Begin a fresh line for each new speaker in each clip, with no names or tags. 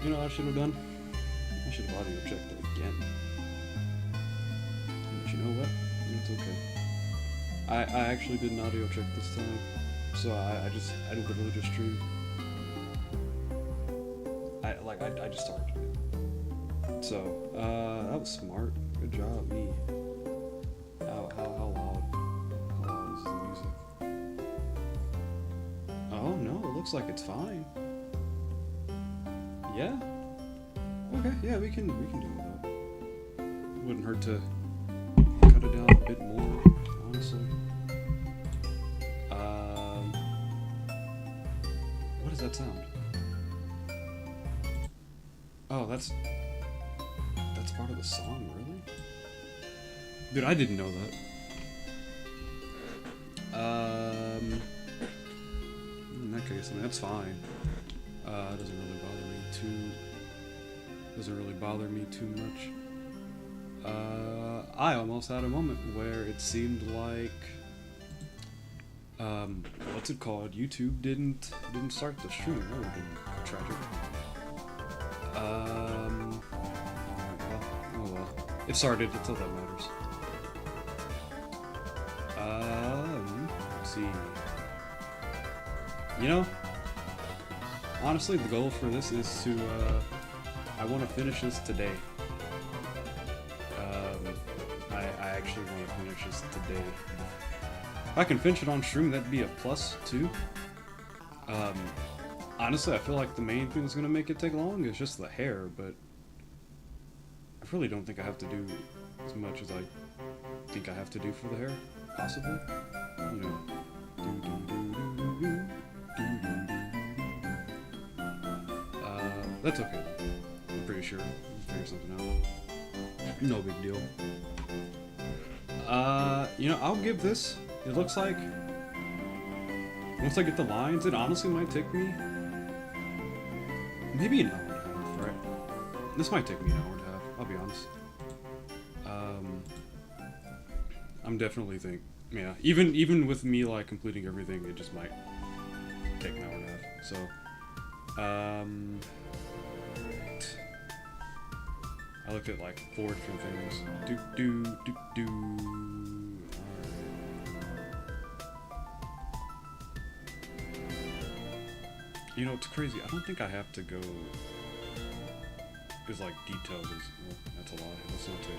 You know what I should have done? I should have audio checked it again. But you know what? It's okay. I actually did an audio check this time. So I literally just streamed. I just started it. So, that was smart. Good job, me. How loud? How loud is the music? Oh no, it looks like it's fine. Yeah? Okay, yeah, we can do that. Wouldn't hurt to cut it down a bit more, honestly. What does that sound? Oh, that's part of the song, really? Dude, I didn't know that. In that case, I mean, that's fine. It doesn't really bother me too much. I almost had a moment where it seemed like, what's it called? YouTube didn't start the stream. That would have been tragic. Oh well. It started, that's all that matters. Let's see. You know, honestly, the goal for this is to, I want to finish this today. I actually want to finish this today. If I can finish it on stream, that'd be a plus, too. Honestly, I feel like the main thing that's going to make it take long is just the hair, but I really don't think I have to do as much as I think I have to do for the hair, possibly. You know. That's okay. I'm pretty sure we'll figure something out. No big deal. You know, I'll give this. It looks like once I get the lines, it honestly might take me maybe an hour and a half, right? This might take me an hour and a half, I'll be honest. I'm definitely yeah, even with me like completing everything, it just might take an hour and a half. So, I looked at like 4 different things. You know, it's crazy. I don't think I have to go as like detailed as, well, that's a lie. Let's not say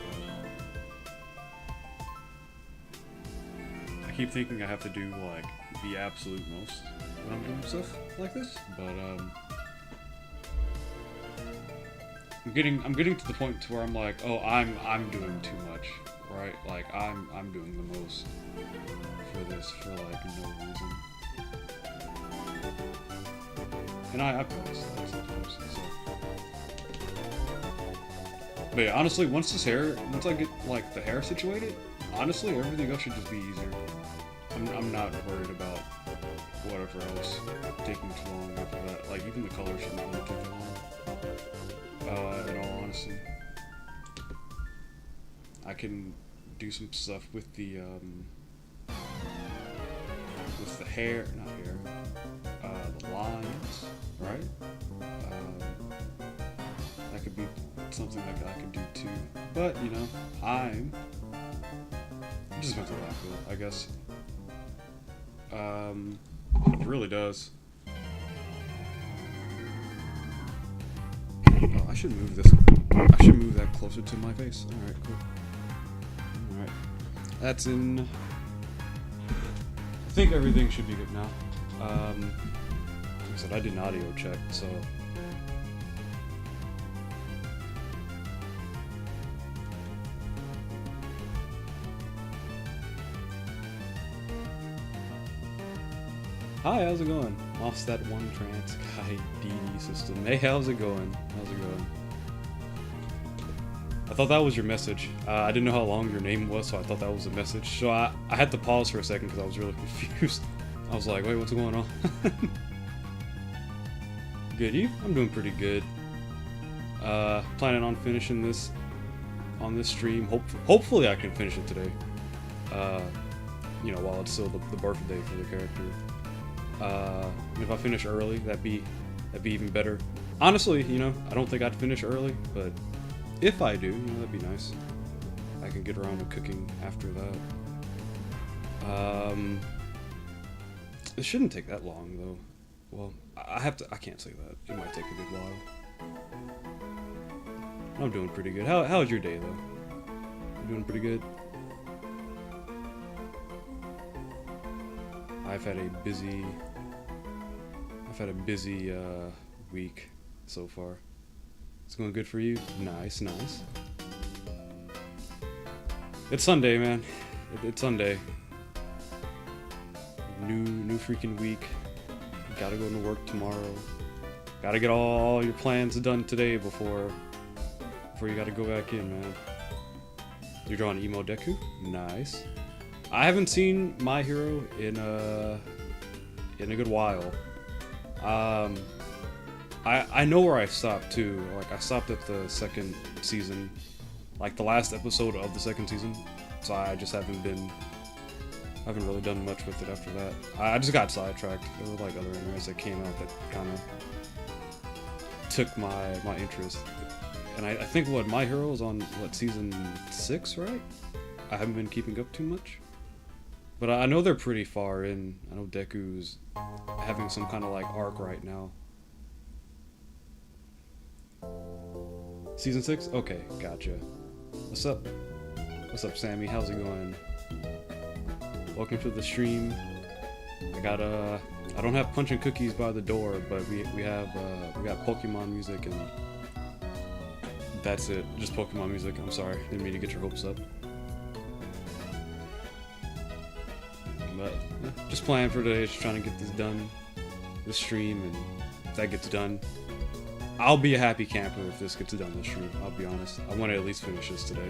that. I keep thinking I have to do like the absolute most when I'm doing stuff like this, but I'm getting to the point to where I'm like, oh, I'm doing too much, right? Like I'm doing the most for this for like no reason. And I've noticed that sometimes. So. But yeah, honestly, once I get like the hair situated, honestly, everything else should just be easier. I'm not worried about whatever else taking too long after that. Like even the color shouldn't really take that long. In all honesty, I can do some stuff with the hair, not hair. The lines, right? That could be something that I could do too. But, you know, I'm just meant to laugh cool, I guess. It really does. Oh, I should move this. I should move that closer to my face. Alright, cool. Alright. That's in. I think everything should be good now. Like I said, I did an audio check, so. Hi, how's it going? Lost that one trans guy DD system. Hey, how's it going? How's it going? I thought that was your message. I didn't know how long your name was, so I thought that was a message. So I had to pause for a second because I was really confused. I was like, wait, what's going on? Good, you? I'm doing pretty good. Planning on finishing this on this stream. Hopefully I can finish it today. You know, while it's still the birthday for the character. If I finish early, that'd be even better. Honestly, you know, I don't think I'd finish early, but if I do, you know, that'd be nice. I can get around to cooking after that. It shouldn't take that long, though. Well, I can't say that. It might take a good while. I'm doing pretty good. How's your day, though? You doing pretty good? I've had a busy week so far. It's going good for you? Nice, nice. It's Sunday, man. It's Sunday. New freaking week. Gotta go to work tomorrow. Gotta get all your plans done today before you gotta go back in, man. You're drawing Emo Deku? Nice. I haven't seen My Hero in a good while. I know where I stopped too. Like, I stopped at the second season, like the last episode of the second season. So I just haven't really done much with it after that. I just got sidetracked. There were like other animes that came out that kind of took my interest. And I think My Hero is on season 6, right? I haven't been keeping up too much. But I know they're pretty far in. I know Deku's having some kind of like arc right now. Season 6? Okay, gotcha. What's up? What's up, Sammy? How's it going? Welcome to the stream. I don't have punch and cookies by the door, but we got Pokemon music, and that's it. Just Pokemon music. I'm sorry, didn't mean to get your hopes up. But yeah, just playing for today, just trying to get this done, this stream, and if that gets done, I'll be a happy camper if this gets done this stream. I'll be honest. I want to at least finish this today.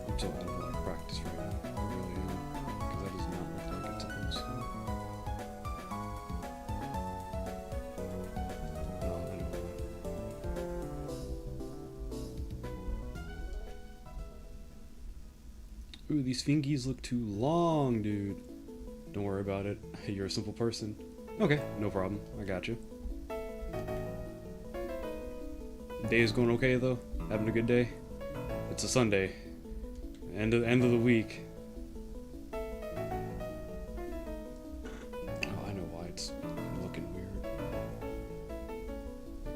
I'm so out of like practice right now. I really am, because that does not look like it's supposed to. Ooh, these fingies look too long, dude. Don't worry about it. You're a simple person. Okay, no problem. I got you. Day is going okay though. Having a good day. It's a Sunday. End of the week. Oh, I know why it's looking weird.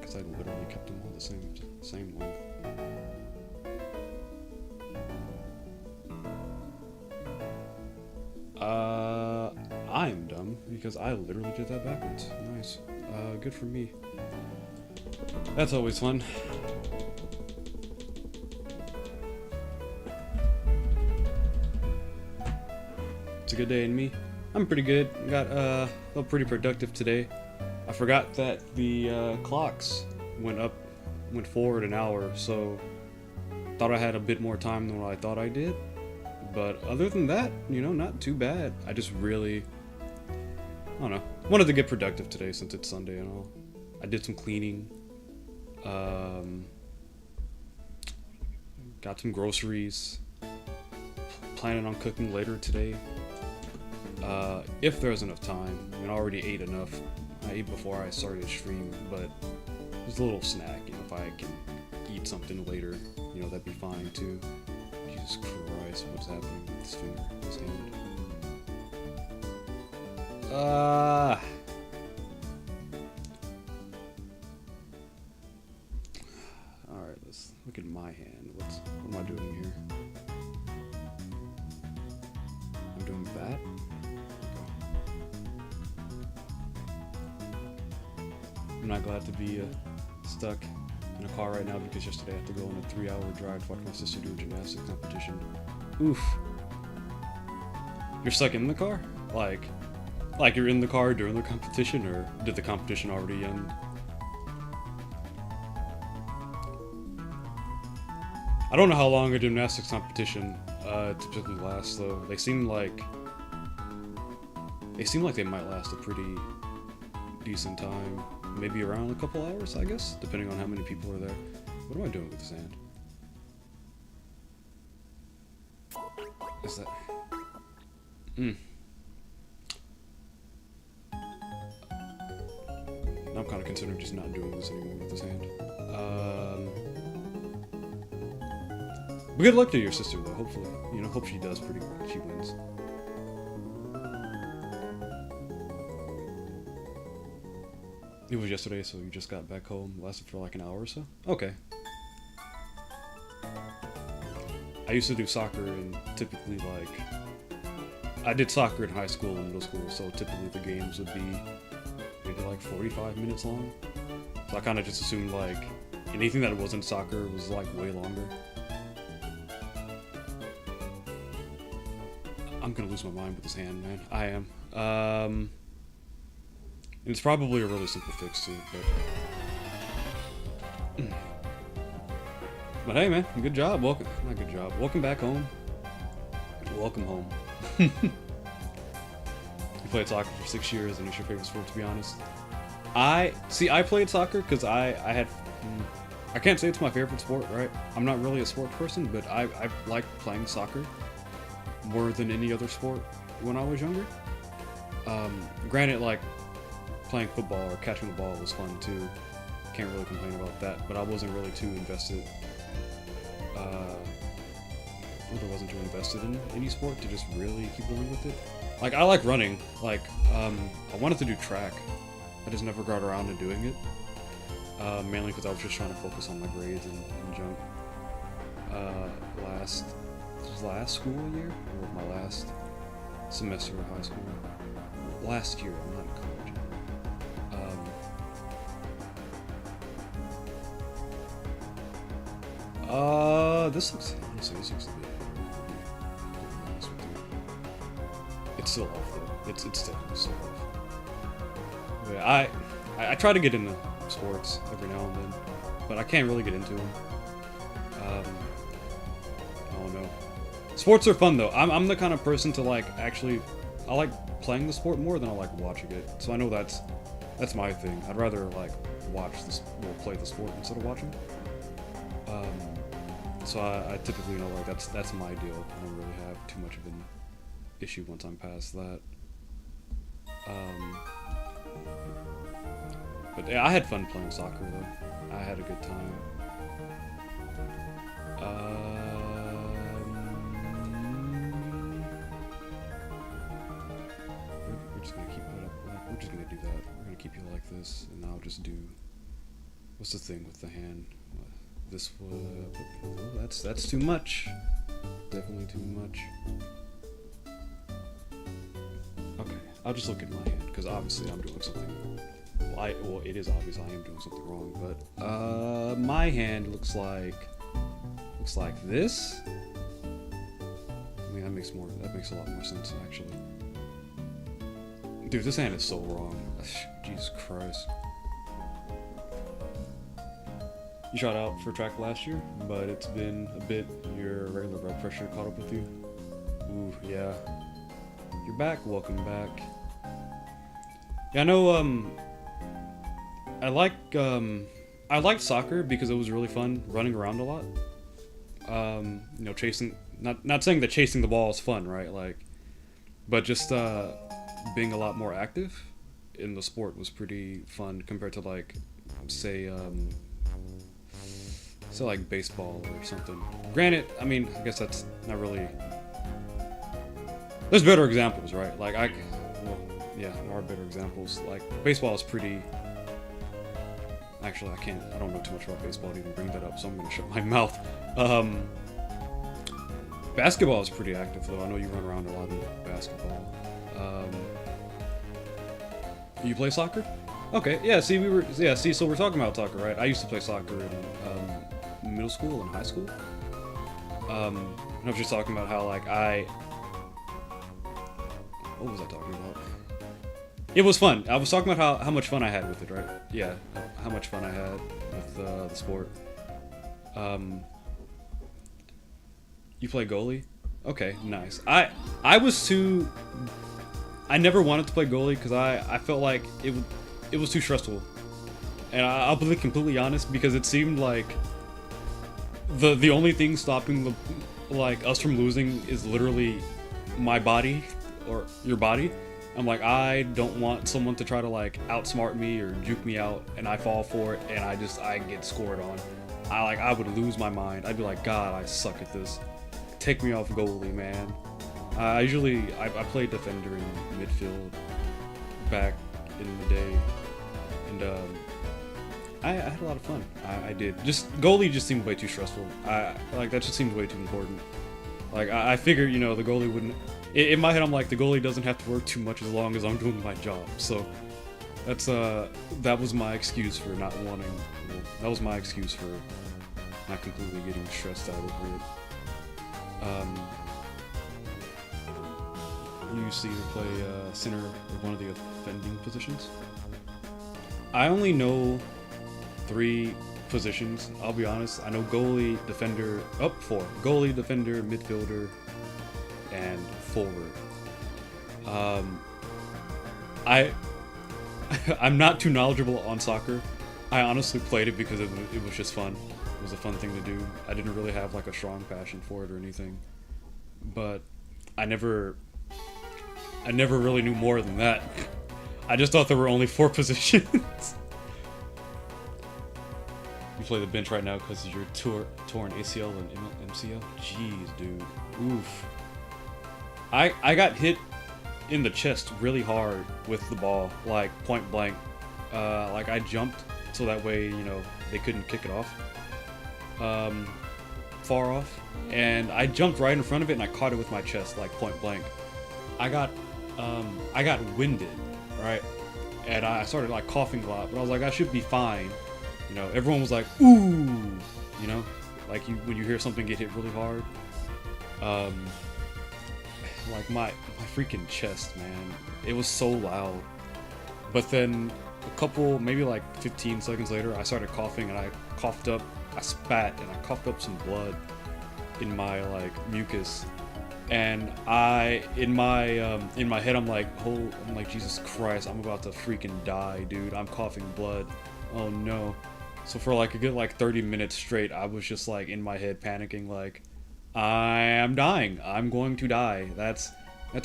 Because I literally kept them all the same length. I am dumb because I literally did that backwards. Nice. Good for me. That's always fun. It's a good day in me. I'm pretty good. Felt pretty productive today. I forgot that the clocks went forward an hour, so thought I had a bit more time than what I thought I did. But other than that, you know, not too bad. I just really, I don't know, wanted to get productive today since it's Sunday and all. I did some cleaning. Got some groceries. Planning on cooking later today. If there's enough time. I mean, I already ate enough. I ate before I started stream, but just a little snack. You know, if I can eat something later, you know, that'd be fine too. Jesus Christ, what's happening with this finger, this hand? Alright, let's look at my hand. What am I doing here? I'm doing that? Okay. I'm not glad to be stuck in a car right now because yesterday I had to go on a 3-hour drive to watch my sister do a gymnastics competition. Oof. You're stuck in the car? Like you're in the car during the competition, or did the competition already end? I don't know how long a gymnastics competition typically lasts though. They seem like they might last a pretty decent time. Maybe around a couple hours, I guess, depending on how many people are there. What am I doing with the sand? Is that? Hmm. I'm kind of considering just not doing this anymore with this hand. But good luck to your sister, though. Hopefully, you know, hope she does pretty. She wins. It was yesterday, so you just got back home. Lasted for like an hour or so. Okay. I used to do soccer, and typically, like, I did soccer in high school and middle school, so typically the games would be maybe like 45 minutes long. So I kind of just assumed like anything that wasn't soccer was like way longer. I'm gonna lose my mind with this hand, man. I am. It's probably a really simple fix too, but hey, man, good job. Welcome, not good job. Welcome back home. Welcome home. You played soccer for 6 years, and it's your favorite sport, to be honest. I played soccer because I can't say it's my favorite sport, right? I'm not really a sports person, but I liked playing soccer more than any other sport when I was younger. Granted, like, playing football or catching the ball was fun too. Can't really complain about that, but I wasn't really too invested. I wasn't too invested in any sport to just really keep going with it. Like, I like running. Like, I wanted to do track. I just never got around to doing it. Mainly because I was just trying to focus on my grades and junk. Last school year? Or my last semester of high school? Last year, I'm not in college anymore. This looks a bit. It's still off though. It's definitely still off. But I try to get into sports every now and then, but I can't really get into them. I don't know. Sports are fun though. I'm the kind of person to like actually. I like playing the sport more than I like watching it. So I know that's my thing. I'd rather like watch this or play the sport instead of watching. So I typically know like that's my deal. I don't really have too much of an issue once I'm past that. But yeah, I had fun playing soccer though. I had a good time. We're just gonna keep it up. We're just gonna do that. We're gonna keep you like this, and I'll just do. What's the thing with the hand? This would. Oh, that's too much. Definitely too much. Okay, I'll just look at my hand because obviously I'm doing something. Well, it is obvious I am doing something wrong, but my hand looks like this. I mean, that makes a lot more sense actually. Dude, this hand is so wrong. Jesus Christ. You tried out for track last year, but it's been a bit. Your regular blood pressure caught up with you. Ooh, yeah. You're back. Welcome back. Yeah, I know. I liked soccer because it was really fun running around a lot. You know, chasing. Not saying that chasing the ball is fun, right? Like, but just being a lot more active in the sport was pretty fun compared to like, say like baseball or something. Granted, I mean, I guess that's not really. There's better examples, right? Like yeah, there are better examples. Like baseball is pretty. Actually, I don't know too much about baseball to even bring that up, so I'm gonna shut my mouth. Basketball is pretty active though. I know you run around a lot in basketball. You play soccer? Okay, yeah. So we're talking about soccer, right? I used to play soccer in middle school and high school. And I was just talking about how like what was I talking about? It was fun. I was talking about how much fun I had with it, right? Yeah, how much fun I had with the sport. You play goalie? Okay, nice. I never wanted to play goalie because I felt like it was too stressful. And I'll be completely honest because it seemed like the only thing stopping like us from losing is literally my body or your body. I'm like, I don't want someone to try to like outsmart me or juke me out, and I fall for it, and I get scored on. I would lose my mind. I'd be like, God, I suck at this. Take me off goalie, man. I played defender in midfield back in the day, and I had a lot of fun. I did. Just goalie just seemed way too stressful. That just seemed way too important. Like I figured, you know, the goalie wouldn't. In my head, I'm like, the goalie doesn't have to work too much as long as I'm doing my job. So that was my excuse for not wanting. That was my excuse for not completely getting stressed out over it. You used to either play center or one of the offending positions. I only know 3 positions. I'll be honest. I know goalie, defender. Four. Goalie, defender, midfielder, and forward. I'm not too knowledgeable on soccer. I honestly played it because it was just fun. It was a fun thing to do. I didn't really have like a strong passion for it or anything. But I never really knew more than that. I just thought there were only 4 positions. You play the bench right now because of your torn ACL and MCL? Jeez, dude. Oof. I got hit in the chest really hard with the ball, like point blank. Like I jumped so that way, you know, they couldn't kick it off. Far off. And I jumped right in front of it and I caught it with my chest, like point blank. I got winded, right? And I started like coughing a lot, but I was like, I should be fine. You know, everyone was like, ooh, you know, like when you hear something get hit really hard. Like my freaking chest, man, it was so loud. But then a couple, maybe like 15 seconds later, I started coughing and I coughed up, I spat and I coughed up some blood in my like mucus. And in my head, I'm like, Jesus Christ, I'm about to freaking die, dude. I'm coughing blood. Oh no. So for like a good like 30 minutes straight, I was just like in my head panicking, like, I am dying. I'm going to die. That's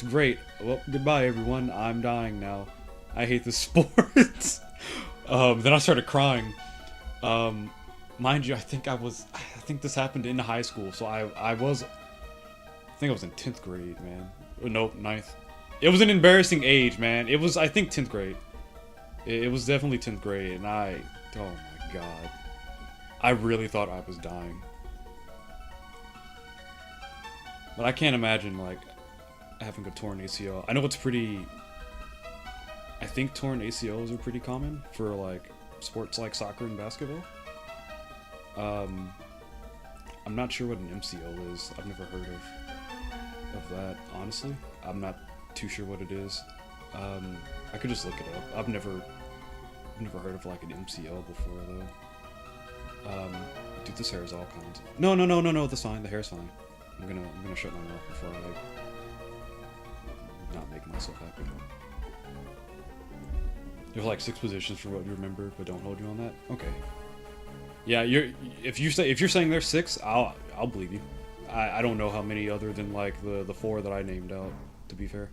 great. Well, goodbye everyone. I'm dying now. I hate this sport. Then I started crying. Mind you, I think this happened in high school. So I think I was in 10th grade, man. Nope, 9th. It was an embarrassing age, man. It was, I think, 10th grade. It was definitely 10th grade, and oh my god. I really thought I was dying. But I can't imagine, like, having a torn ACL. I know it's pretty... I think torn ACLs are pretty common for, like, sports like soccer and basketball. I'm not sure what an MCL is. I've never heard of that, honestly. I'm not too sure what it is. I could just look it up. I've never heard of like an MCL before though. Dude, this hair is all kinds of... No, that's fine. The hair's fine. I'm gonna shut my mouth before I like not make myself happy. There's like 6 positions for what you remember, but don't hold you on that. Okay. Yeah, if you're saying there's 6, I'll believe you. I don't know how many other than like the 4 that I named out, to be fair.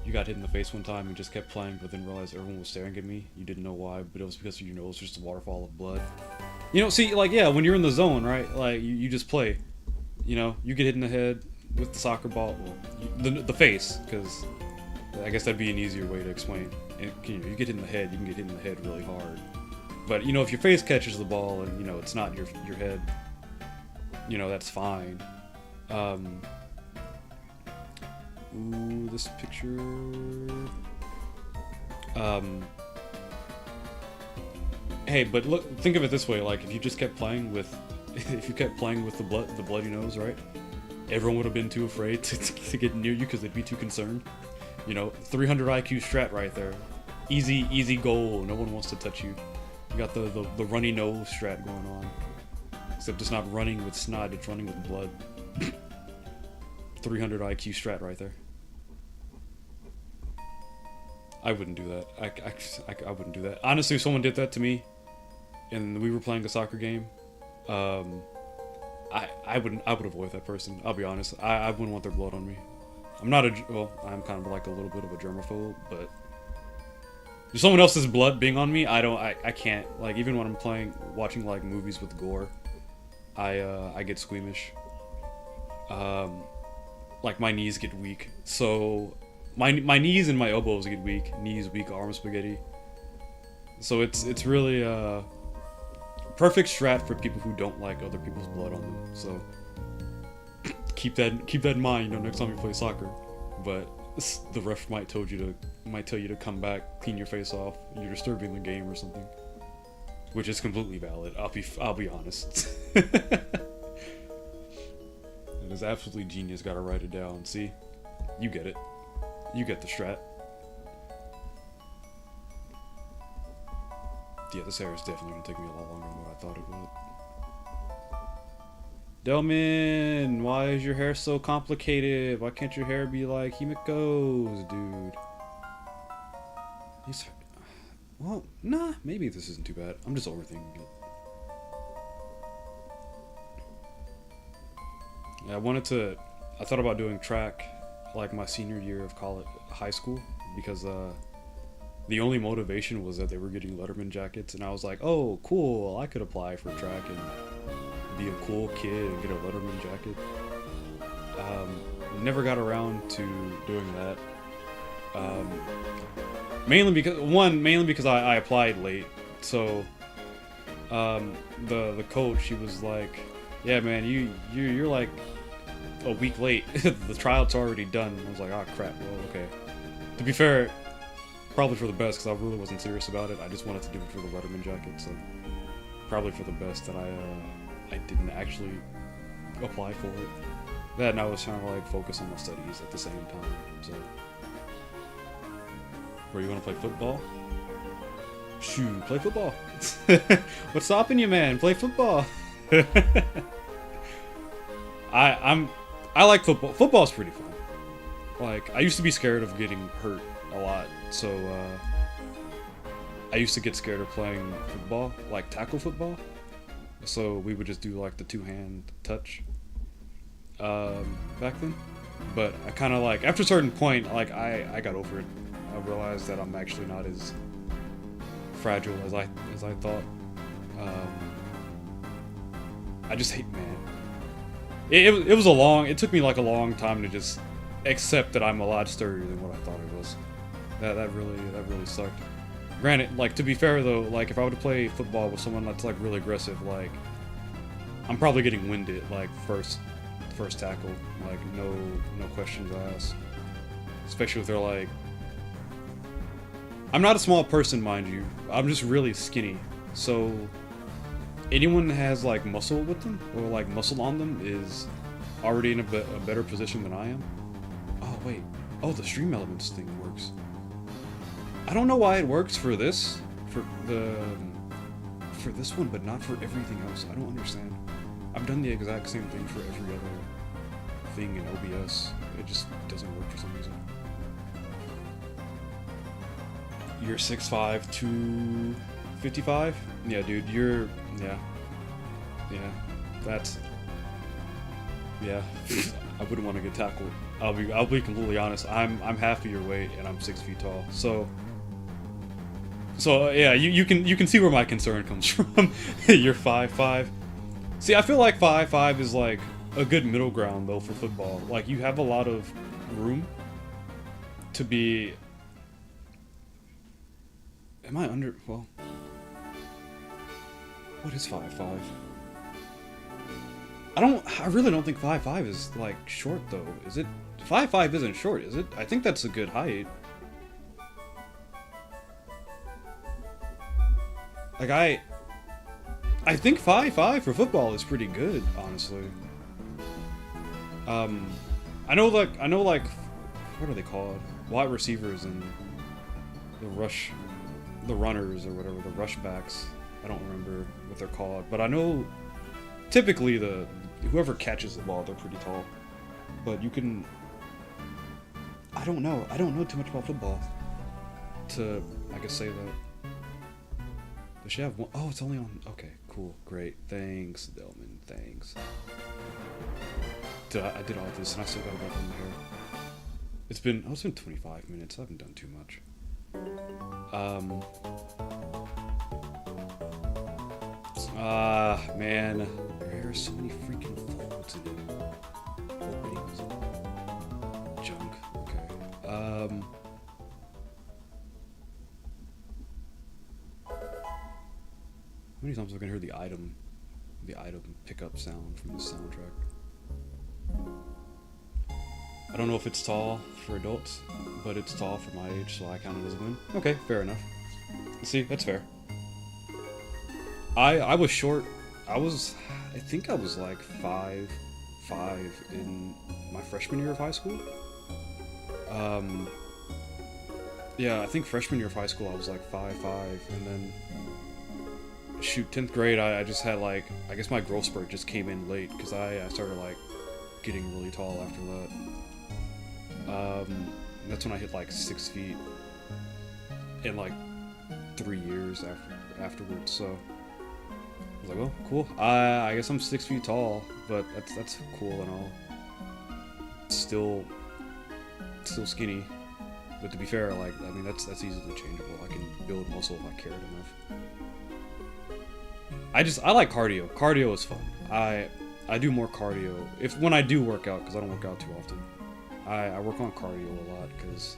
You got hit in the face one time and just kept playing, but then realized everyone was staring at me. You didn't know why, but it was because your nose was just a waterfall of blood. You know, see, like, yeah, when you're in the zone, right? Like, you just play. You know, you get hit in the head with the soccer ball, well, the face, because I guess that'd be an easier way to explain. And, you know, you get hit in the head, you can get hit in the head really hard. But, you know, if your face catches the ball and, you know, it's not your head, you know, that's fine. Ooh, this picture... Hey, but look, think of it this way, like, if you just kept playing with... if you kept playing with the bloody nose, right? Everyone would have been too afraid to get near you because they'd be too concerned. You know, 300 IQ strat right there. Easy goal, no one wants to touch you. You got the runny nose strat going on. Except it's not running with snot, it's running with blood. 300 IQ strat right there. I wouldn't do that. I wouldn't do that. Honestly, if someone did that to me, and we were playing a soccer game, I would avoid that person. I'll be honest. I wouldn't want their blood on me. I'm not well, I'm kind of like a little bit of a germaphobe, but if someone else's blood being on me, I can't. Like, even when I'm watching like movies with gore, I get squeamish. Like my knees get weak. So my knees and my elbows get weak. Knees weak, arm spaghetti. So it's really perfect strat for people who don't like other people's blood on them. So keep that in mind, you know, next time you play soccer. But the ref might tell you to come back, clean your face off, you're disturbing the game or something. Which is completely valid. I'll be honest. It is absolutely genius. Gotta write it down. See, you get it. You get the strat. Yeah, this hair is definitely gonna take me a lot longer than what I thought it would. Delmin, why is your hair so complicated? Why can't your hair be like Himiko's, dude? Well, nah, maybe this isn't too bad. I'm just overthinking it. Yeah, I thought about doing track like my senior year of high school, because the only motivation was that they were getting Letterman jackets, and I was like, oh, cool, I could apply for track and be a cool kid and get a Letterman jacket. Never got around to doing that. Mainly because I applied late. So the coach, he was like, yeah, man, you're like a week late. The tryout's already done. I was like, oh crap. Well, okay. To be fair, probably for the best, because I really wasn't serious about it. I just wanted to do it for the Letterman jacket, so probably for the best that I didn't actually apply for it. That, and I was trying to like focus on my studies at the same time. So, where you want to play football? Shoot, play football. What's stopping you, man? Play football. I like football. Football's pretty fun. Like, I used to be scared of getting hurt a lot, so I used to get scared of playing football, like tackle football. So we would just do like the two-hand touch back then. But I kind of like, after a certain point, like I got over it. I realized that I'm actually not as fragile as I thought. I just hate, man. It took me like a long time to just accept that I'm a lot sturdier than what I thought it was. That really sucked. Granted, like, to be fair though, like, if I were to play football with someone that's like really aggressive, like, I'm probably getting winded like first tackle, like no questions asked. Especially if they're like, I'm not a small person, mind you. I'm just really skinny. So anyone that has like muscle with them or like muscle on them is already in a better position than I am. Oh wait, oh, the stream elements thing works. I don't know why it works for this one, but not for everything else. I don't understand. I've done the exact same thing for every other thing in OBS. It just doesn't work for some reason. You're 6'5", 255? Yeah, dude, yeah, I wouldn't want to get tackled. I'll be completely honest. I'm half of your weight and I'm 6 feet tall. So yeah, you can see where my concern comes from. You're 5'5". See, I feel like 5'5" is like a good middle ground though for football. Like, you have a lot of room to be. Am I under? Well, what is 5'5"? I really don't think 5'5" is like short though. Is it? 5'5" isn't short, is it? I think that's a good height. Like, I think 5'5" for football is pretty good, honestly. I know like what are they called? Wide receivers and the runners or whatever, the rush backs. I don't remember what they're called, but I know typically whoever catches the ball, they're pretty tall. But you can, I don't know too much about football to, I guess, say that. Does she have one? Oh, it's only on, okay, cool, great, thanks, Delmin, thanks. I did all this, and I still gotta work on my hair. It's been 25 minutes. I haven't done too much. Man, there are so many freaking folds in it. Openings. Junk. Okay. How many times am I gonna hear the item pickup sound from the soundtrack? I don't know if it's tall for adults, but it's tall for my age, so I count it as a win. Okay, fair enough. See, that's fair. I was short. I think I was like 5'5" in my freshman year of high school. Yeah, I think freshman year of high school I was like 5'5", and then shoot, 10th grade I just had like, I guess my growth spurt just came in late because I started like getting really tall after that. That's when I hit like 6 feet in like 3 years afterwards. So I was like, well, cool. I guess I'm 6 feet tall, but that's cool and all. Still skinny, but to be fair, like, I mean, that's easily changeable. I can build muscle if I cared enough. I like cardio. Cardio is fun. I do more cardio when I do work out, because I don't work out too often. I work on cardio a lot because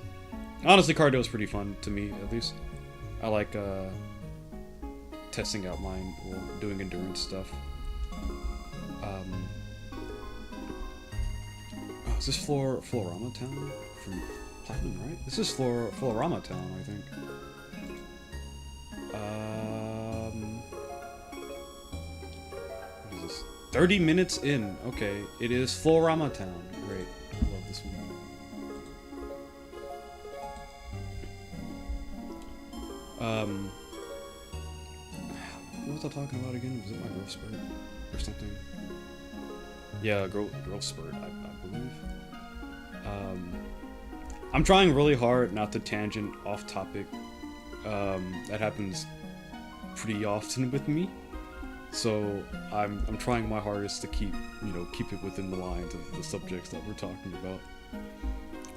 honestly, cardio is pretty fun to me, at least. I like testing out mine, well, doing endurance stuff. Oh, is this Florama Town from Platinum, right? This is Florama Town, I think. What is this? 30 minutes in. Okay, it is Florama Town. Great. I love this one. What was I talking about again? Was it my growth spurt or something? Yeah, growth spurt, I believe. I'm trying really hard not to tangent off topic. That happens pretty often with me. So I'm trying my hardest to keep it within the lines of the subjects that we're talking about.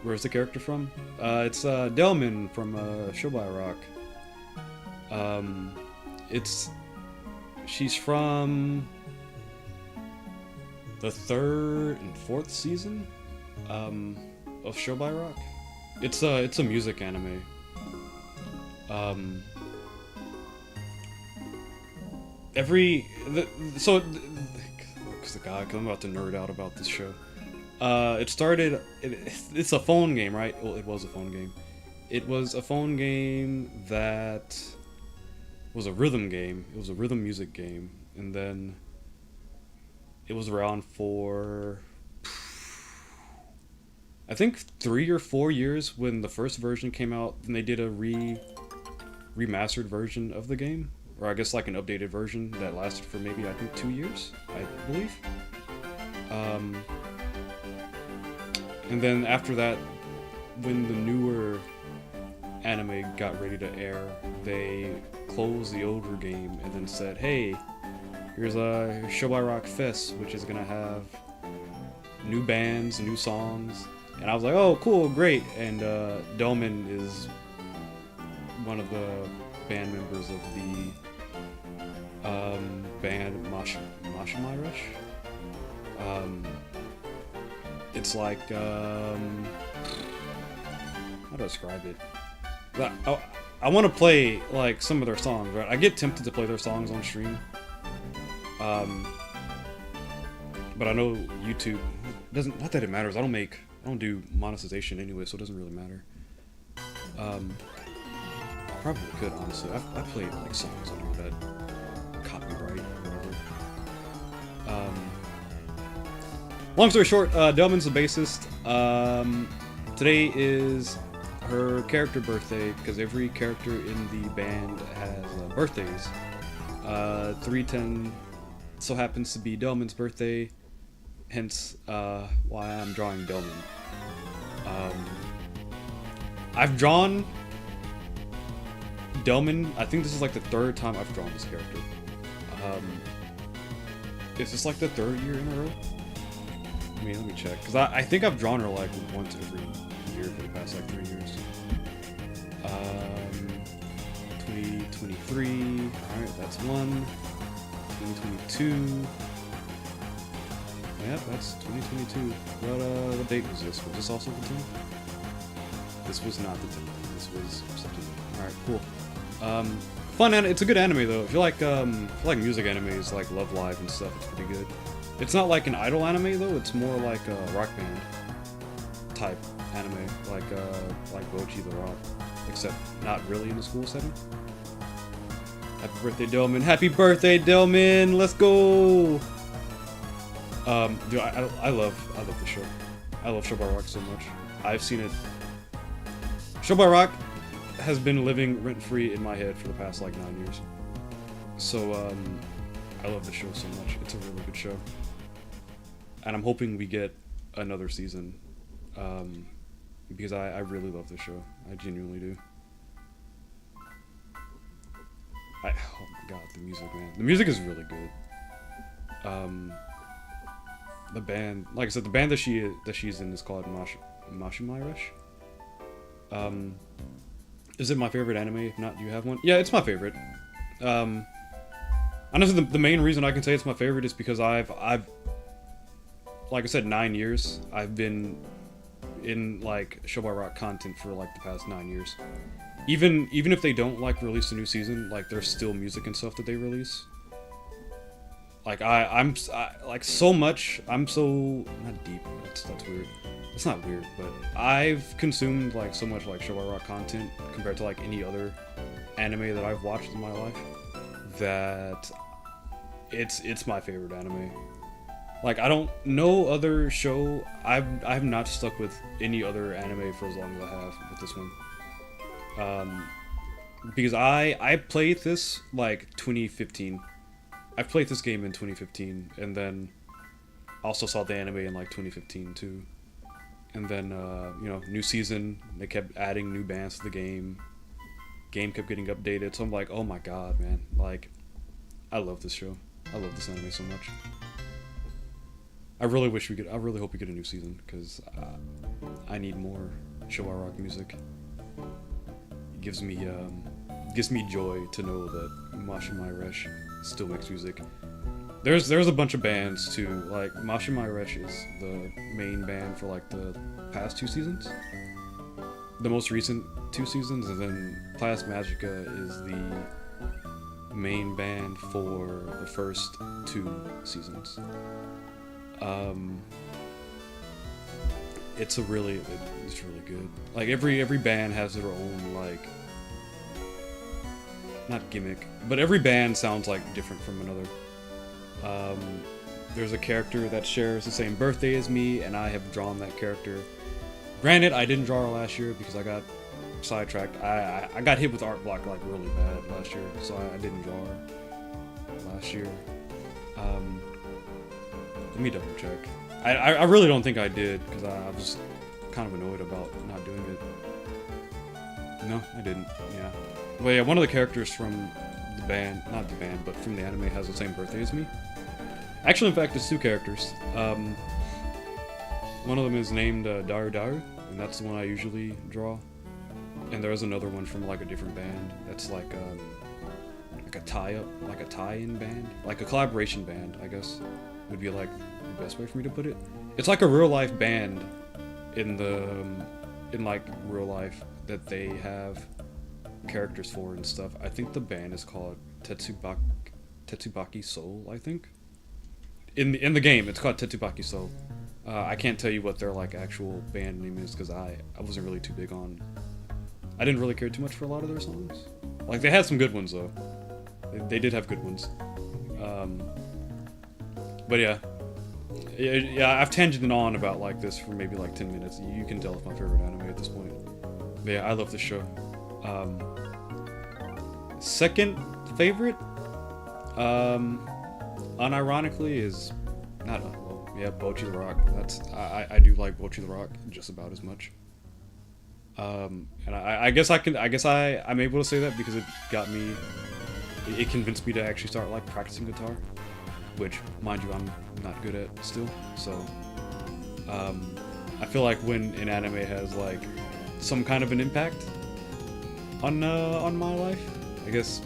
Where's the character from? It's Delmin from Shobai Rock. She's from the 3rd and 4th season of Shobai Rock. It's a music anime. I'm about to nerd out about this show. It's a phone game, right? Well, it was a phone game. It was a phone game that was a rhythm game. It was a rhythm music game, and then it was around for I think 3 or 4 years when the first version came out. Then they did a remastered version of the game, or I guess like an updated version that lasted for maybe I think 2 years, I believe. And then after that, when the newer anime got ready to air, they closed the older game and then said, hey, here's a Shobai Rock Fest, which is gonna have new bands, new songs. And I was like, oh, cool, great. And Delmin is one of the band members of the band Mashimai Rush. It's like, how do I describe it? I want to play like some of their songs, right? I get tempted to play their songs on stream, but I know YouTube doesn't. Not that it matters. I don't do monetization anyway, so it doesn't really matter. Probably could, honestly. I played like songs under that copyright or whatever. Long story short, Delmin's the bassist. Today is her character birthday, because every character in the band has birthdays. 310 so happens to be Delmin's birthday, hence why I'm drawing Delmin. I've drawn Delmin, I think this is like the 3rd time I've drawn this character. Is this like the 3rd year in a row? let me check, because I think I've drawn her like once every year for the past like 3 years. 2023. All right, that's one. 2022. Yep, that's 2022. What date was this? Was this also the 10th? This was not the 10th. This was September. All right, cool. Fun anime. It's a good anime though. If you like music animes like Love Live and stuff, it's pretty good. It's not like an idol anime though. It's more like a rock band type anime, like Bochi the Rock, except not really in a school setting. Happy birthday, Delmin! Happy birthday, Delmin! Let's go! Dude, I love the show. I love Show by Rock so much. I've seen it. Show by Rock has been living rent-free in my head for the past like 9 years. So I love the show so much. It's a really good show, and I'm hoping we get another season, because I really love the show. I genuinely do. Oh my god, the music, man. The music is really good. The band, like I said, the band that she's in is called Mashimai Rush. Is it my favorite anime? If not, do you have one? Yeah, it's my favorite. Honestly, the main reason I can say it's my favorite is because I've like I said, 9 years. I've been in like Show by Rock content for like the past 9 years. Even if they don't like release a new season, like there's still music and stuff that they release. Like I'm like so much. I'm so not deep. That's weird. It's not weird, but I've consumed like so much like Show by Rock content compared to like any other anime that I've watched in my life that it's my favorite anime. Like I don't know other show. I've not stuck with any other anime for as long as I have with this one. Because I played this like 2015. I've played this game in 2015, and then also saw the anime in like 2015 too. And then you know, new season, they kept adding new bands to the game. Game kept getting updated, so I'm like, oh my god, man! Like, I love this show. I love this anime so much. I really wish we could. I really hope we get a new season because I need more Show by Rock music. It gives me joy to know that Mashimai Rush still makes music. There's a bunch of bands too. Like Mashimai Rush is the main band for like the past 2 seasons, the most recent 2 seasons, and then Class Magica is the main band for the first 2 seasons. It's really good. Like every band has their own like, not gimmick, but every band sounds like different from another. There's a character that shares the same birthday as me, and I have drawn that character. Granted, I didn't draw her last year because I got sidetracked. I got hit with art block like really bad last year, so I didn't draw her last year. Let me double check. I really don't think I did because I was kind of annoyed about not doing it. No, I didn't. Yeah. Well, yeah, one of the characters from the band, not the band, but from the anime has the same birthday as me. Actually, in fact, it's 2 characters. One of them is named Daru Daru, and that's the one I usually draw. And there's another one from like a different band that's like a tie-up, like a tie-in band, like a collaboration band, I guess would be like the best way for me to put it. It's like a real-life band in like real life that they have characters for and stuff. I think the band is called Tetsubaki Soul, I think. In the game, it's called Tetsubaki Soul. I can't tell you what their like actual band name is because I wasn't really too big on. I didn't really care too much for a lot of their songs. Like they had some good ones though. They did have good ones. But yeah, I've tangented on about like this for maybe like 10 minutes. You can tell it's my favorite anime at this point. But yeah, I love this show. Second favorite, unironically, is not Bochi the Rock. I do like Bochi the Rock just about as much. And I guess I'm able to say that because it convinced me to actually start like practicing guitar, which mind you I'm not good at still. So I feel like when an anime has like some kind of an impact on my life, I guess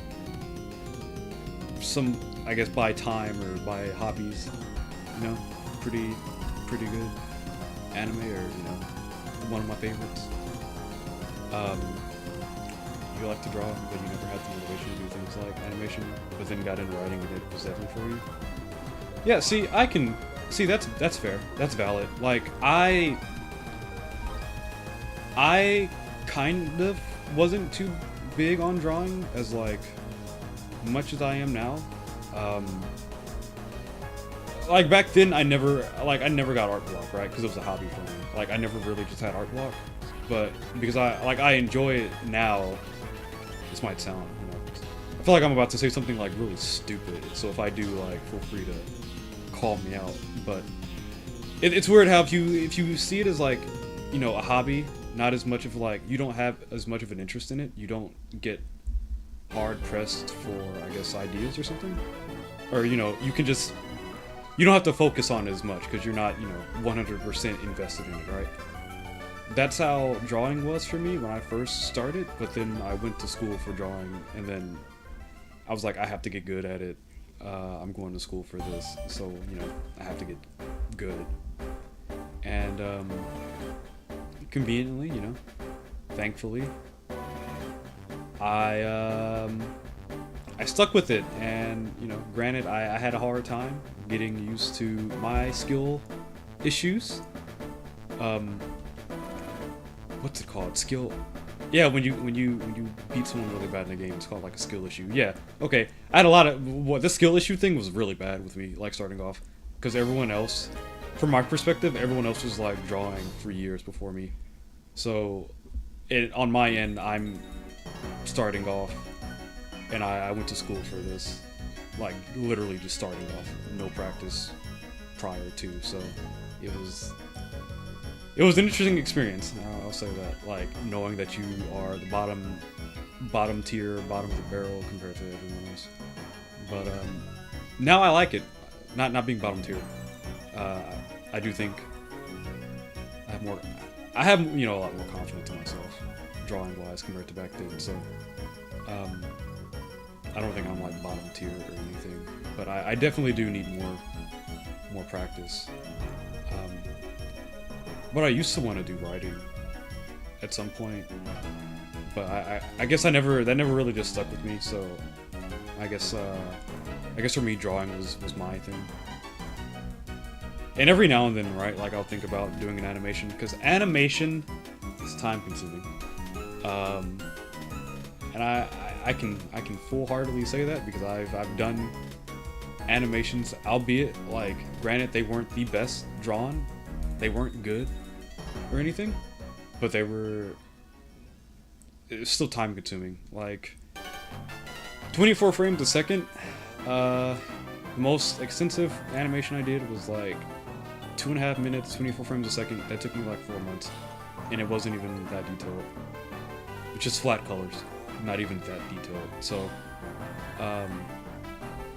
by time or by hobbies, you know, pretty good anime, or you know, one of my favorites. You like to draw, but you never had the motivation to do things like animation, but then got into writing and it was definitely for you. Yeah, see, that's fair. That's valid. Like I kind of wasn't too big on drawing as like much as I am now. Like back then, I never got art block, right? Because it was a hobby for me. Like I never really just had art block, but because I enjoy it now. This might sound, you know, I feel like I'm about to say something like really stupid. So if I do, like, feel free to call me out. But it's weird how if you see it as like, you know, a hobby, not as much of like, you don't have as much of an interest in it. You don't get hard pressed for, I guess, ideas or something, or you know, you don't have to focus on it as much because you're not, you know, 100% invested in it, right? That's how drawing was for me when I first started, but then I went to school for drawing, and then I was like, I have to get good at it. I'm going to school for this, so, you know, I have to get good. And, conveniently, you know, thankfully, I stuck with it, and, you know, granted, I had a hard time getting used to my skill issues. What's it called? Skill. Yeah, when you beat someone really bad in a game, it's called like a skill issue. Yeah. Okay. I had a lot of the skill issue thing was really bad with me, like starting off, because everyone else, from my perspective, everyone else was like drawing for years before me. So, on my end, I'm starting off, and I went to school for this, like literally just starting off, no practice prior to. So, it was an interesting experience. I'll say that, like knowing that you are the bottom tier, bottom of the barrel compared to everyone else. But now I like it. Not being bottom tier. I do think I have you know, a lot more confidence in myself, drawing wise, compared to back then. So I don't think I'm like bottom tier or anything, but I definitely do need more practice. But I used to want to do writing at some point, but I guess that never really just stuck with me. So I guess for me, drawing was my thing. And every now and then, right, like I'll think about doing an animation, because animation is time consuming. And I can full-heartedly say that because I've done animations, albeit like granted they weren't the best drawn. They weren't good or anything, but it was still time consuming. Like 24 frames a second. The most extensive animation I did was like 2.5 minutes, 24 frames a second. That took me like 4 months, and it wasn't even that detailed. It's just flat colors, not even that detailed. So,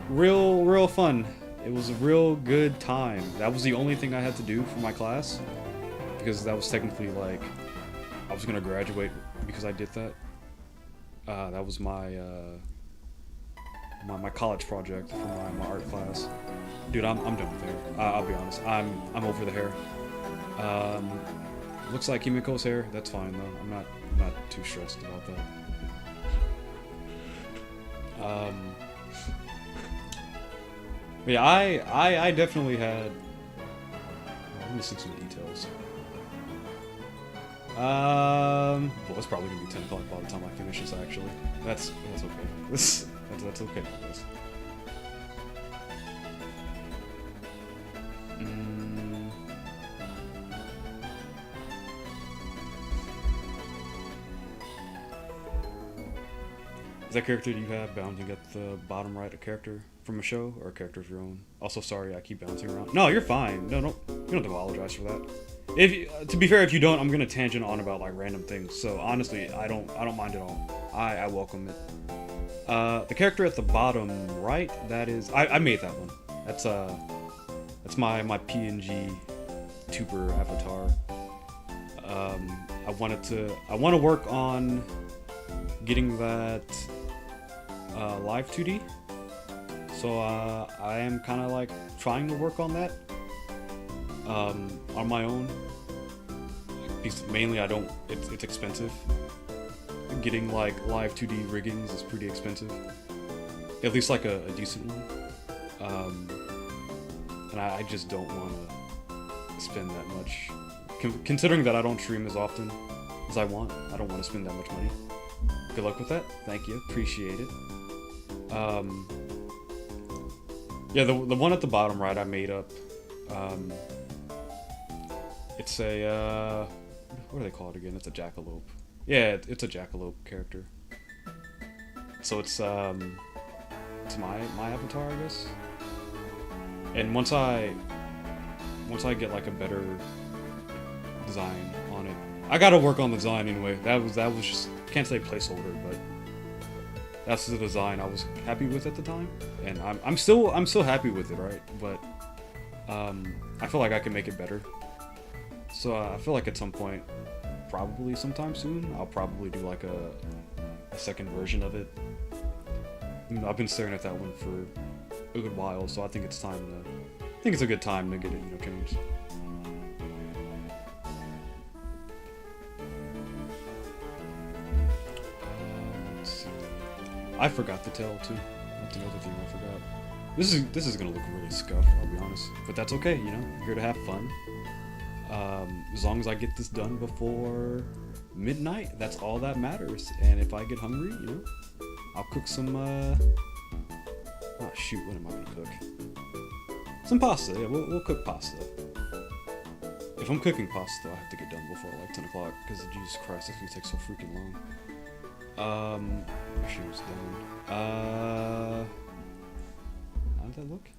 real fun. It was a real good time. That was the only thing I had to do for my class, because that was technically like I was gonna graduate because I did that. That was my my college project for my art class. Dude, I'm done with hair. I'll be honest. I'm over the hair. Looks like Himiko's hair. That's fine though. I'm not too stressed about that. But yeah, I definitely had. Let me see some details. Well, it's probably gonna be 10 o'clock by the time I finish this. Actually, that's okay. That's okay, I guess. Is that character you have bouncing at the bottom right a character from a show or a character of your own? Also, sorry, I keep bouncing around. No, you're fine. No, you don't have to apologize for that. To be fair, if you don't, I'm gonna tangent on about like random things. So honestly, I don't mind at all. I welcome it. The character at the bottom right, that is, I made that one. That's my PNG tuber avatar. I want to work on getting that live 2D. So I am kind of like trying to work on that on my own. Because mainly it's expensive. Getting like live 2D riggings is pretty expensive. At least like a decent one. And I just don't want to spend that much. Considering that I don't stream as often as I want, I don't want to spend that much money. Good luck with that. Thank you. Appreciate it. Yeah, the one at the bottom right I made up. It's a what do they call it again? It's a jackalope. Yeah, it's a jackalope character. So it's my avatar, I guess. And once I get like a better design on it, I gotta work on the design anyway. That was just, can't say placeholder, but that's the design I was happy with at the time, and I'm still happy with it, right? But I feel like I can make it better. So I feel like at some point, probably sometime soon, I'll probably do like a second version of it. I've been staring at that one for a good while, so I think it's time to. I think it's a good time to get it, changed. Let's see. I forgot the tail too. That's another thing I forgot. This is gonna look really scuffed, I'll be honest, but that's okay. I'm here to have fun. As long as I get this done before midnight, that's all that matters. And if I get hungry, I'll cook some. Oh shoot! What am I gonna cook? Some pasta. Yeah, we'll cook pasta. If I'm cooking pasta, I have to get done before like 10 o'clock because Jesus Christ, this gonna take so freaking long. She was done. How did that look?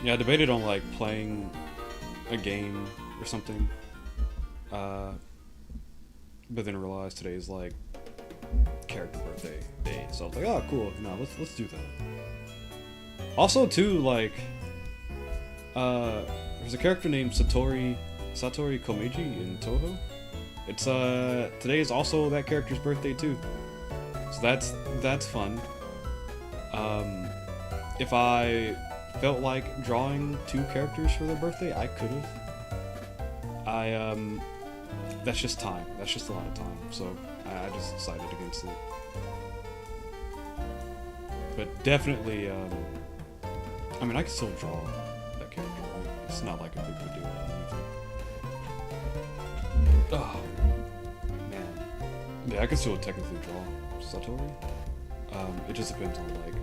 Yeah, I debated on like playing a game or something, but then realized today is like character birthday day, so I was like, oh cool, no, let's do that. Also too, like, there's a character named Satori Komeiji in Toho. It's today is also that character's birthday too, so that's fun. If I felt like drawing 2 characters for their birthday, I could have. That's just time. That's just a lot of time. So I just decided against it. But definitely, I mean, I can still draw that character, right? It's not like a big deal or anything. Oh, man. Yeah, I can still technically draw Satori. It just depends on, like,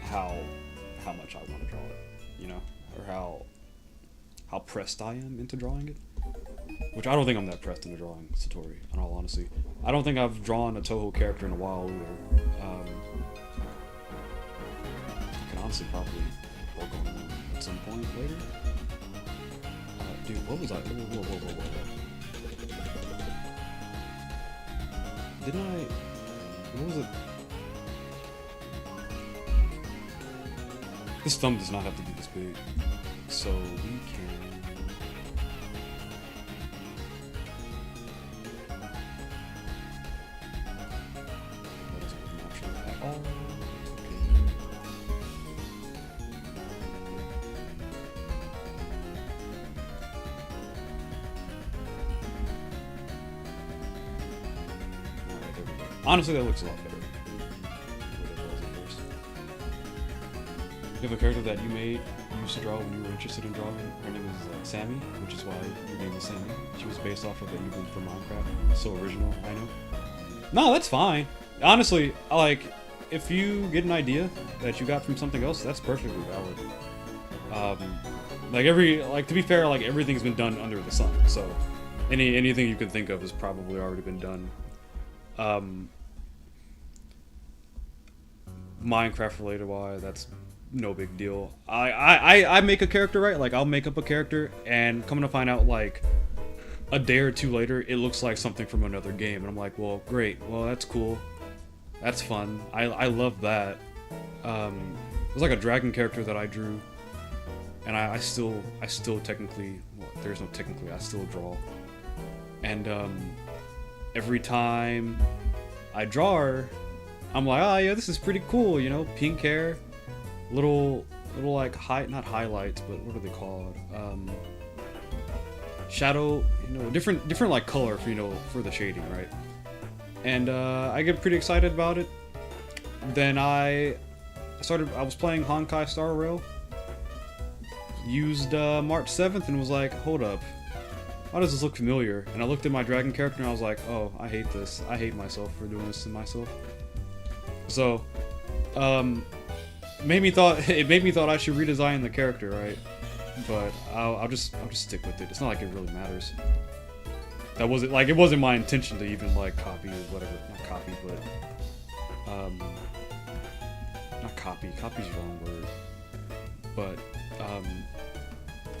how much I want to draw it, or how pressed I am into drawing it. Which I don't think I'm that pressed into drawing Satori, in all honesty. I don't think I've drawn a Toho character in a while either. I can honestly probably work on one at some point later. Dude, what was I? Whoa. Didn't I? What was it? This thumb does not have to be this big, so we can. That doesn't look natural at all. Alright, there we go. Honestly, that looks a lot better. You have a character that you used to draw when you were interested in drawing. Her name is Sammy, which is why your name is Sammy. She was based off of an event from Minecraft. So original, I know. No, that's fine. Honestly, like, if you get an idea that you got from something else, that's perfectly valid. To be fair, like, everything's been done under the sun. So anything you can think of has probably already been done. Minecraft related wise, that's no big deal. I make a character, right? Like, I'll make up a character, and come to find out, like, a day or two later, it looks like something from another game, and I'm like, well, great, well, that's cool, that's fun. I love that. It was like a dragon character that I drew, and I still technically, well, there's no technically, I still draw, and every time I draw her, I'm like, oh yeah, this is pretty cool, you know, pink hair, little like not highlights, but what are they called? Shadow, you know, different like color for, you know, for the shading, right? And I get pretty excited about it. Then I was playing Honkai Star Rail, used March 7th, and was like, hold up, why does this look familiar? And I looked at my dragon character and I was like, oh, I hate this. I hate myself for doing this to myself. So, it made me thought I should redesign the character, right? But I'll just stick with it. It's not like it really matters. That wasn't like, it wasn't my intention to even like copy or whatever. Not copy, but not copy. Copy's the wrong word. But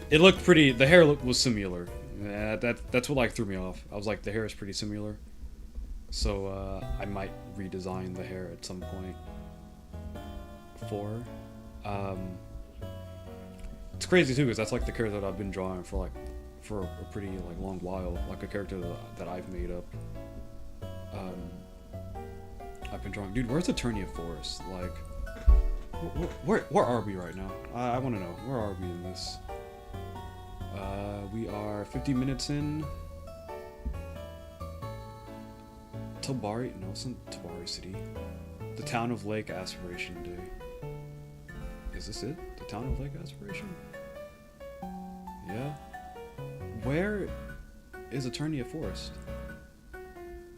it looked pretty. The hair look was similar. That's what like threw me off. I was like, the hair is pretty similar. So I might redesign the hair at some point for her. It's crazy too, because that's like the character that I've been drawing for a pretty like long while, like a character that I've made up. I've been drawing. Dude, where's Eternia Forest? Like, where are we right now? I want to know, where are we in this? We are 50 minutes in. Tabari? No, it's not Tabari City. The Town of Lake Aspiration Day. Is this it? The Town of Lake Aspiration? Yeah. Where is Eternia Forest?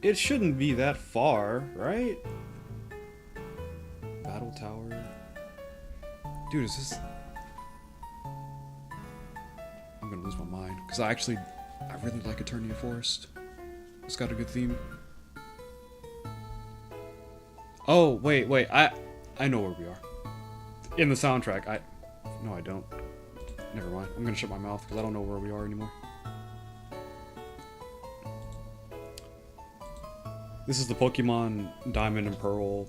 It shouldn't be that far, right? Battle Tower. Dude, is this... I'm gonna lose my mind, because I really like Eternia Forest. It's got a good theme. Oh, wait, I know where we are. In the soundtrack, no, I don't. Never mind. I'm gonna shut my mouth because I don't know where we are anymore. This is the Pokemon Diamond and Pearl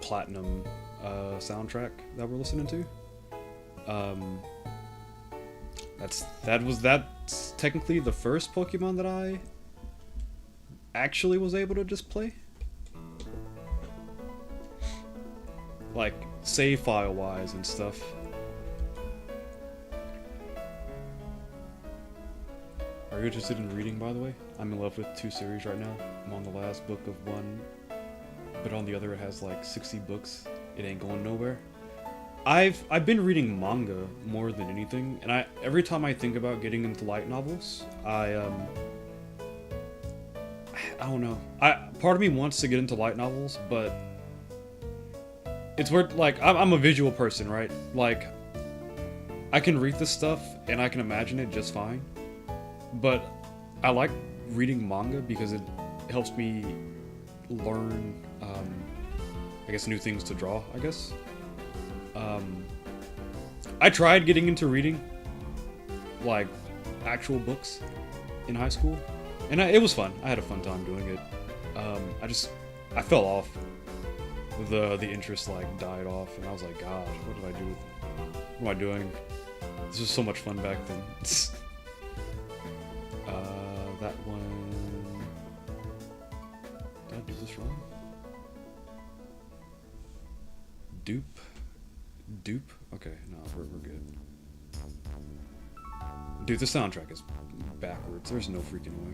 Platinum soundtrack that we're listening to. That's technically the first Pokemon that I actually was able to just play. Like, save file wise and stuff. Are you interested in reading, by the way? I'm in love with 2 series right now. I'm on the last book of 1, but on the other it has like 60 books. It ain't going nowhere. I've been reading manga more than anything, and every time I think about getting into light novels, I don't know. Part of me wants to get into light novels, but it's weird. Like, I'm a visual person, right? Like, I can read this stuff and I can imagine it just fine, but I like reading manga because it helps me learn, I guess, new things to draw, I guess. I tried getting into reading, like, actual books in high school, and it was fun. I had a fun time doing it. I fell off. The interest, like, died off, and I was like, God, what did I do? What am I doing? This was so much fun back then. That one... Did I do this wrong? Dupe? Okay, no, we're good. Dude, the soundtrack is backwards. There's no freaking way.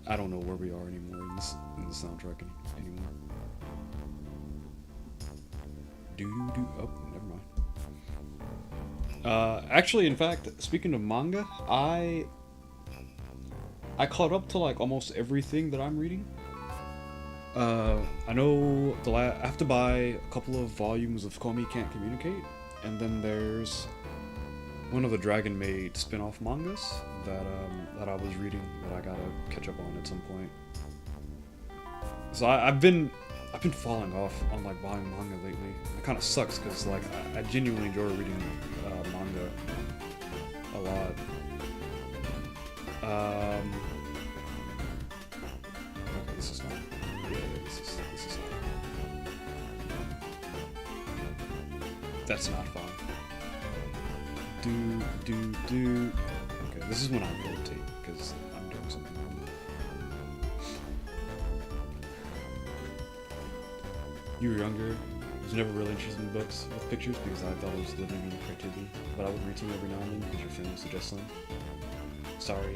I don't know where we are anymore in the soundtrack anymore. Oh, never mind. Actually, in fact, speaking of manga, I caught up to like almost everything that I'm reading. I know I have to buy a couple of volumes of Komi Can't Communicate, and then there's one of the Dragon Maid spin-off mangas that I was reading that I gotta catch up on at some point. So I've been falling off on like buying manga lately. It kind of sucks because like I genuinely enjoy reading manga a lot. That's not fun. Do. Okay, this is when I rotate because I'm doing something wrong. You were younger. I was never really interested in books with pictures because I thought it was limiting your creativity. But I would read to you every now and then because your family suggests them. Sorry,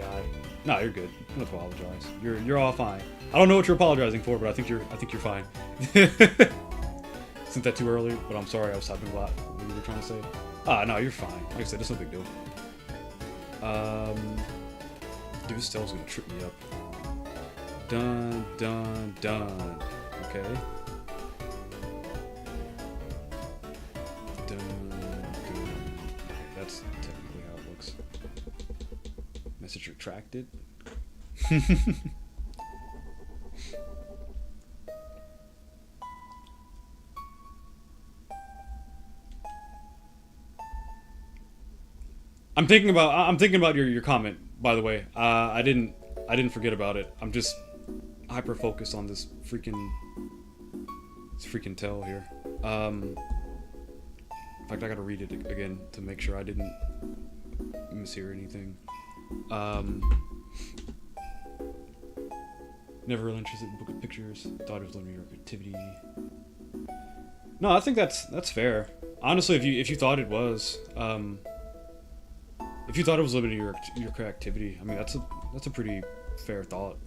No, you're good. Don't apologize. You're all fine. I don't know what you're apologizing for, but I think you're fine. Isn't that too early? But I'm sorry, I was typing a lot. What you were trying to say? No, you're fine. Like I said, it's no big deal. Dude, this tail's gonna trip me up. Dun. Okay. That's technically how it looks. Message retracted. I'm thinking about your comment, by the way. I didn't forget about it. I'm just hyper focused on this freaking tail here. In fact, I gotta read it again to make sure I didn't mishear anything. Never really interested in book of pictures. Thought it was limiting your creativity. No, I think that's fair. Honestly, if you thought it was, if you thought it was limiting your creativity, I mean that's a pretty fair thought.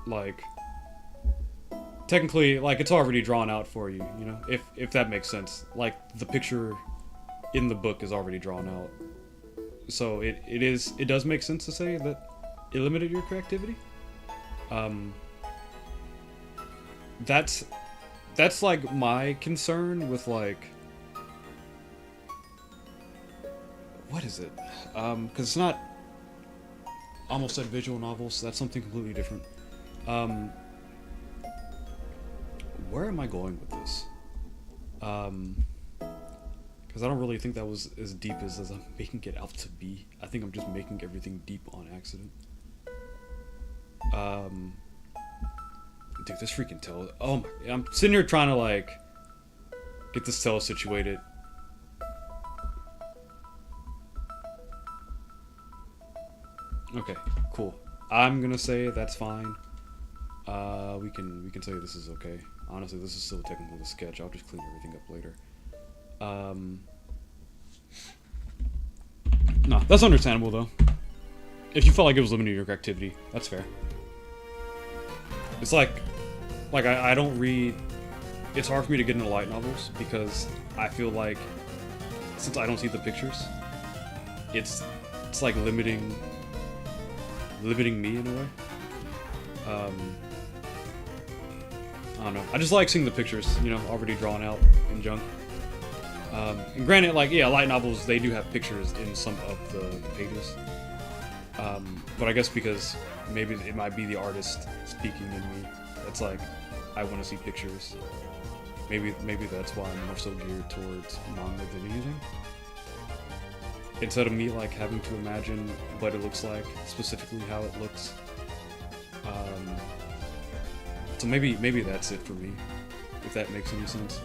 Like, technically, like it's already drawn out for you, you know, if that makes sense. Like the picture in the book is already drawn out, so it does make sense to say that it limited your creativity. That's like my concern with like, what is it? Because it's not, almost said visual novels. That's something completely different. Where am I going with this? Because I don't really think that was as deep as I'm making it out to be. I think I'm just making everything deep on accident. Dude, this freaking tail. Oh my, I'm sitting here trying to like get this tail situated. Okay, cool. I'm gonna say that's fine. We can say this is okay. Honestly, this is still technically the sketch. I'll just clean everything up later. No, that's understandable though. If you felt like it was limiting your activity, that's fair. It's like I don't read. It's hard for me to get into light novels because I feel like since I don't see the pictures, it's like limiting me in a way. I don't know. I just like seeing the pictures, you know, already drawn out in junk. And granted, like, yeah, light novels, they do have pictures in some of the pages. But I guess because maybe it might be the artist speaking in me. It's like, I want to see pictures. Maybe that's why I'm more so geared towards manga than anything. Instead of me, like, having to imagine what it looks like, specifically how it looks. So maybe that's it for me, if that makes any sense.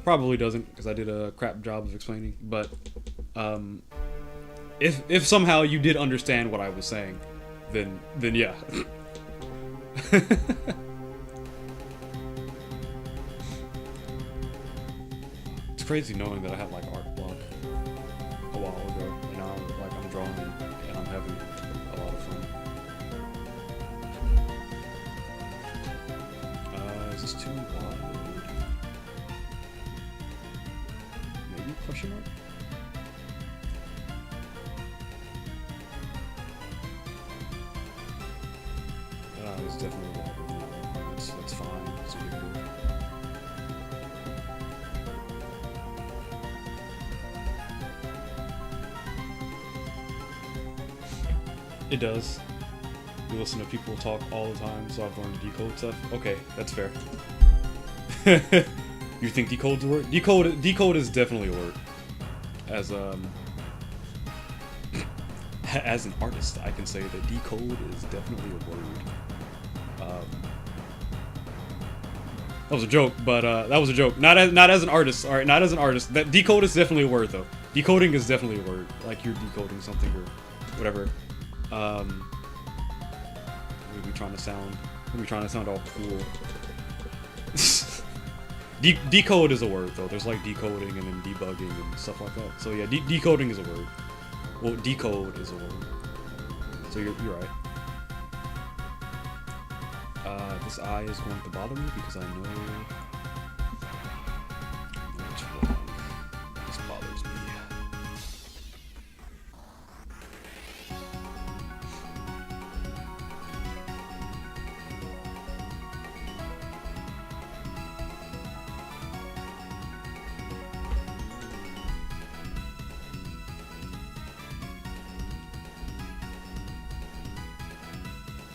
Probably doesn't, because I did a crap job of explaining, but if somehow you did understand what I was saying, then yeah. It's crazy knowing that I had like art block a while ago, and now I'm drawing and I'm having a lot of fun. Is this too wide? Maybe question mark? It's definitely wider than that. That's fine. It's a big deal. It does. You listen to people talk all the time, so I've learned to decode stuff. Okay, that's fair. You think decode's a word? Decode is definitely a word. As an artist, I can say that decode is definitely a word. That was a joke, but that was a joke. Not as an artist. All right, not as an artist. That decode is definitely a word, though. Decoding is definitely a word. Like you're decoding something or whatever. We trying to sound all cool. Decode is a word, though. There's like decoding and then debugging and stuff like that. So yeah, decoding is a word. Well, decode is a word. So you're right. This eye is going to bother me because I know what's wrong. This bothers me.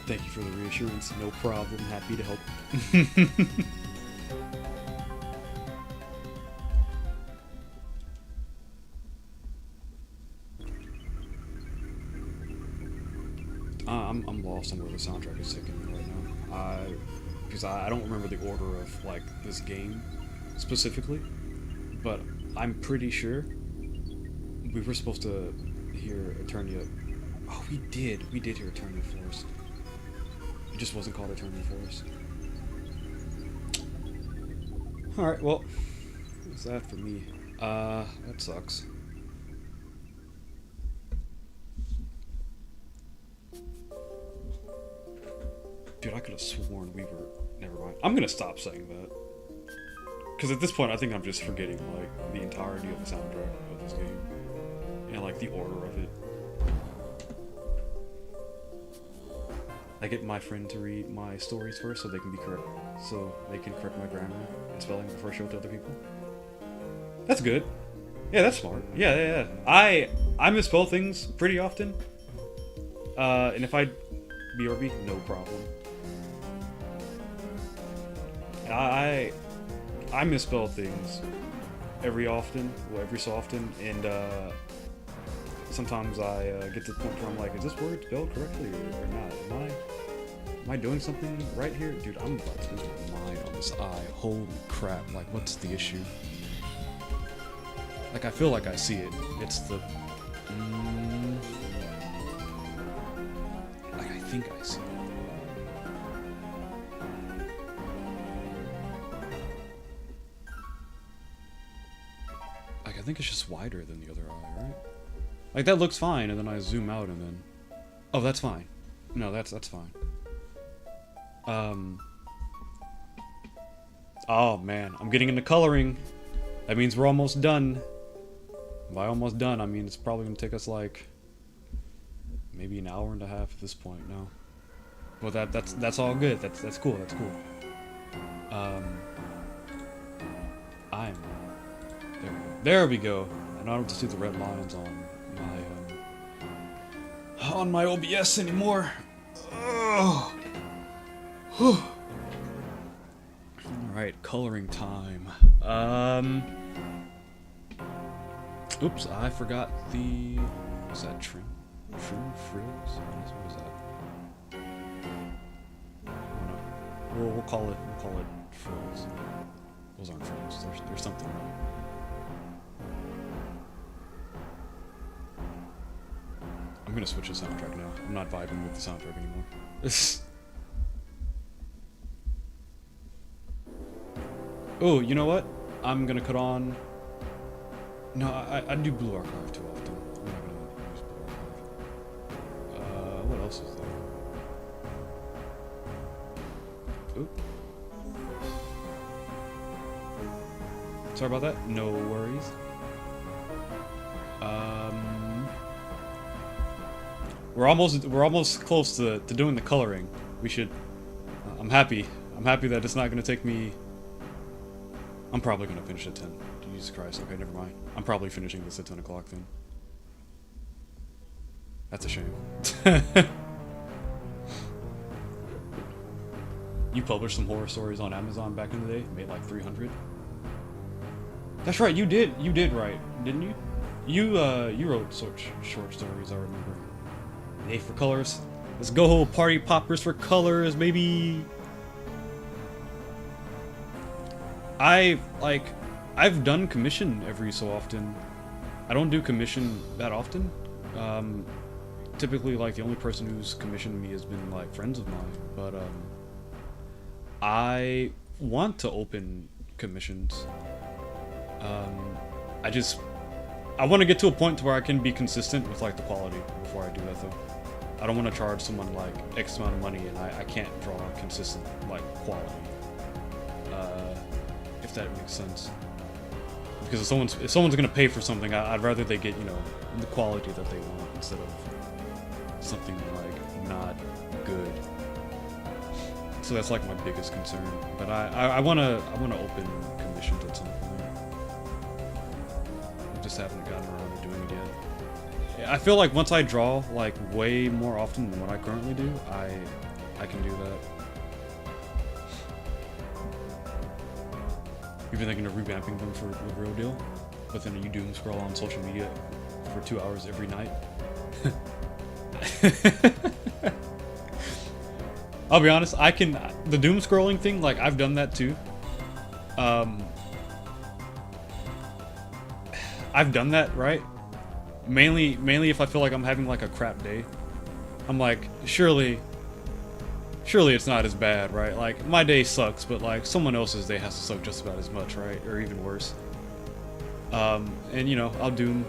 Thank you for the reassurance. No problem. Happy to help. I'm lost on where the soundtrack is taking me right now. Because I don't remember the order of like this game specifically, but I'm pretty sure we were supposed to hear Eternia. Oh, we did hear Eternia Forest. It just wasn't called Eternia Forest. Alright, well, what's that for me? That sucks. Dude, I could have sworn we were... Never mind. I'm gonna stop saying that. Because at this point, I think I'm just forgetting, like, the entirety of the soundtrack of this game. And, like, the order of it. I get my friend to read my stories first so they can correct my grammar and spelling before I show it to other people. That's good. Yeah, that's smart. Yeah. I misspell things pretty often. And if I BRB, no problem. I misspell things every so often, and sometimes I get to the point where I'm like, is this word spelled correctly or not? Am I doing something right here? Dude, I'm about to lose my mind on this eye. Holy crap, like, what's the issue? Like, I feel like I see it. It's the... like, I think I see it. Like, I think it's just wider than the other eye, right? Like, that looks fine, and then I zoom out, and then... Oh, that's fine. No, that's fine. Oh, man. I'm getting into coloring. That means we're almost done. By almost done, I mean it's probably gonna take us, like... maybe an hour and a half at this point, no. Well, that's all good. That's cool, that's cool. There we go. And I don't have to see the red lines on my OBS anymore. Ugh. Alright, coloring time. Oops, I forgot the... what's that, trim? Trim frills? What is that? We'll call it frills. Those aren't frills, there's something wrong. I'm gonna switch the soundtrack now. I'm not vibing with the soundtrack anymore. Oh, you know what? I'm gonna cut on... No, I do Blue Archive too often. I'm not gonna use Blue Archive. What else is there? Oop. Sorry about that. No worries. We're almost close to doing the coloring. We should... I'm happy that it's not gonna take me... I'm probably gonna finish at 10. Jesus Christ, okay, never mind. I'm probably finishing this at 10 o'clock then. That's a shame. You published some horror stories on Amazon back in the day, made like 300. That's right, you did write, didn't you? You wrote short stories, I remember. Hey, for colors. Let's go, party poppers for colors, baby! I like I've done commission every so often. I don't do commission that often. Um, Typically, like the only person who's commissioned me has been like friends of mine. But I want to open commissions. Um, I just I want to get to a point to where I can be consistent with like the quality before I do that though. I don't want to charge someone like X amount of money and I can't draw consistent like quality. If that makes sense. Because if someone's gonna pay for something, I'd rather they get, you know, the quality that they want instead of something like not good. So that's like my biggest concern. But I wanna open commissions at some point. I just haven't gotten around to doing it yet. I feel like once I draw like way more often than what I currently do, I can do that. You've been thinking of revamping them for the real deal, but then you doom scroll on social media for 2 hours every night. I'll be honest, the doom scrolling thing, like I've done that too. I've done that, right? Mainly if I feel like I'm having like a crap day. I'm like, surely it's not as bad, right? Like, my day sucks, but like, someone else's day has to suck just about as much, right? Or even worse. And you know, I'll doom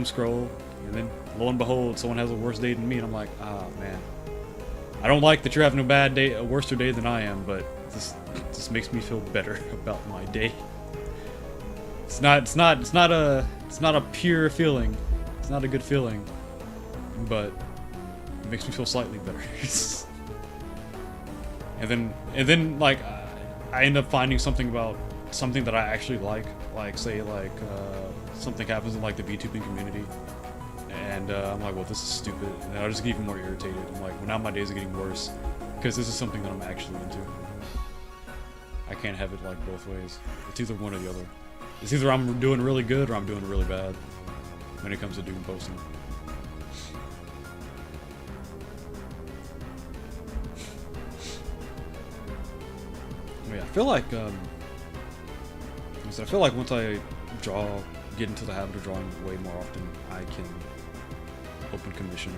scroll, and then lo and behold, someone has a worse day than me, and I'm like, ah, man. I don't like that you're having a worse day than I am, but this makes me feel better about my day. It's not a pure feeling. It's not a good feeling, but it makes me feel slightly better. And then like I end up finding something that I actually like say like something happens in like the VTubing community, and I'm like, well, this is stupid, and I'll just get even more irritated. I'm like, well, now my days are getting worse because this is something that I'm actually into. I can't have it like both ways. It's either one or the other. It's either I'm doing really good or I'm doing really bad when it comes to doom posting. Yeah, I feel like once I get into the habit of drawing way more often, I can open commission,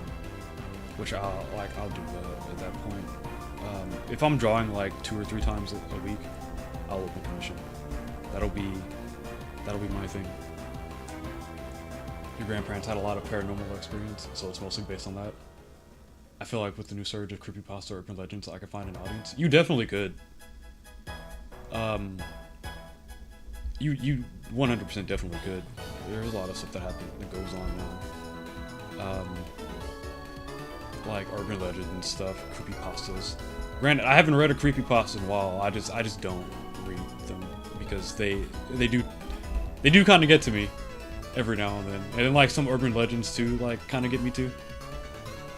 which I'll do at that point. If I'm drawing like 2 or 3 times a week, I'll open commission. That'll be my thing. Your grandparents had a lot of paranormal experience, so it's mostly based on that. I feel like with the new surge of creepypasta or urban legends, I could find an audience. You definitely could. You 100% definitely could. There's a lot of stuff that goes on now. Like urban legends and stuff, creepypastas. Granted, I haven't read a creepypasta in a while. I just don't read them because they do kind of get to me every now and then. And then like some urban legends too, like kind of get me too.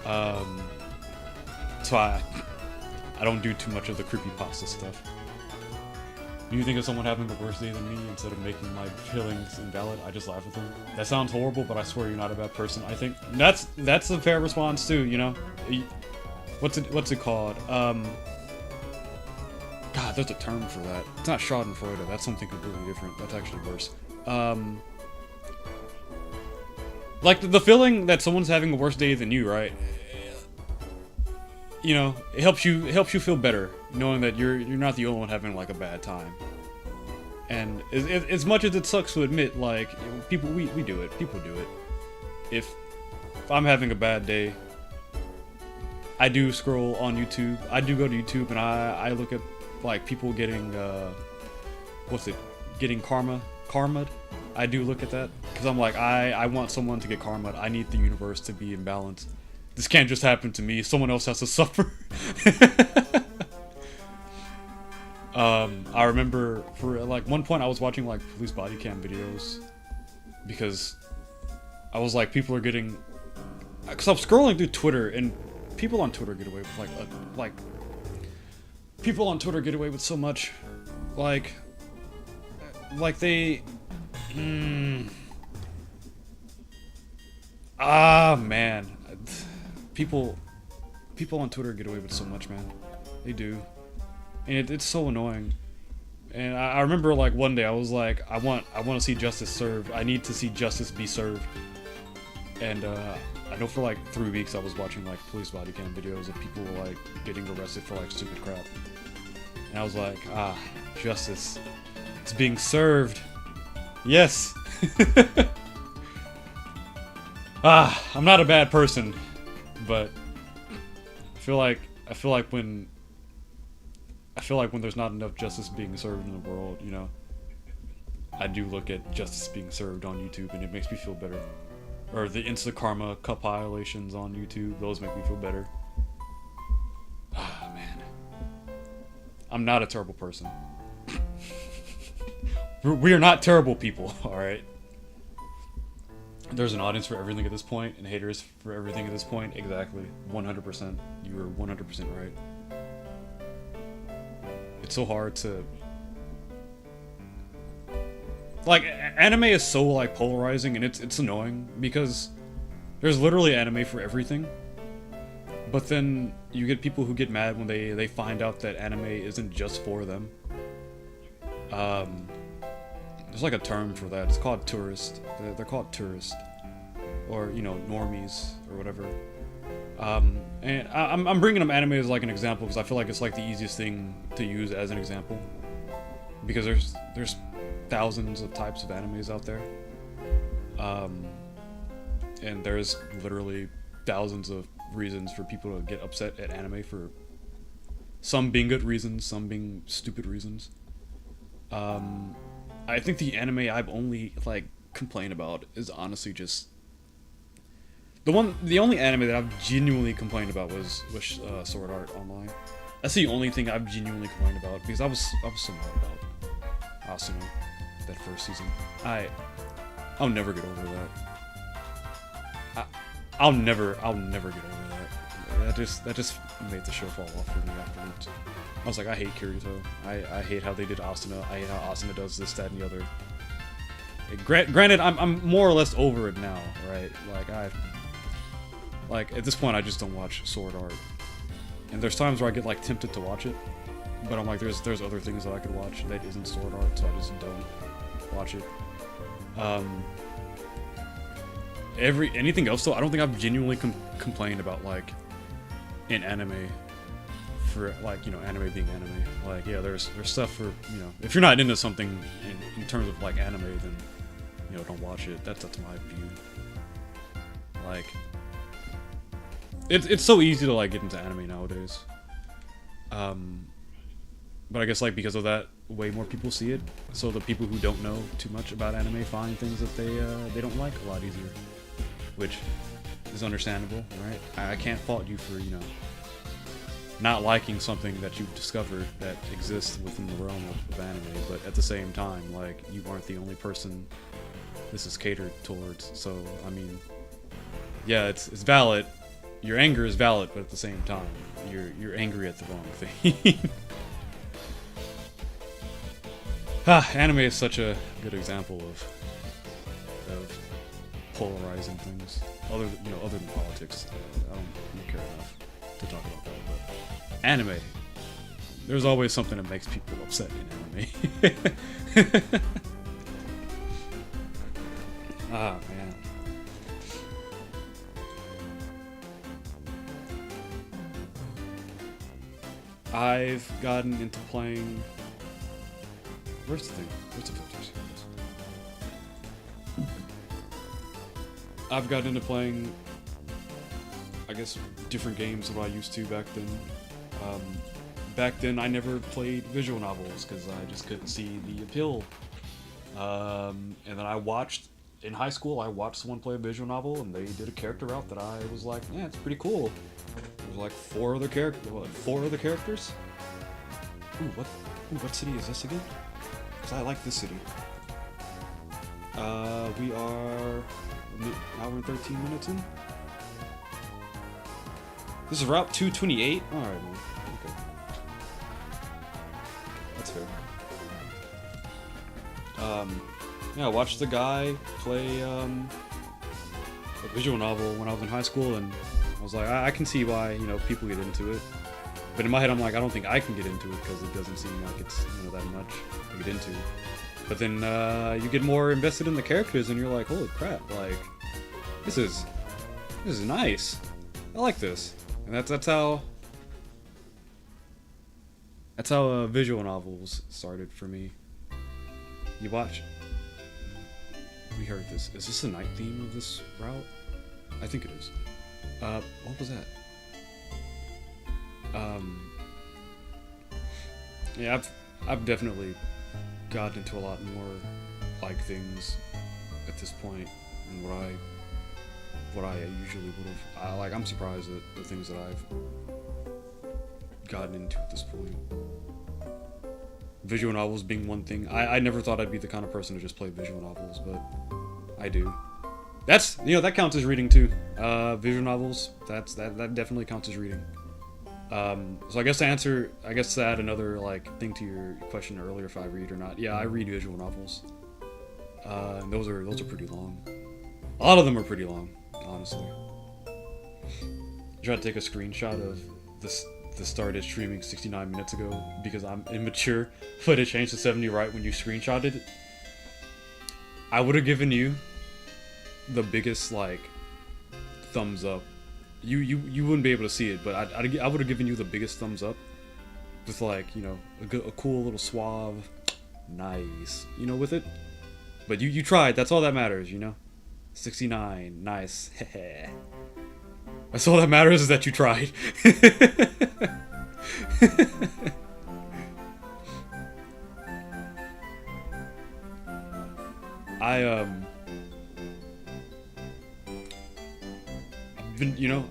So I don't do too much of the creepypasta stuff. Do you think of someone having a worse day than me, instead of making my feelings invalid, I just laugh at them? That sounds horrible, but I swear you're not a bad person. I think that's a fair response too, you know? What's it called? God, there's a term for that. It's not schadenfreude, that's something completely different. That's actually worse. Like the feeling that someone's having a worse day than you, right? You know, it helps you feel better knowing that you're not the only one having like a bad time. And as much as it sucks to admit, like people we do it, people do it. If I'm having a bad day, I do scroll on YouTube. I do go to YouTube and I look at like people getting getting karma'd. I do look at that because I'm like I want someone to get karma'd. I need the universe to be in balance. This can't just happen to me. Someone else has to suffer. I remember for like one point I was watching like police body cam videos because I was like, people are getting, because I'm scrolling through Twitter and people on Twitter get away with people on Twitter get away with so much, like they, man. People on Twitter get away with so much, man. They do. And it's so annoying. And I remember like one day I was like, I want to see justice served. I need to see justice be served. And I know for like 3 weeks I was watching like police body cam videos of people like getting arrested for like stupid crap. And I was like, justice. It's being served. Yes. I'm not a bad person, but I feel like when there's not enough justice being served in the world, you know, I do look at justice being served on YouTube and it makes me feel better. Or the Insta Karma compilations on YouTube, those make me feel better. Man. I'm not a terrible person. We are not terrible people, alright? There's an audience for everything at this point, and haters for everything at this point. Exactly. 100%. You were 100% right. It's so hard to... Like, anime is so, like, polarizing, and it's annoying, because there's literally anime for everything. But then you get people who get mad when they find out that anime isn't just for them. There's like a term for that. It's called tourist. They're called tourist, or you know, normies or whatever. And I'm bringing up anime as like an example because I feel like it's like the easiest thing to use as an example. Because there's thousands of types of animes out there, and there's literally thousands of reasons for people to get upset at anime, for some being good reasons, some being stupid reasons. I think the anime I've only like complained about is honestly just the only anime that I've genuinely complained about was Sword Art Online. That's the only thing I've genuinely complained about because I was so mad about Asuna that first season. I'll never get over that. I'll never get over that. That just made the show fall off for me afterwards. I was like, I hate Kirito. I hate how they did Asuna. I hate how Asuna does this, that, and the other. Granted, I'm more or less over it now, right? Like at this point, I just don't watch Sword Art. And there's times where I get like tempted to watch it, but I'm like, there's other things that I could watch that isn't Sword Art, so I just don't watch it. Anything else though, I don't think I've genuinely complained about like an anime for like, you know, anime being anime. Like, yeah, there's stuff for, you know, if you're not into something in terms of like anime, then, you know, don't watch it. That's my view. Like, it's so easy to like get into anime nowadays. But I guess like because of that, way more people see it. So the people who don't know too much about anime find things that they don't like a lot easier, which is understandable, right? I can't fault you for, you know, not liking something that you've discovered that exists within the realm of anime, but at the same time, like, you aren't the only person this is catered towards. So, I mean, yeah, it's valid. Your anger is valid, but at the same time, you're angry at the wrong thing. Anime is such a good example of polarizing things. Other than politics, I don't care enough to talk about that. But anime, there's always something that makes people upset in anime. Man. I've gotten into playing. Where's the thing? Where's the filters? I've gotten into playing, I guess, different games than what I used to back then. Back then, I never played visual novels because I just couldn't see the appeal. And then in high school, I watched someone play a visual novel, and they did a character route that I was like, yeah, it's pretty cool. There's like four other characters? What city is this again? Because I like this city. We are an hour and 13 minutes in. This is Route 228? Alright, man. Okay. That's fair. Yeah, I watched the guy play a visual novel when I was in high school, and I was like, I can see why, you know, people get into it. But in my head, I'm like, I don't think I can get into it because it doesn't seem like it's, you know, that much to get into. But then you get more invested in the characters, and you're like, holy crap! Like, this is nice. I like this, and that's how visual novels started for me. You watch. We heard this. Is this the night theme of this route? I think it is. What was that? Yeah, I've definitely gotten into a lot more like things at this point than what I usually would have. I'm surprised at the things that I've gotten into at this point. Visual novels being one thing. I never thought I'd be the kind of person to just play visual novels, but I do. That's, you know, that counts as reading too. Visual novels, that definitely counts as reading. So I guess to add another like thing to your question earlier, if I read or not. Yeah, I read visual novels. And those are pretty long. A lot of them are pretty long, honestly. I tried to take a screenshot of this. The started streaming 69 minutes ago because I'm immature, but it changed to 70 right when you screenshotted it. I would have given you the biggest like thumbs up. You wouldn't be able to see it, but I would have given you the biggest thumbs up with like, you know, a cool little suave, nice, you know, with it. But you tried. That's all that matters, you know. 69, nice. That's all that matters, is that you tried.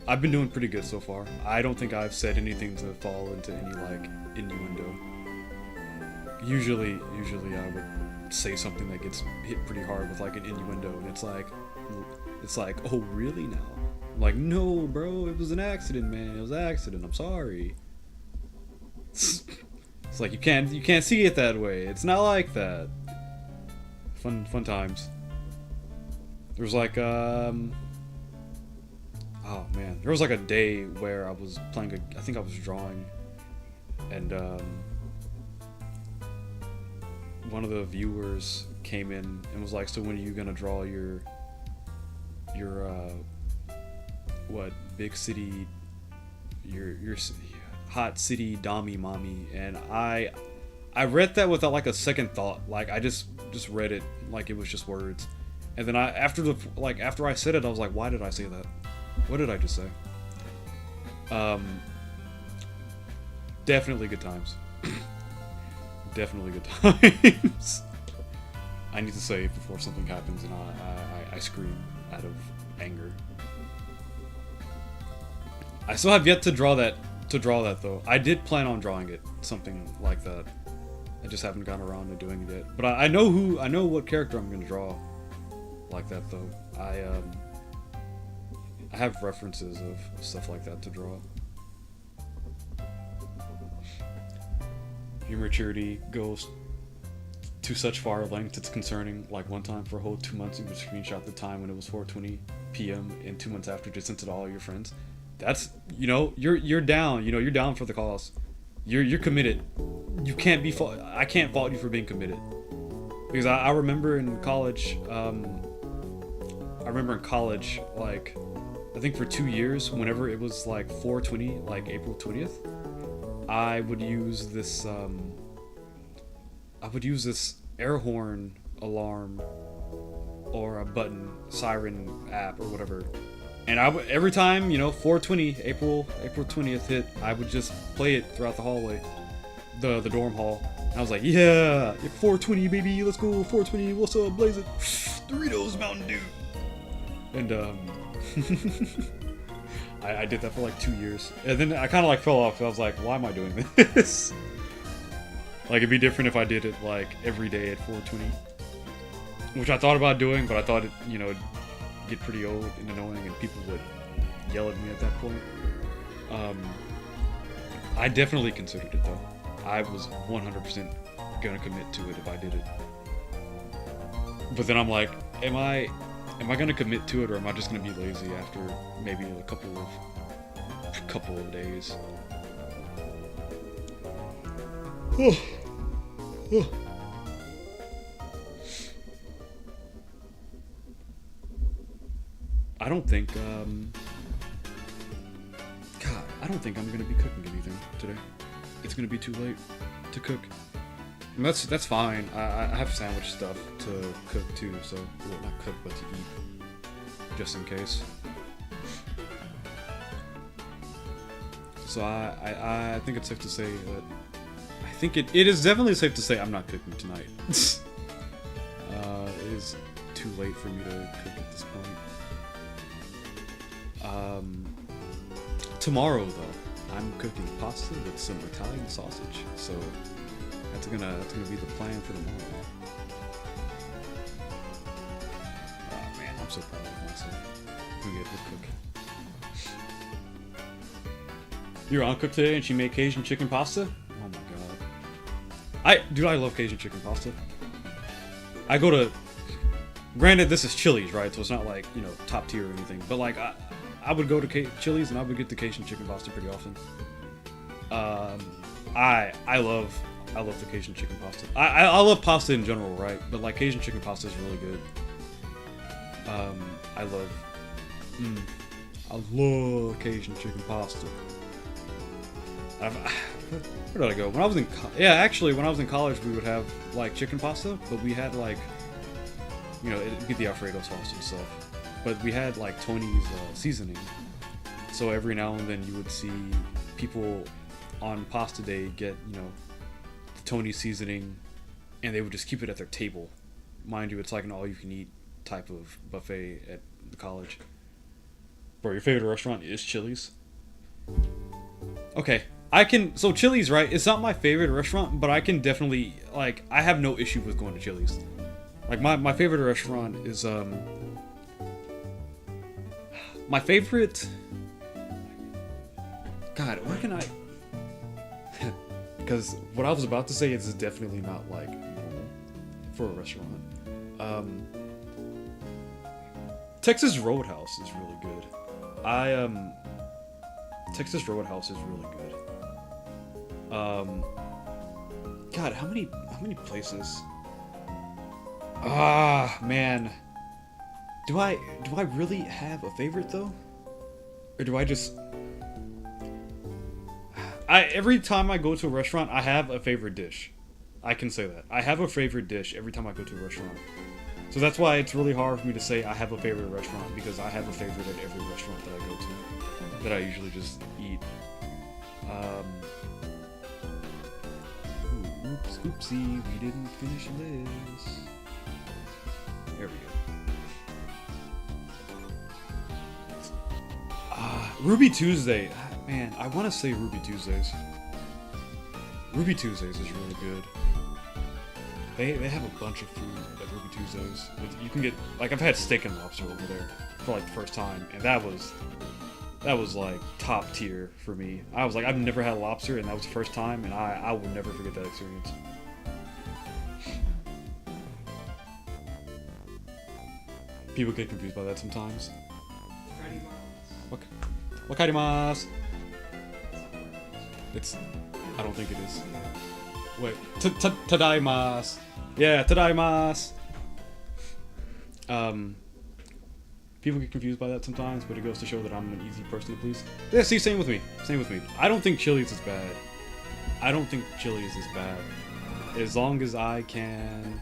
I've been doing pretty good so far. I don't think I've said anything to fall into any like innuendo. Usually I would say something that gets hit pretty hard with like an innuendo, and it's like, oh really now? I'm like, no, bro, it was an accident, man. It was an accident. I'm sorry. It's like you can't see it that way. It's not like that. Fun times. There was like oh man, there was like a day where I was playing I think I was drawing, and one of the viewers came in and was like, so when are you gonna draw your what big city, your hot city Dami mommy? And I read that without like a second thought. Like I just read it like it was just words, and then after I said it, I was like, why did I say that? What did I just say? Definitely good times. Definitely good times. I need to save before something happens and I scream out of anger. I still have yet to draw that though. I did plan on drawing it, something like that. I just haven't gotten around to doing it yet. But I know what character I'm gonna draw like that though. I have references of stuff like that to draw. Your maturity goes to such far length it's concerning. Like one time for a whole 2 months you would screenshot the time when it was 4:20 p.m. and 2 months after just sent it to all your friends. That's, you know, you're down. You know, you're down for the cause. You're committed. You can't be I can't fault you for being committed. Because I remember in college, like I think for 2 years, whenever it was like 4:20, like April 20th, I would use this air horn alarm or a button siren app or whatever. And every time, you know, 4:20, April 20th hit, I would just play it throughout the hallway, the dorm hall. And I was like, yeah, 4:20, baby, let's go, 4:20, what's up, blaze it, Doritos, Mountain Dew. And I did that for like 2 years, and then I kind of like fell off. I was like, why am I doing this? Like it'd be different if I did it like every day at 4:20, which I thought about doing, but I thought it, you know, it'd get pretty old and annoying, and people would yell at me at that point. I definitely considered it though. I was 100% gonna commit to it if I did it. But then I'm like, am I gonna commit to it, or am I just gonna be lazy after maybe a couple of days? I don't think, God, I don't think I'm gonna be cooking anything today. It's gonna be too late to cook. And that's fine. I have sandwich stuff to cook too, so, well, not cook, but to eat, just in case. So I think it's safe to say that, I think it is definitely safe to say I'm not cooking tonight. It is too late for me to cook at this point. Tomorrow though, I'm cooking pasta with some Italian sausage, so that's gonna be the plan for tomorrow. Oh man, I'm so proud of myself. I'm gonna get to cook. Your aunt cooked today and she made Cajun chicken pasta? Oh my god. Dude, I love Cajun chicken pasta. I go to, granted this is Chili's, right? So it's not like, you know, top tier or anything, but like I would go to Chili's and I would get the Cajun chicken pasta pretty often. I love the Cajun chicken pasta. I love pasta in general, right? But like Cajun chicken pasta is really good. I love Cajun chicken pasta. Where did I go? When I was in when I was in college, we would have like chicken pasta, but we had like, you know, it'd get the Alfredo sauce and stuff. But we had like Tony's seasoning. So every now and then you would see people on pasta day get, you know, the Tony's seasoning, and they would just keep it at their table. Mind you, it's like an all-you-can-eat type of buffet at the college. Bro, your favorite restaurant is Chili's? Okay. So Chili's, right? It's not my favorite restaurant, but I can definitely, like, I have no issue with going to Chili's. Like, my favorite restaurant is, my favorite... God, where can I... Because what I was about to say is definitely not, like, normal for a restaurant. Texas Roadhouse is really good. Texas Roadhouse is really good. God, how many places? Ah, man. Do I really have a favorite though? Or do I just... every time I go to a restaurant, I have a favorite dish. I can say that. I have a favorite dish every time I go to a restaurant. So that's why it's really hard for me to say I have a favorite restaurant, because I have a favorite at every restaurant that I go to, that I usually just eat. Oops, oopsie, we didn't finish this. There we go. Ruby Tuesday. Man, I want to say Ruby Tuesdays. Ruby Tuesdays is really good. They have a bunch of food at Ruby Tuesdays. You can get, like, I've had steak and lobster over there for like the first time, and that was like top tier for me. I was like, I've never had lobster, and that was the first time, and I will never forget that experience. People get confused by that sometimes. Wakarimasu. I don't think it is. Wait, tadaimasu. Yeah, tadaimasu. People get confused by that sometimes, but it goes to show that I'm an easy person to please. Yeah, see, same with me. Same with me. I don't think Chili's is bad. I don't think Chili's is bad. As long as I can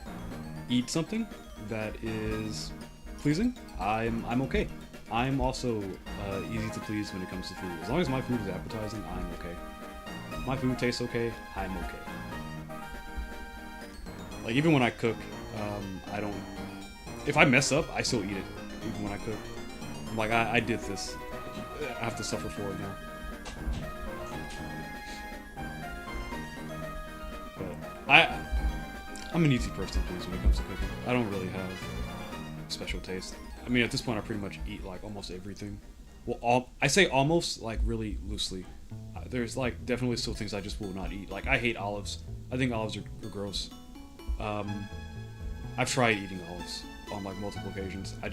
eat something that is pleasing, I'm okay. I'm also easy to please when it comes to food. As long as my food is appetizing, I'm okay. My food tastes okay, I'm okay. Like, even when I cook, I don't... If I mess up, I still eat it, even when I cook. I'm like, I did this. I have to suffer for it now. But I'm an easy person to please when it comes to cooking. I don't really have special taste. I mean, at this point, I pretty much eat, like, almost everything. Well, I say almost, like, really loosely. There's, like, definitely still things I just will not eat. Like, I hate olives. I think olives are gross. I've tried eating olives on, like, multiple occasions. I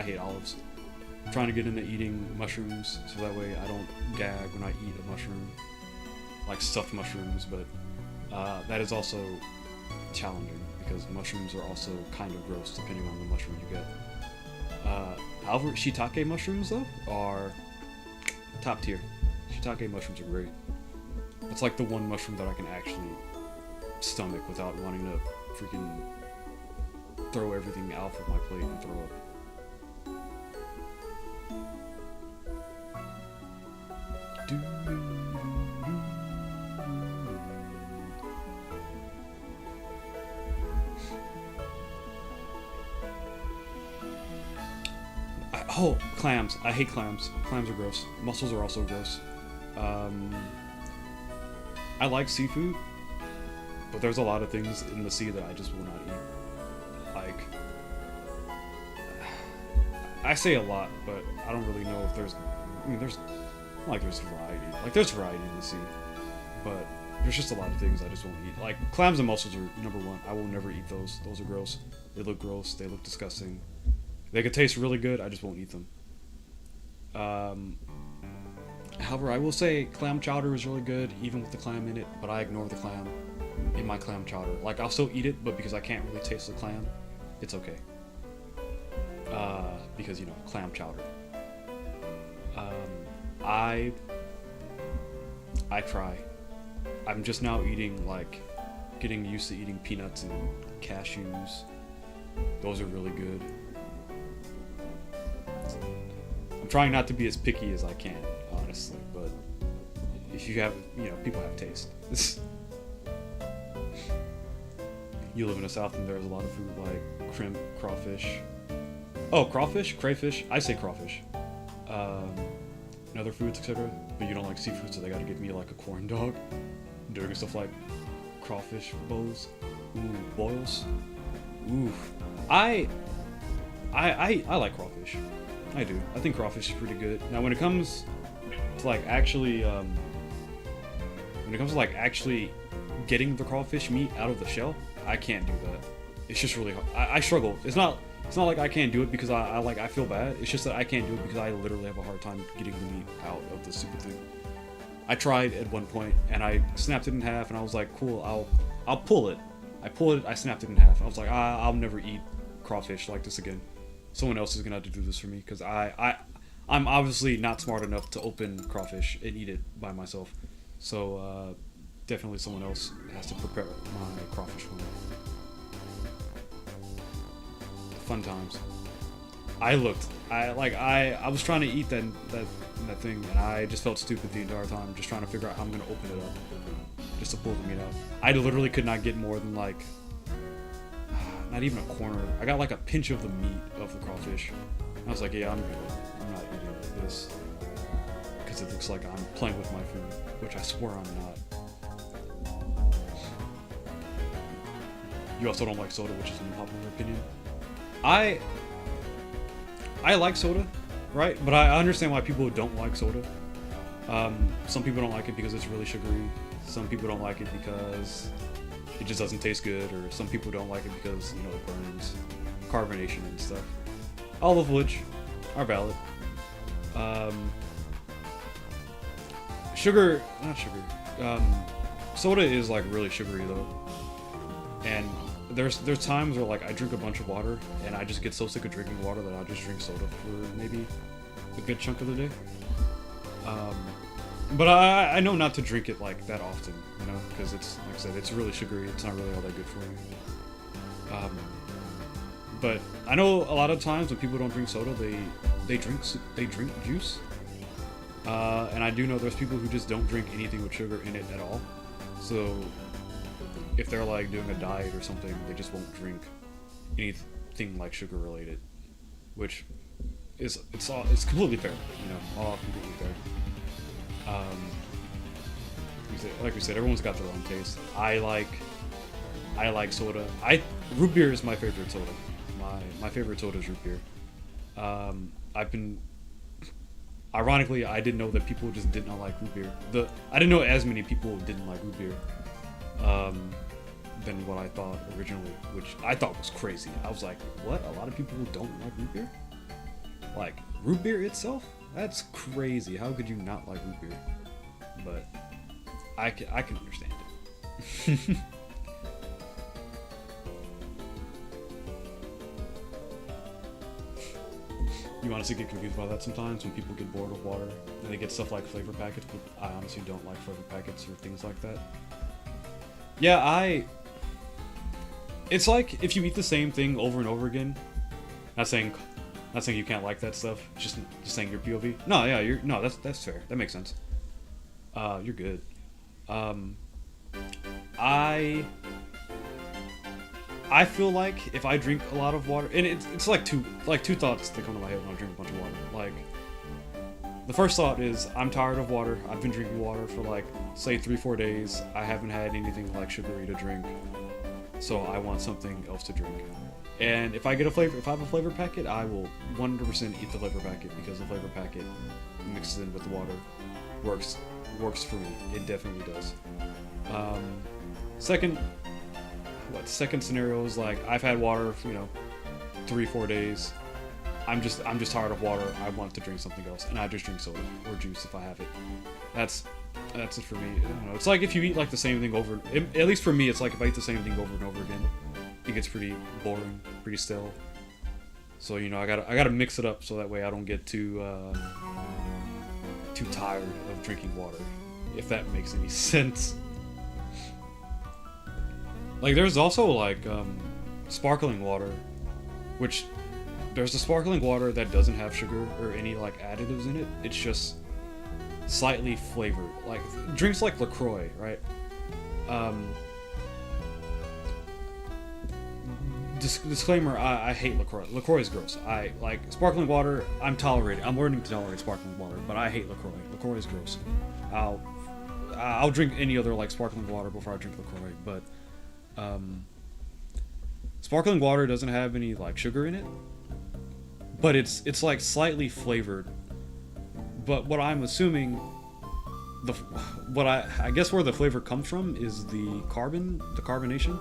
hate olives. I'm trying to get into eating mushrooms, so that way I don't gag when I eat a mushroom. Like, stuffed mushrooms, but that is also challenging because mushrooms are also kind of gross depending on the mushroom you get. However, shiitake mushrooms though are top tier. Shiitake mushrooms are great. It's like the one mushroom that I can actually stomach without wanting to freaking throw everything off of my plate and throw up. Oh, clams. I hate clams. Clams are gross. Mussels are also gross. I like seafood, but there's a lot of things in the sea that I just will not eat. Like, I say a lot, but I don't really know if there's, I mean, there's variety. Like, there's variety in the sea, but there's just a lot of things I just won't eat. Like, clams and mussels are number one. I will never eat those. Those are gross. They look gross. They look disgusting. They could taste really good, I just won't eat them. However, I will say clam chowder is really good, even with the clam in it, but I ignore the clam in my clam chowder. Like, I'll still eat it, but because I can't really taste the clam, it's okay. Because, you know, clam chowder. I try. I'm just now eating, like, getting used to eating peanuts and cashews. Those are really good. I'm trying not to be as picky as I can, honestly, but if you have, you know, people have taste. You live in the South and there's a lot of food like shrimp, crawfish. Oh, crawfish? Crayfish? I say crawfish. And other foods, etc. But you don't like seafood, so they gotta give me like a corn dog. Doing stuff like crawfish bowls. Ooh, boils. Ooh. I like crawfish. I do. I think crawfish is pretty good. Now, when it comes to like actually, getting the crawfish meat out of the shell, I can't do that. It's just really hard. I struggle. It's not like I can't do it because I feel bad. It's just that I can't do it because I literally have a hard time getting the meat out of the stupid thing. I tried at one point and I snapped it in half and I was like, cool, I'll pull it. I pulled it. I snapped it in half. I was like, I'll never eat crawfish like this again. Someone else is gonna have to do this for me because I'm obviously not smart enough to open crawfish and eat it by myself. So definitely someone else has to prepare my crawfish for me. Fun times. I was trying to eat that thing and I just felt stupid the entire time, just trying to figure out how I'm gonna open it up just to pull the meat out. I literally could not get more than like not even a corner. I got like a pinch of the meat of the crawfish. I was like, yeah, I'm good. I'm not eating this because it looks like I'm playing with my food, which I swear I'm not. You also don't like soda, which is an unpopular opinion. I like soda, right? But I understand why people don't like soda. Some people don't like it because it's really sugary. Some people don't like it because it just doesn't taste good, or some people don't like it because, you know, it burns, carbonation and stuff. All of which are valid. Soda is like really sugary though. And there's times where like I drink a bunch of water and I just get so sick of drinking water that I'll just drink soda for maybe a good chunk of the day. But I know not to drink it like that often, you know, because it's, like I said, it's really sugary. It's not really all that good for me. But I know a lot of times when people don't drink soda, they drink juice. And I do know there's people who just don't drink anything with sugar in it at all. So if they're like doing a diet or something, they just won't drink anything like sugar related, which is it's completely fair, you know, all completely fair. Like we said, everyone's got their own taste. I like soda. Root beer is my favorite soda. My favorite soda is root beer. Ironically, I didn't know that people just did not like root beer. I didn't know as many people didn't like root beer than what I thought originally, which I thought was crazy. I was like, what? A lot of people don't like root beer? Like, root beer itself? That's crazy. How could you not like root beer? But I can understand it. You honestly get confused by that sometimes when people get bored of water and they get stuff like flavor packets, but I honestly don't like flavor packets or things like that. Yeah, it's like if you eat the same thing over and over again. Not saying you can't like that stuff. Just saying your POV. No, yeah, that's fair. That makes sense. You're good. I feel like if I drink a lot of water, and it's like two thoughts that come to my head when I drink a bunch of water. Like, the first thought is I'm tired of water. I've been drinking water for like say 3-4 days. I haven't had anything like sugary to drink, so I want something else to drink. And if I have a flavor packet, I will 100% eat the flavor packet because the flavor packet mixed in with the water works for me. It definitely does. Second scenario is like I've had water for 3-4 days. I'm just tired of water. I want to drink something else, and I just drink soda or juice if I have it. That's it for me. I don't know. It's like if you eat like the same thing over. At least for me, it's like if I eat the same thing over and over again, it gets pretty boring, pretty stale. So I gotta mix it up so that way I don't get too tired of drinking water, if that makes any sense. Like there's also like sparkling water, which there's the sparkling water that doesn't have sugar or any like additives in it. It's just slightly flavored, like drinks like LaCroix, right? Disclaimer: I hate LaCroix. LaCroix is gross. I like sparkling water. I'm learning to tolerate sparkling water, but I hate LaCroix. LaCroix is gross. I'll drink any other like sparkling water before I drink LaCroix, but sparkling water doesn't have any like sugar in it, but it's like slightly flavored. But what I'm assuming, I guess where the flavor comes from is the carbonation,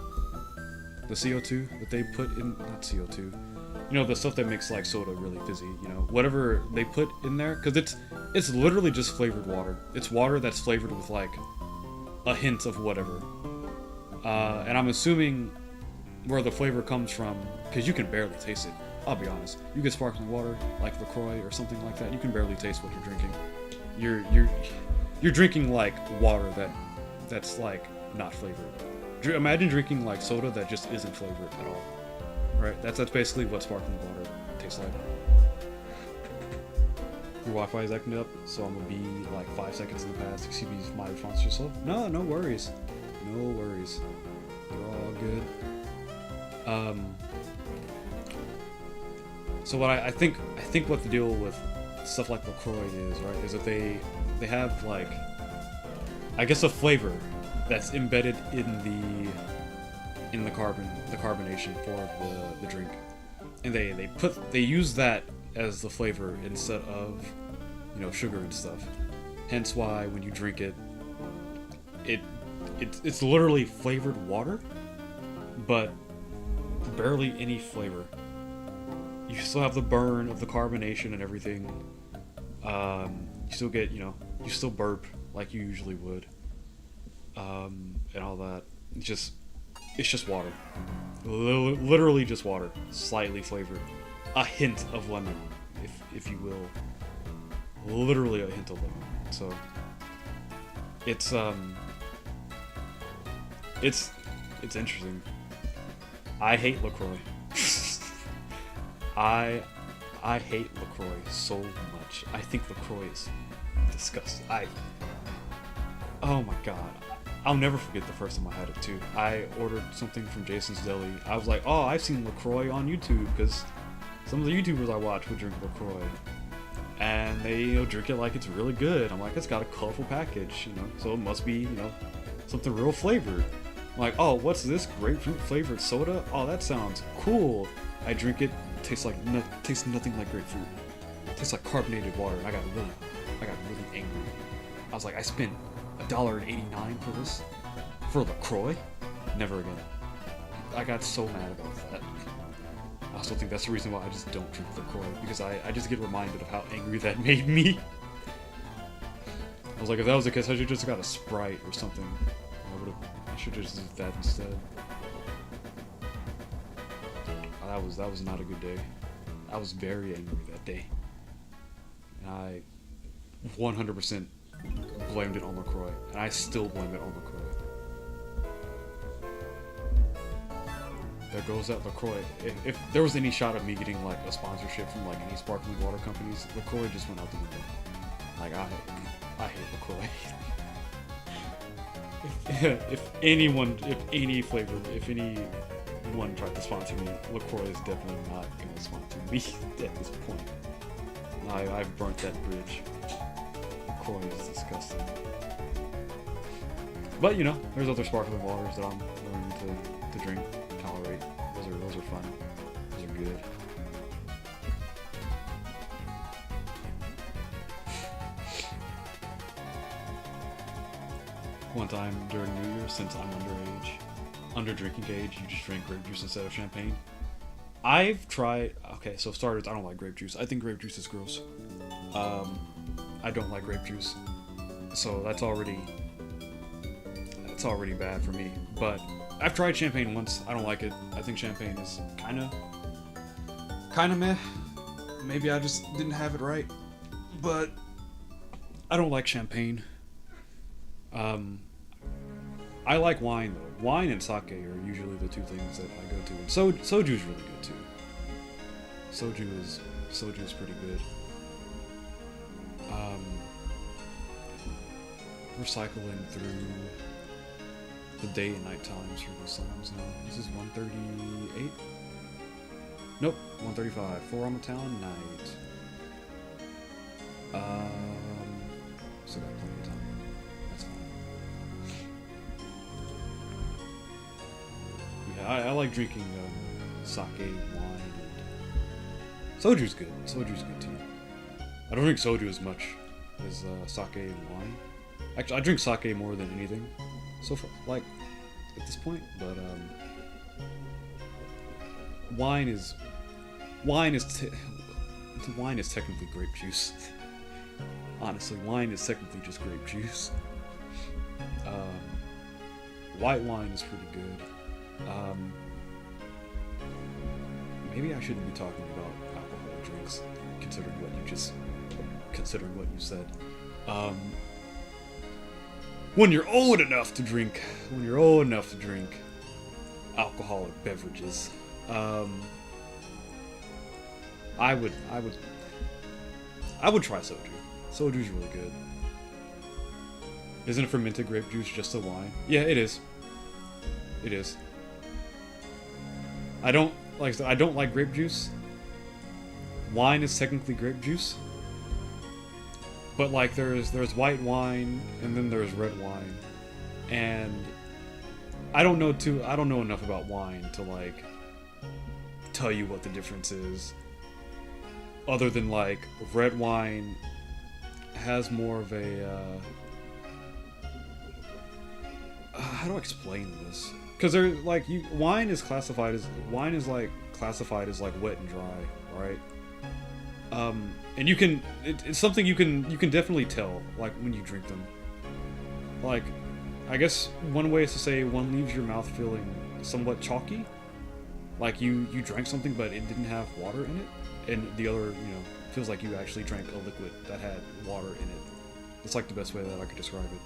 the CO2 that they put in, not CO2, the stuff that makes like soda really fizzy, whatever they put in there, because it's literally just flavored water. It's water that's flavored with like a hint of whatever. And I'm assuming where the flavor comes from, because you can barely taste it. I'll be honest. You get sparkling water, like LaCroix or something like that, you can barely taste what you're drinking. You're drinking like water that's like not flavored. Imagine drinking like soda that just isn't flavored at all. Right? That's basically what sparkling water tastes like. Your Wi-Fi is acting up, so I'm gonna be like 5 seconds in the past. Excuse me, my response to yourself. No worries. No worries. You're all good. So what I think what the deal with stuff like LaCroix is, right, is that they have like, I guess, a flavor that's embedded in the carbonation for the drink, and they use that as the flavor instead of sugar and stuff. Hence why when you drink it, it's literally flavored water, but barely any flavor. You still have the burn of the carbonation and everything. You still get, you still burp like you usually would, and all that. It's just water. Literally just water, slightly flavored, a hint of lemon, if you will. Literally a hint of lemon. So it's interesting. I hate LaCroix. I hate LaCroix so much. I think LaCroix is disgusting. Oh my god. I'll never forget the first time I had it too. I ordered something from Jason's Deli. I was like, oh, I've seen LaCroix on YouTube, because some of the YouTubers I watch would drink LaCroix. And they drink it like it's really good. I'm like, it's got a colorful package, so it must be, something real flavored. I'm like, oh, what's this? Grapefruit flavored soda? Oh, that sounds cool. I drink it. Tastes nothing like grapefruit. It tastes like carbonated water. And I got really angry. I was like, I spent $1.89 for this? For LaCroix? Never again. I got so mad about that. I also think that's the reason why I just don't drink LaCroix, because I just get reminded of how angry that made me. I was like, if that was the case, I should just got a Sprite or something. I would have should just do that instead. That was not a good day. I was very angry that day. And I 100% blamed it on LaCroix. And I still blame it on LaCroix. There goes that LaCroix. If there was any shot of me getting like a sponsorship from like any sparkling water companies, LaCroix just went out the window. Like I hate LaCroix. if anyone tried to sponsor me, LaCroix is definitely not going to sponsor me at this point. I've burnt that bridge. LaCroix is disgusting. But you know, there's other sparkling waters that I'm willing to drink, tolerate. Those are fun. Those are good. One time during New Year, since I'm under drinking age, you just drink grape juice instead of champagne. I've tried. Okay, so starters, I don't like grape juice. I think grape juice is gross. I don't like grape juice, so that's already bad for me. But I've tried champagne once. I don't like it. I think champagne is kind of meh. Maybe I just didn't have it right. But I don't like champagne. I like wine though. Wine and sake are usually the two things that I go to. And soju is really good too. Soju is pretty good. Recycling through the day and night times for these songs now. This is 138. Nope, 135. 4 on the Town Night. Still got plenty of time. That's fine. Yeah, I like drinking sake, wine, and soju's good. Soju's good too. I don't drink soju as much as sake and wine. Actually, I drink sake more than anything. So far, like at this point, but wine is technically grape juice. Honestly, wine is technically just grape juice. White wine is pretty good. Maybe I shouldn't be talking about alcoholic drinks, considering what you said. When you're old enough to drink alcoholic beverages, I would try soju. Soju's really good. Isn't fermented grape juice just a wine? Yeah, it is. It is. I don't like grape juice. Wine is technically grape juice. But like there's white wine and then there's red wine. And I don't know enough about wine to like tell you what the difference is. Other than like red wine has more of a how do I explain this? Because they're like wine is classified as wet and dry, right? And you can it's something you can definitely tell like when you drink them. Like I guess one way is to say one leaves your mouth feeling somewhat chalky, like you drank something but it didn't have water in it, and the other feels like you actually drank a liquid that had water in it. It's like the best way that I could describe it.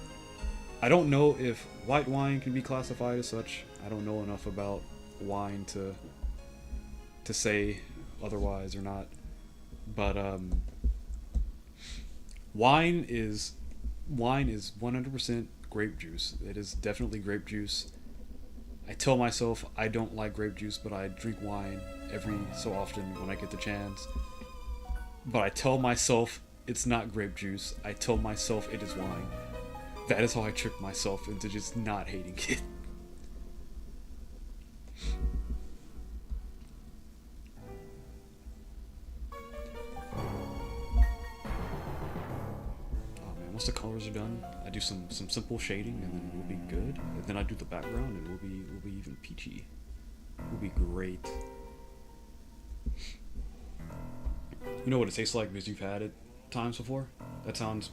I don't know if white wine can be classified as such. I don't know enough about wine to say otherwise or not. But wine is 100% grape juice. It is definitely grape juice. I tell myself I don't like grape juice, but I drink wine every so often when I get the chance. But I tell myself it's not grape juice. I tell myself it is wine. That is how I trick myself into just not hating it. Once the colors are done, I do some simple shading, and then we'll be good. And then I do the background, and we'll be even peachy. We'll be great. You know what it tastes like because you've had it times before. That sounds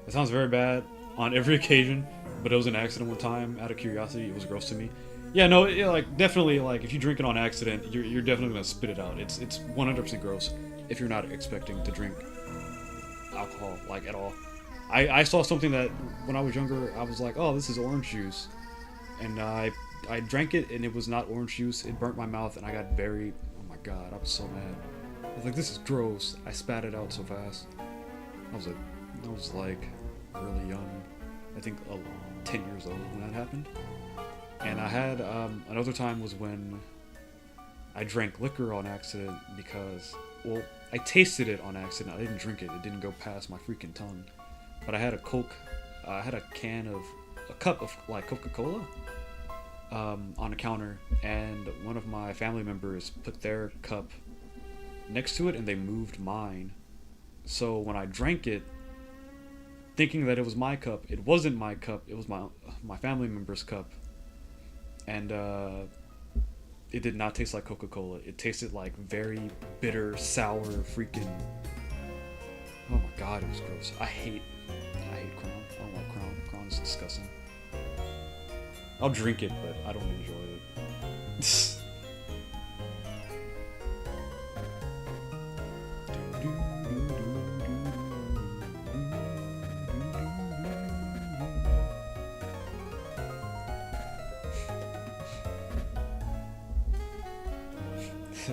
very bad on every occasion. but it was an accident one time. Out of curiosity, it was gross to me. Yeah, no, yeah, like definitely, like if you drink it on accident, you're definitely gonna spit it out. It's 100% gross if you're not expecting to drink alcohol like at all. I saw something that when I was younger, I was like, oh, this is orange juice, and I drank it and it was not orange juice. It burnt my mouth and I got very, oh my god, I was so mad. I was like, this is gross. I spat it out so fast. I was like really young. I think 10 years old when that happened. And I had another time was when I drank liquor on accident because, well, I tasted it on accident. I didn't drink it. It didn't go past my freaking tongue. But I had a Coke. I had a cup of like Coca-Cola on a counter, and one of my family members put their cup next to it, and they moved mine. So when I drank it, thinking that it was my cup, it wasn't my cup. It was my family member's cup, and it did not taste like Coca-Cola. It tasted like very bitter, sour, freaking. Oh my god, it was gross. I hate Crown. I don't like Crown. Crown is disgusting. I'll drink it, but I don't enjoy it. This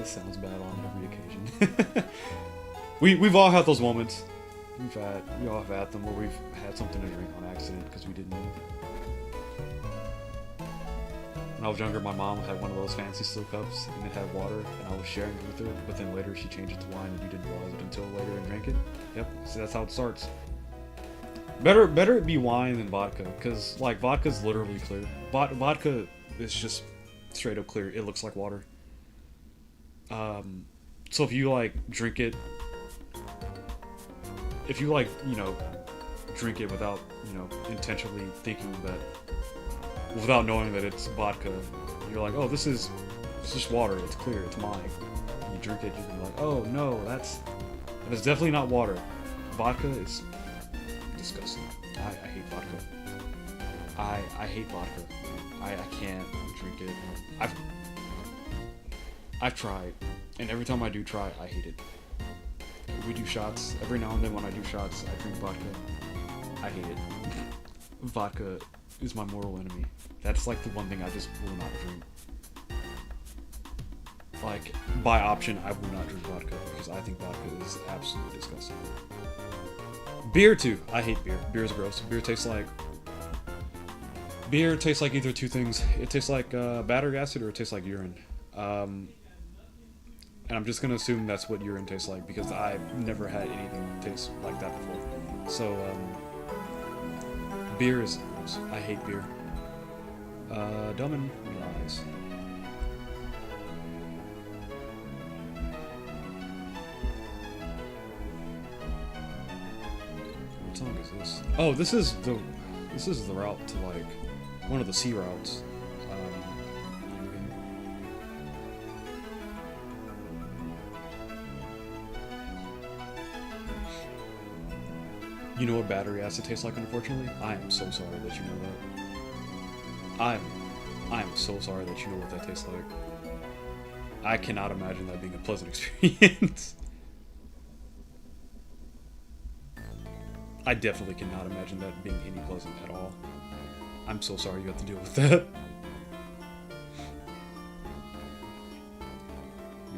sounds bad on every occasion. We've all had those moments. We all have had them where we've had something to drink on accident because we didn't know. When I was younger, my mom had one of those fancy steel cups and it had water, and I was sharing it with her, but then later she changed it to wine and you didn't realize it until later and drank it. Yep, so that's how it starts. Better it be wine than vodka, because like vodka's literally clear. Vodka is just straight up clear. It looks like water. So if you like drink it, if you like, you know, drink it without, you know, intentionally thinking that, without knowing that it's vodka, you're like, oh, it's just water, it's clear, it's mine. And you drink it, you can be like, oh no, that is definitely not water. Vodka is disgusting. I hate vodka. I hate vodka. I can't drink it. I've tried, and every time I do try, I hate it. We do shots. Every now and then when I do shots, I drink vodka. I hate it. Vodka is my mortal enemy. That's like the one thing I just will not drink. Like, by option, I will not drink vodka because I think vodka is absolutely disgusting. Beer too. I hate beer. Beer is gross. Beer tastes like either two things. It tastes like battery acid or it tastes like urine. And I'm just gonna assume that's what urine tastes like because I've never had anything taste like that before. So, beer is gross. I hate beer. Delmin lies. What song is this? Oh, this is the route to like one of the sea routes. You know what battery acid tastes like, unfortunately? I am so sorry that you know that. I am so sorry that you know what that tastes like. I cannot imagine that being a pleasant experience. I definitely cannot imagine that being any pleasant at all. I'm so sorry you have to deal with that.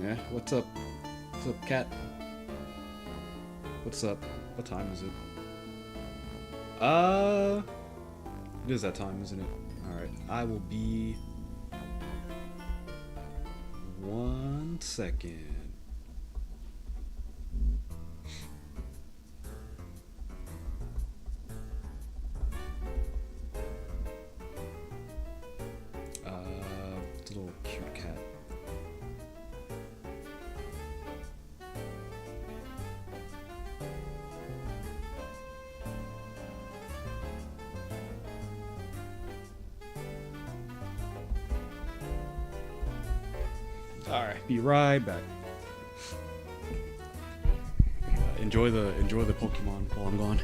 Yeah, what's up? What's up, cat? What's up? What time is it? It is that time, isn't it? Alright, I will be... 1 second. It's a little cute cat. Alright, be right back. Enjoy the Pokemon while I'm gone.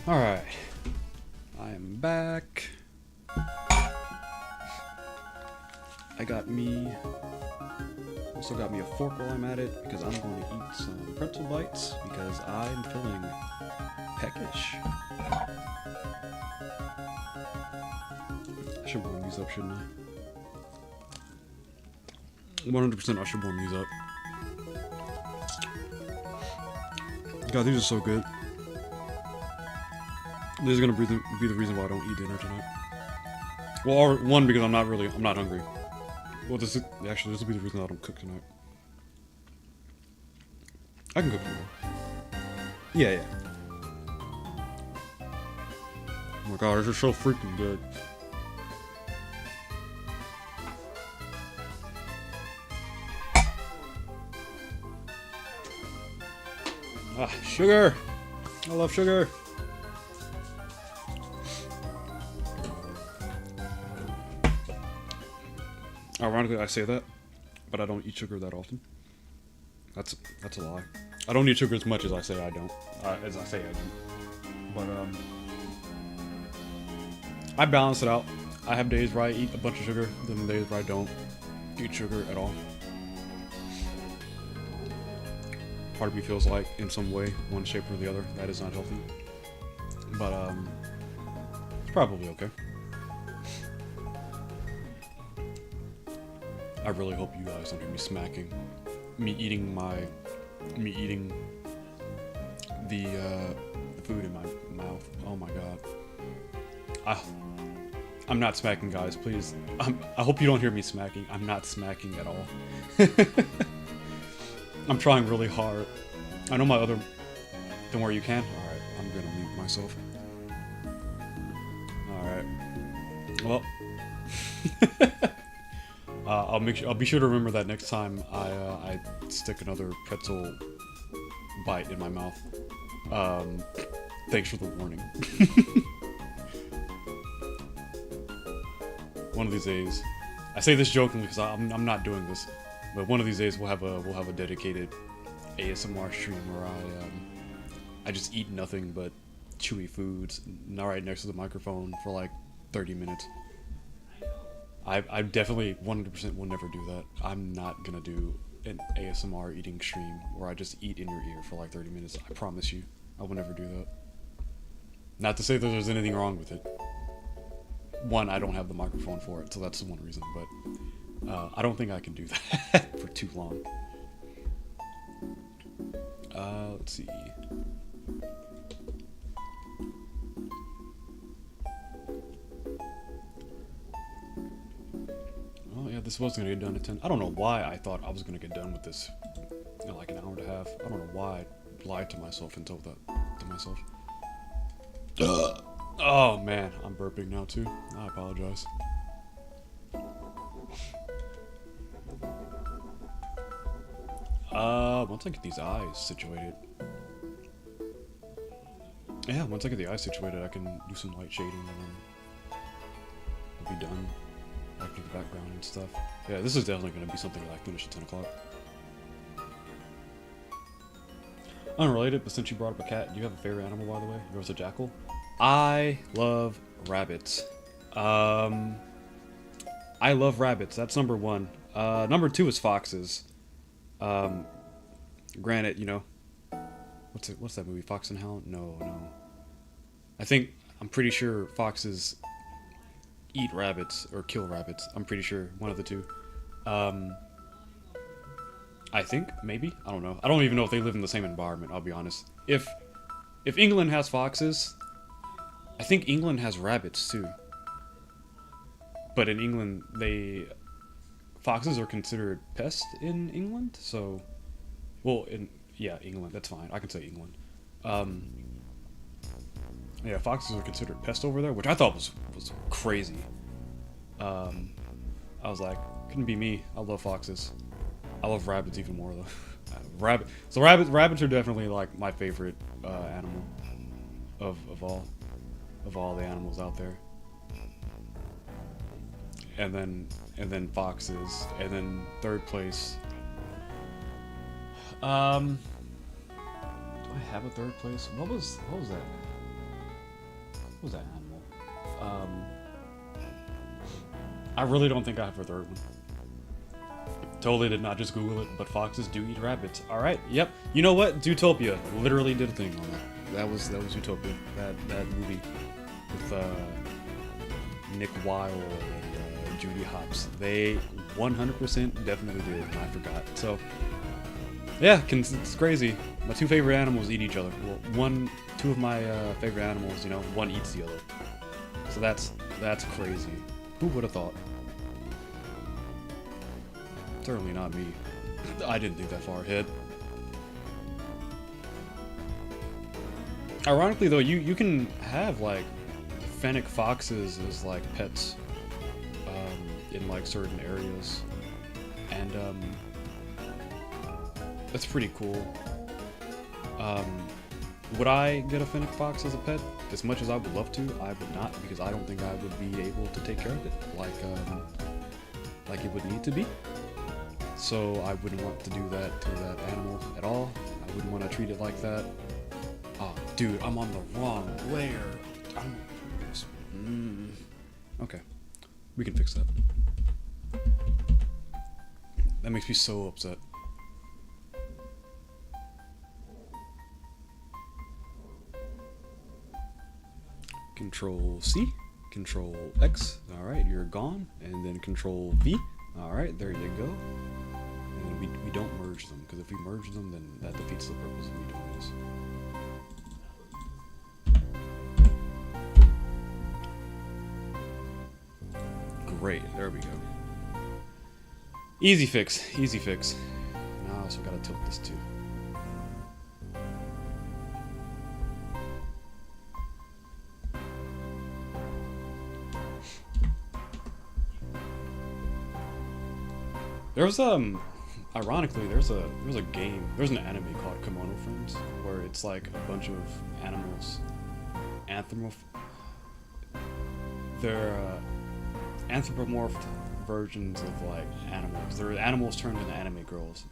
Alright. I am back. Also got me a fork while I'm at it, because I'm going to eat some pretzel bites, because I'm feeling peckish. I should warm these up, shouldn't I? 100% I should warm these up. God, these are so good. This is gonna be the reason why I don't eat dinner tonight. Well, or one, because I'm not hungry. Well, this will be the reason I don't cook tonight. I can cook tomorrow. Yeah. Oh my god, this is so freaking good. Ah, sugar! I love sugar! Ironically, I say that, but I don't eat sugar that often. That's a lie. I don't eat sugar as much as I say I don't. But I balance it out. I have days where I eat a bunch of sugar, then days where I don't eat sugar at all. Part of me feels like, in some way, one shape or the other, that is not healthy. But it's probably okay. I really hope you guys don't hear me smacking. Me eating the food in my mouth. Oh my god. I'm not smacking, guys, please. I hope you don't hear me smacking. I'm not smacking at all. I'm trying really hard. I know my other... Don't worry, you can? Alright, I'm gonna mute myself. Alright. Well... I'll be sure to remember that next time I stick another pretzel bite in my mouth. Thanks for the warning. One of these days, I say this jokingly because I'm not doing this, but one of these days we'll have a dedicated ASMR stream where I just eat nothing but chewy foods, right next to the microphone for like 30 minutes. I definitely 100% will never do that. I'm not gonna do an ASMR eating stream where I just eat in your ear for like 30 minutes. I promise you, I will never do that. Not to say that there's anything wrong with it. One, I don't have the microphone for it, so that's the one reason, but I don't think I can do that for too long. Let's see. Oh yeah, this was gonna get done at 10. I don't know why I thought I was gonna get done with this in like an hour and a half. I don't know why I lied to myself and told that to myself. Oh man, I'm burping now too. I apologize. Once I get these eyes situated. Yeah, once I get the eyes situated, I can do some light shading and then I'll be done. Back to the background and stuff. Yeah, this is definitely going to be something like finish at 10 o'clock. Unrelated, but since you brought up a cat, do you have a favorite animal, by the way? Yours a jackal? I love rabbits. I love rabbits. That's number one. Number two is foxes. Granted, you know, what's that movie? Fox and Hound? No. I'm pretty sure foxes eat rabbits or kill rabbits. I'm pretty sure one of the two. I think maybe, I don't know. I don't even know if they live in the same environment. I'll be honest. If England has foxes, I think England has rabbits too. But in England, foxes are considered pests in England. So, well, England. That's fine. I can say England. Yeah, foxes are considered pests over there, which I thought was crazy. I was like, couldn't be me. I love foxes. I love rabbits even more though. Rabbits are definitely like my favorite animal of all the animals out there. And then foxes, and then third place. Do I have a third place? What was that? What was that animal? I really don't think I have a third one. Totally did not just Google it, but foxes do eat rabbits. All right, yep. You know what? Zootopia literally did a thing on that. That was Zootopia. That movie with Nick Wilde and Judy Hopps. They 100% definitely did. And I forgot. So yeah, it's crazy. My two favorite animals eat each other. Well, two of my favorite animals, you know, one eats the other. So that's crazy. Who would have thought? Certainly not me. I didn't think that far ahead. Ironically though, you can have like fennec foxes as like pets in like certain areas, and that's pretty cool. Would I get a fennec fox as a pet? As much as I would love to, I would not, because I don't think I would be able to take care of it like it would need to be. So I wouldn't want to do that to that animal at all. I wouldn't want to treat it like that. Oh, dude, I'm on the wrong layer. Okay, we can fix that. That makes me so upset. Control C, Control X. All right, you're gone, and then Control V. All right, there you go. And we don't merge them, because if we merge them, then that defeats the purpose of me doing this. Great, there we go. Easy fix, easy fix. Now I also gotta tilt this too. There's ironically there's a game, there's an anime called Kimono Friends, where it's like a bunch of animals, they're anthropomorphed versions of like animals. They're animals turned into anime girls.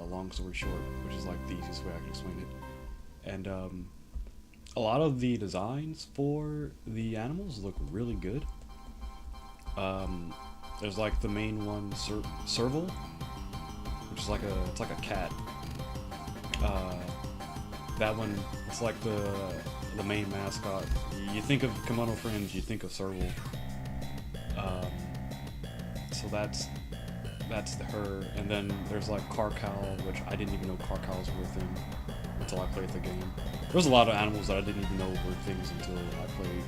Long story short, which is like the easiest way I can explain it. And a lot of the designs for the animals look really good. There's like the main one, Serval, which is like a cat. That one, it's like the main mascot. You think of Kimono Friends, you think of Serval. So that's her. And then there's like Carcal, which I didn't even know Carcals were a thing until I played the game. There's a lot of animals that I didn't even know were things until I played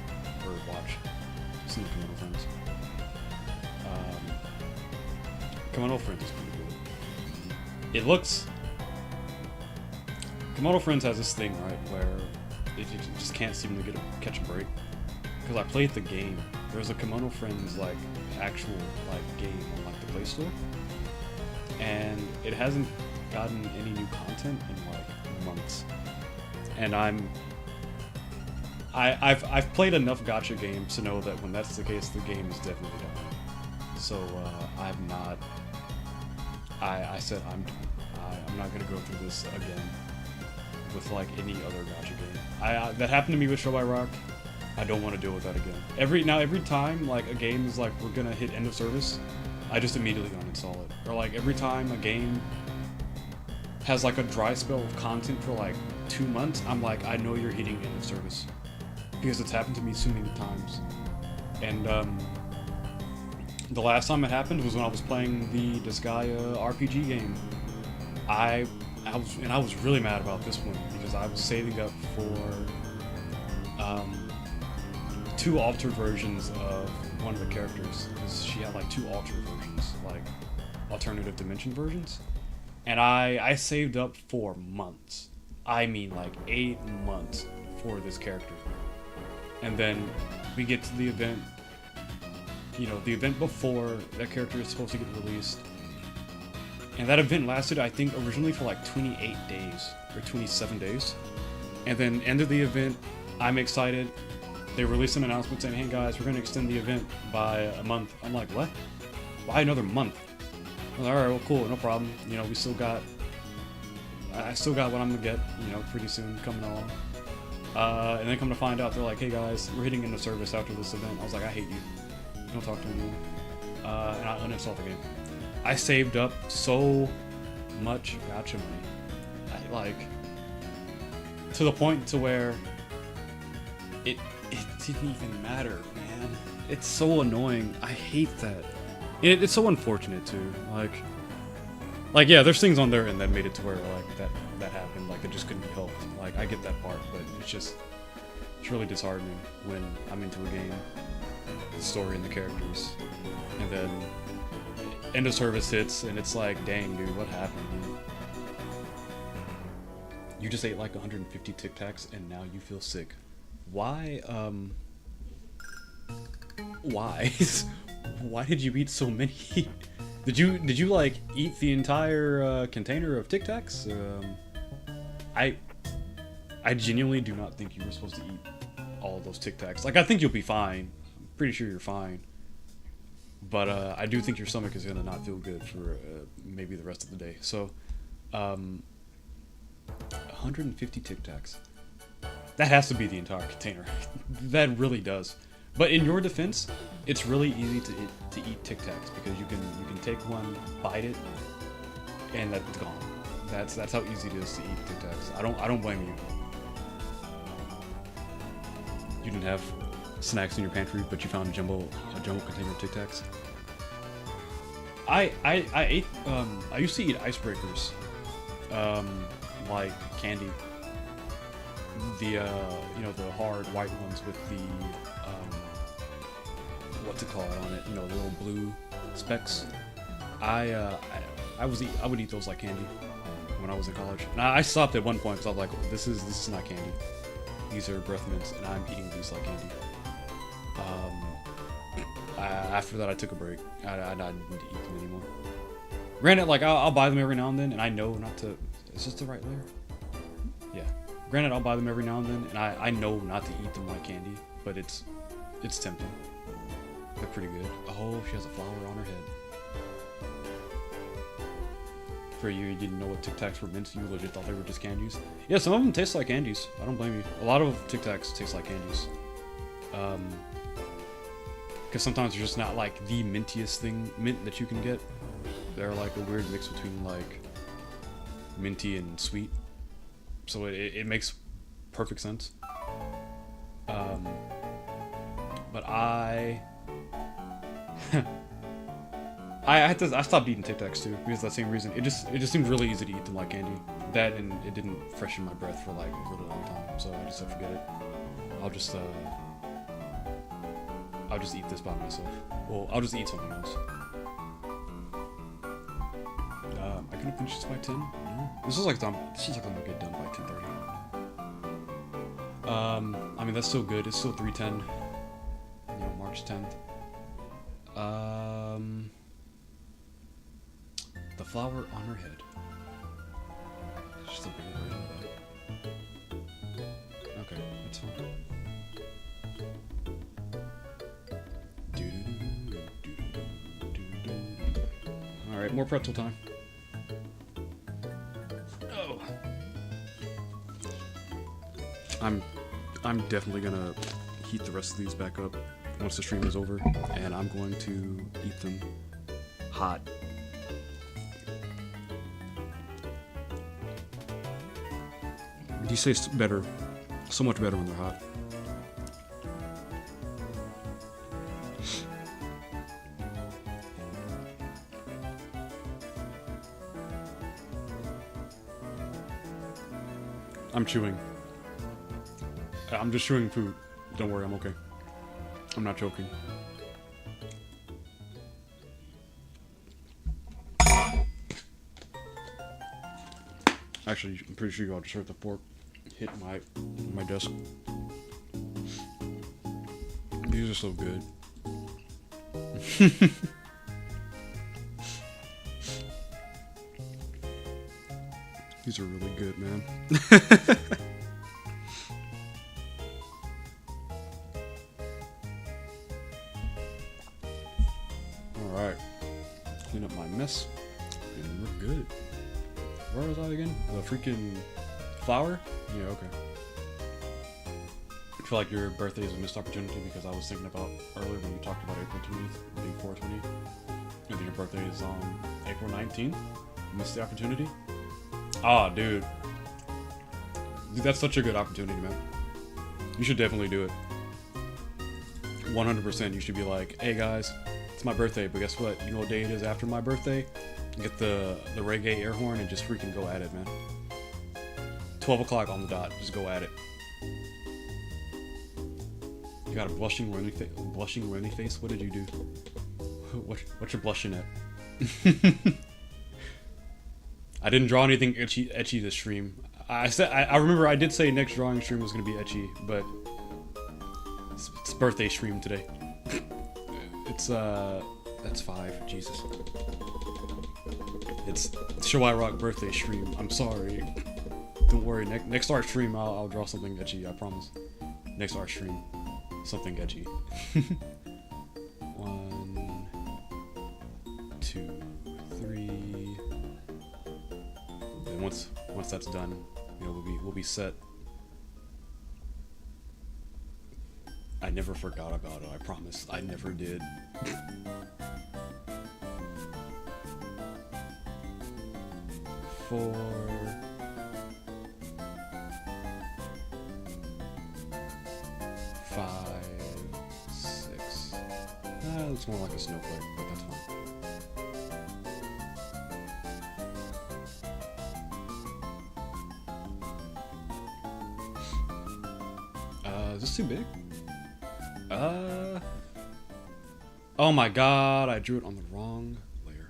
or watched some Kimono Friends. Kimono Friends is pretty good. It looks... Kimono Friends has this thing, right, where you just can't seem to catch a break. Because I played the game. There's a Kimono Friends, like, actual, like, game on, like, the Play Store. And it hasn't gotten any new content in, like, months. And I've played enough gacha games to know that when that's the case, the game is definitely dying. So, I'm not... I said I'm not gonna go through this again with like any other gacha game. That happened to me with Show by Rock. I don't want to deal with that again. Every time like a game is like we're gonna hit end of service, I just immediately uninstall it. Or like every time a game has like a dry spell of content for like 2 months, I'm like, I know you're hitting end of service, because it's happened to me so many times. And the last time it happened was when I was playing the Disgaea RPG game. I was really mad about this one because I was saving up for 2 altered versions of one of the characters, because she had like 2 altered versions, like alternative dimension versions, and I saved up for months. I mean like 8 months for this character, and then we get to the event. You know, the event before that character is supposed to get released. And that event lasted, I think, originally for like 28 days, or 27 days. And then ended the event, I'm excited. They released an announcement saying, hey guys, we're going to extend the event by a month. I'm like, what? Why another month? I was like, alright, well cool, no problem. You know, I still got what I'm going to get, you know, pretty soon coming along. And then come to find out, they're like, hey guys, we're hitting into service after this event. I was like, I hate you. Don't talk to me anymore. And I uninstalled the game. I saved up so much gacha money. Like, to the point to where it didn't even matter, man. It's so annoying. I hate that. It's so unfortunate too. Like yeah, there's things on there and that made it to where like that happened. Like it just couldn't be helped. Like I get that part, but it's really disheartening when I'm into a game, the story and the characters, and then end of service hits and it's like, dang dude, what happened? You just ate like 150 Tic Tacs and now you feel sick. Why? Why? Why did you eat so many? Did you like eat the entire container of Tic Tacs? I genuinely do not think you were supposed to eat all of those Tic Tacs. Like I think you'll be fine. I'm pretty sure you're fine. But I do think your stomach is gonna not feel good for maybe the rest of the day. So, 150 Tic Tacs. That has to be the entire container. That really does. But in your defense, it's really easy to eat Tic Tacs because you can take one, bite it, and that's gone. That's how easy it is to eat Tic Tacs. I don't blame you. You didn't have snacks in your pantry, but you found a jumbo container of Tic Tacs. I ate I used to eat icebreakers, like candy. The you know, the hard white ones with the what's it called on it? You know, the little blue specks. I would eat those like candy when I was in college. And I stopped at one point because I was like, this is not candy. These are breath mints, and I'm eating these like candy. After that, I took a break. I didn't eat them anymore. Granted, like I'll buy them every now and then, and I know not to. Is this the right layer? Yeah. Granted, I'll buy them every now and then, and I know not to eat them like candy, but it's tempting. They're pretty good. Oh, she has a flower on her head. For you didn't know what Tic Tacs were mints, you legit thought they were just candies. Yeah, some of them taste like candies. I don't blame you. A lot of Tic Tacs taste like candies. Because sometimes they're just not like the mintiest mint that you can get. They're like a weird mix between like minty and sweet. So it makes perfect sense. But I stopped eating Tic Tacs too because of that same reason. It just seemed really easy to eat them like candy. That and it didn't freshen my breath for like a really long time. So I just said forget it. I'll just eat this by myself. Well, I'll just eat something else. I couldn't finish this by 10. No. This is like I'm gonna get done by 10:30. I mean that's still good. It's still 3:10. You know, March 10th. The flower on her head. It's just a bigger version of that. Okay, that's fine. Alright, more pretzel time. Oh. I'm definitely gonna heat the rest of these back up once the stream is over, and I'm going to eat them hot. These taste better, so much better when they're hot. I'm chewing. I'm just chewing food. Don't worry, I'm okay. I'm not joking. Actually, I'm pretty sure you all just heard the fork hit my desk. These are so good. These are really good, man. Alright. Clean up my mess. And we're good. Where was I again? The freaking flour? Yeah, okay. feel like your birthday is a missed opportunity because I was thinking about earlier when you talked about April 20th being 420. And then your birthday is on April 19th. Missed the opportunity. Ah, dude. That's such a good opportunity, man. You should definitely do it. 100%. You should be like, hey guys, it's my birthday, but guess what? You know what day it is after my birthday? Get the reggae air horn and just freaking go at it, man. 12 o'clock on the dot. Just go at it. You got a blushing runny face? What did you do? What you blushing at? I didn't draw anything etchy this stream. I remember I did say next drawing stream was gonna be etchy, but it's birthday stream today. It's that's 5. Jesus. It's Show I Rock birthday stream. I'm sorry. Don't worry. Next art stream I'll draw something etchy. I promise. Next art stream, something etchy. 1, 2, 3. And once that's done, you know, we'll be set. I never forgot about it. I promise. I never did. 4. 5, 6. That looks more like a snowflake, but that's fine. Is this too big? Oh my god, I drew it on the wrong layer.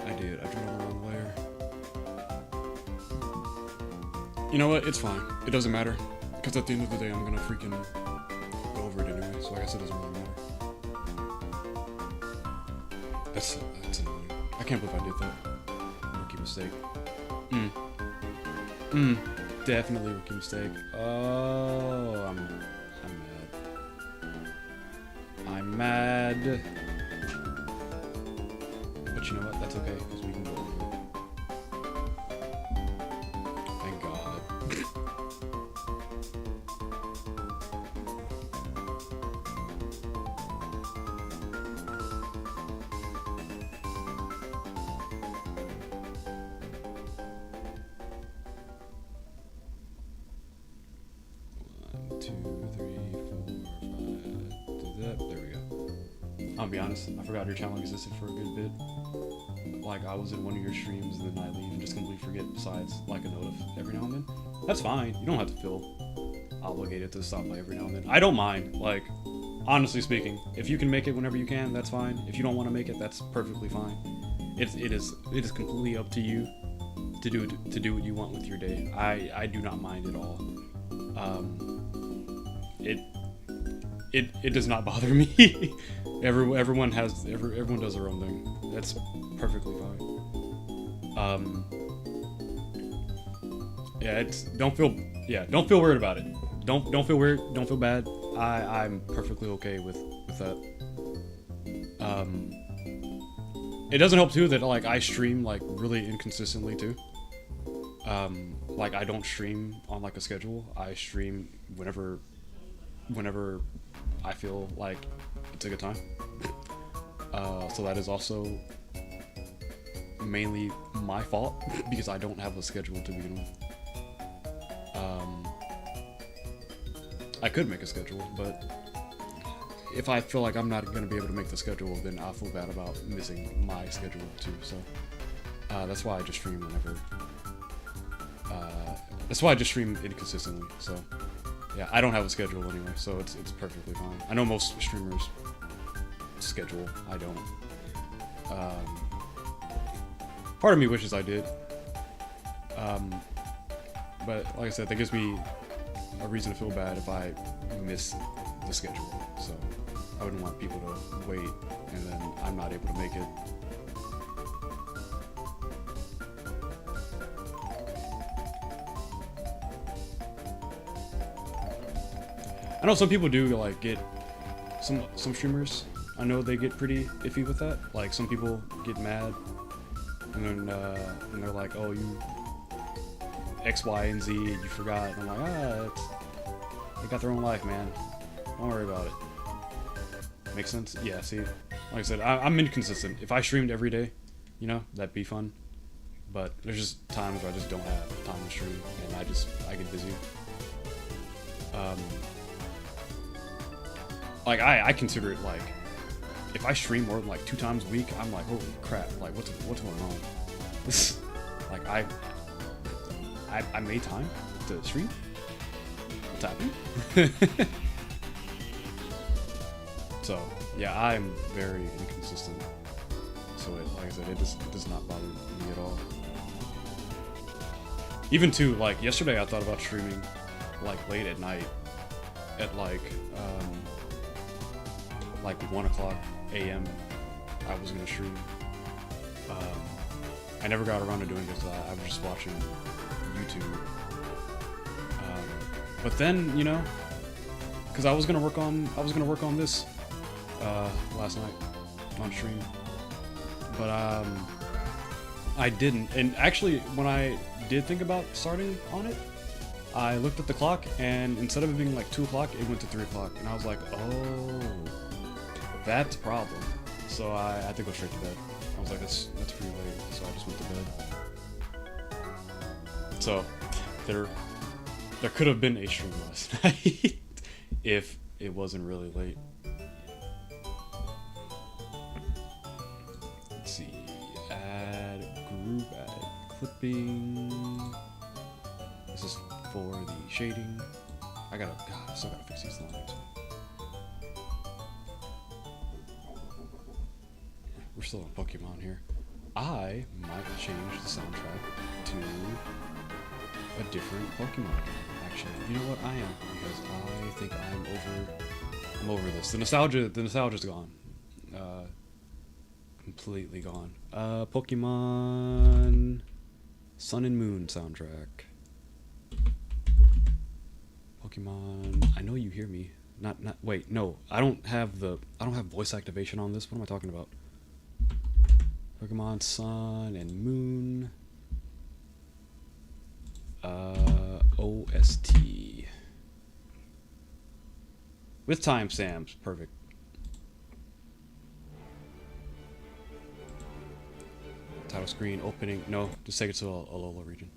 I drew it on the wrong layer. You know what, it's fine. It doesn't matter. Because at the end of the day, I'm gonna freaking go over it anyway, so I guess it doesn't really matter. That's annoying. I can't believe I did that. Rookie mistake. Definitely rookie mistake. Oh, I'm mad. I'm mad. But you know what? That's okay, because we can go over it. Thank God. 2, 3, 4, 5. Do that. There we go. I'll be honest, I forgot your channel existed for a good bit. Like, I was in one of your streams and then I leave and just completely forget besides, like, a notif every now and then. That's fine. You don't have to feel obligated to stop by every now and then. I don't mind. Like, honestly speaking, if you can make it whenever you can, that's fine. If you don't want to make it, that's perfectly fine. It is completely up to you to do what you want with your day. I do not mind at all. It does not bother me. Everyone does their own thing. That's perfectly fine. Don't feel weird about it. Don't feel weird. Don't feel bad. I'm perfectly okay with that. It doesn't help too that like I stream like really inconsistently too. Like I don't stream on like a schedule. I stream whenever I feel like it's a good time. So that is also mainly my fault because I don't have a schedule to begin with. I could make a schedule, but if I feel like I'm not going to be able to make the schedule, then I'll feel bad about missing my schedule too. So that's why I just stream whenever. That's why I just stream inconsistently. So yeah, I don't have a schedule anyway, so it's perfectly fine. I know most streamers schedule. I don't. Part of me wishes I did. But like I said, that gives me a reason to feel bad if I miss the schedule. So I wouldn't want people to wait and then I'm not able to make it. I know some people do like get some streamers. I know they get pretty iffy with that. Like some people get mad and then and they're like, "Oh, you X, Y, and Z, and you forgot. And I'm like, they got their own life, man. Don't worry about it. Makes sense? Yeah, see? Like I said, I'm inconsistent. If I streamed every day, you know, that'd be fun. But there's just times where I just don't have time to stream, and I get busy. Like, I consider it, like, if I stream more than, like, 2 times a week, I'm like, holy crap, like, what's going on? This, like, I made time to stream? What's happening? So, yeah, I'm very inconsistent. So, like I said, it does not bother me at all. Even too, like, yesterday I thought about streaming, like, late at night, at, like 1 o'clock a.m. I was gonna stream. I never got around to doing it because I was just watching YouTube. But then, you know, because I was gonna work on this last night on stream, but I didn't. And actually, when I did think about starting on it, I looked at the clock, and instead of it being like 2 o'clock, it went to 3 o'clock, and I was like, oh, that's a problem. So I had to go straight to bed. I was like, that's pretty late, so I just went to bed. So there could have been a stream last night if it wasn't really late. Let's see, add group, add clipping. This is for the shading. I still gotta fix these lines. We're still on Pokemon here. I might change the soundtrack to a different Pokemon game. Actually, you know what? I am, because I think I'm over this. The nostalgia's gone. Completely gone. Pokemon Sun and Moon soundtrack. Pokemon, I know you hear me. Wait, no, I don't have voice activation on this. What am I talking about? Pokemon Sun and Moon. OST. With timestamps, perfect. Title screen, opening, no, just take it to a Alola region.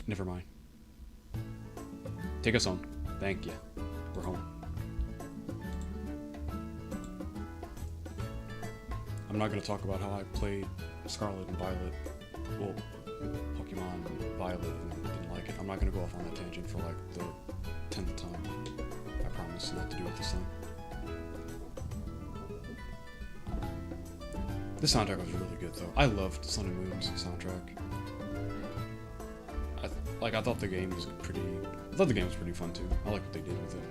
Never mind. Take us home. Thank you. We're home. I'm not going to talk about how I played Scarlet and Violet. Well, Pokemon Violet and didn't like it. I'm not going to go off on that tangent for like the 10th time. I promise not to do it this time. This soundtrack was really good though. I loved Sun and Moon's soundtrack. I thought the game was pretty fun too. I like what they did with it.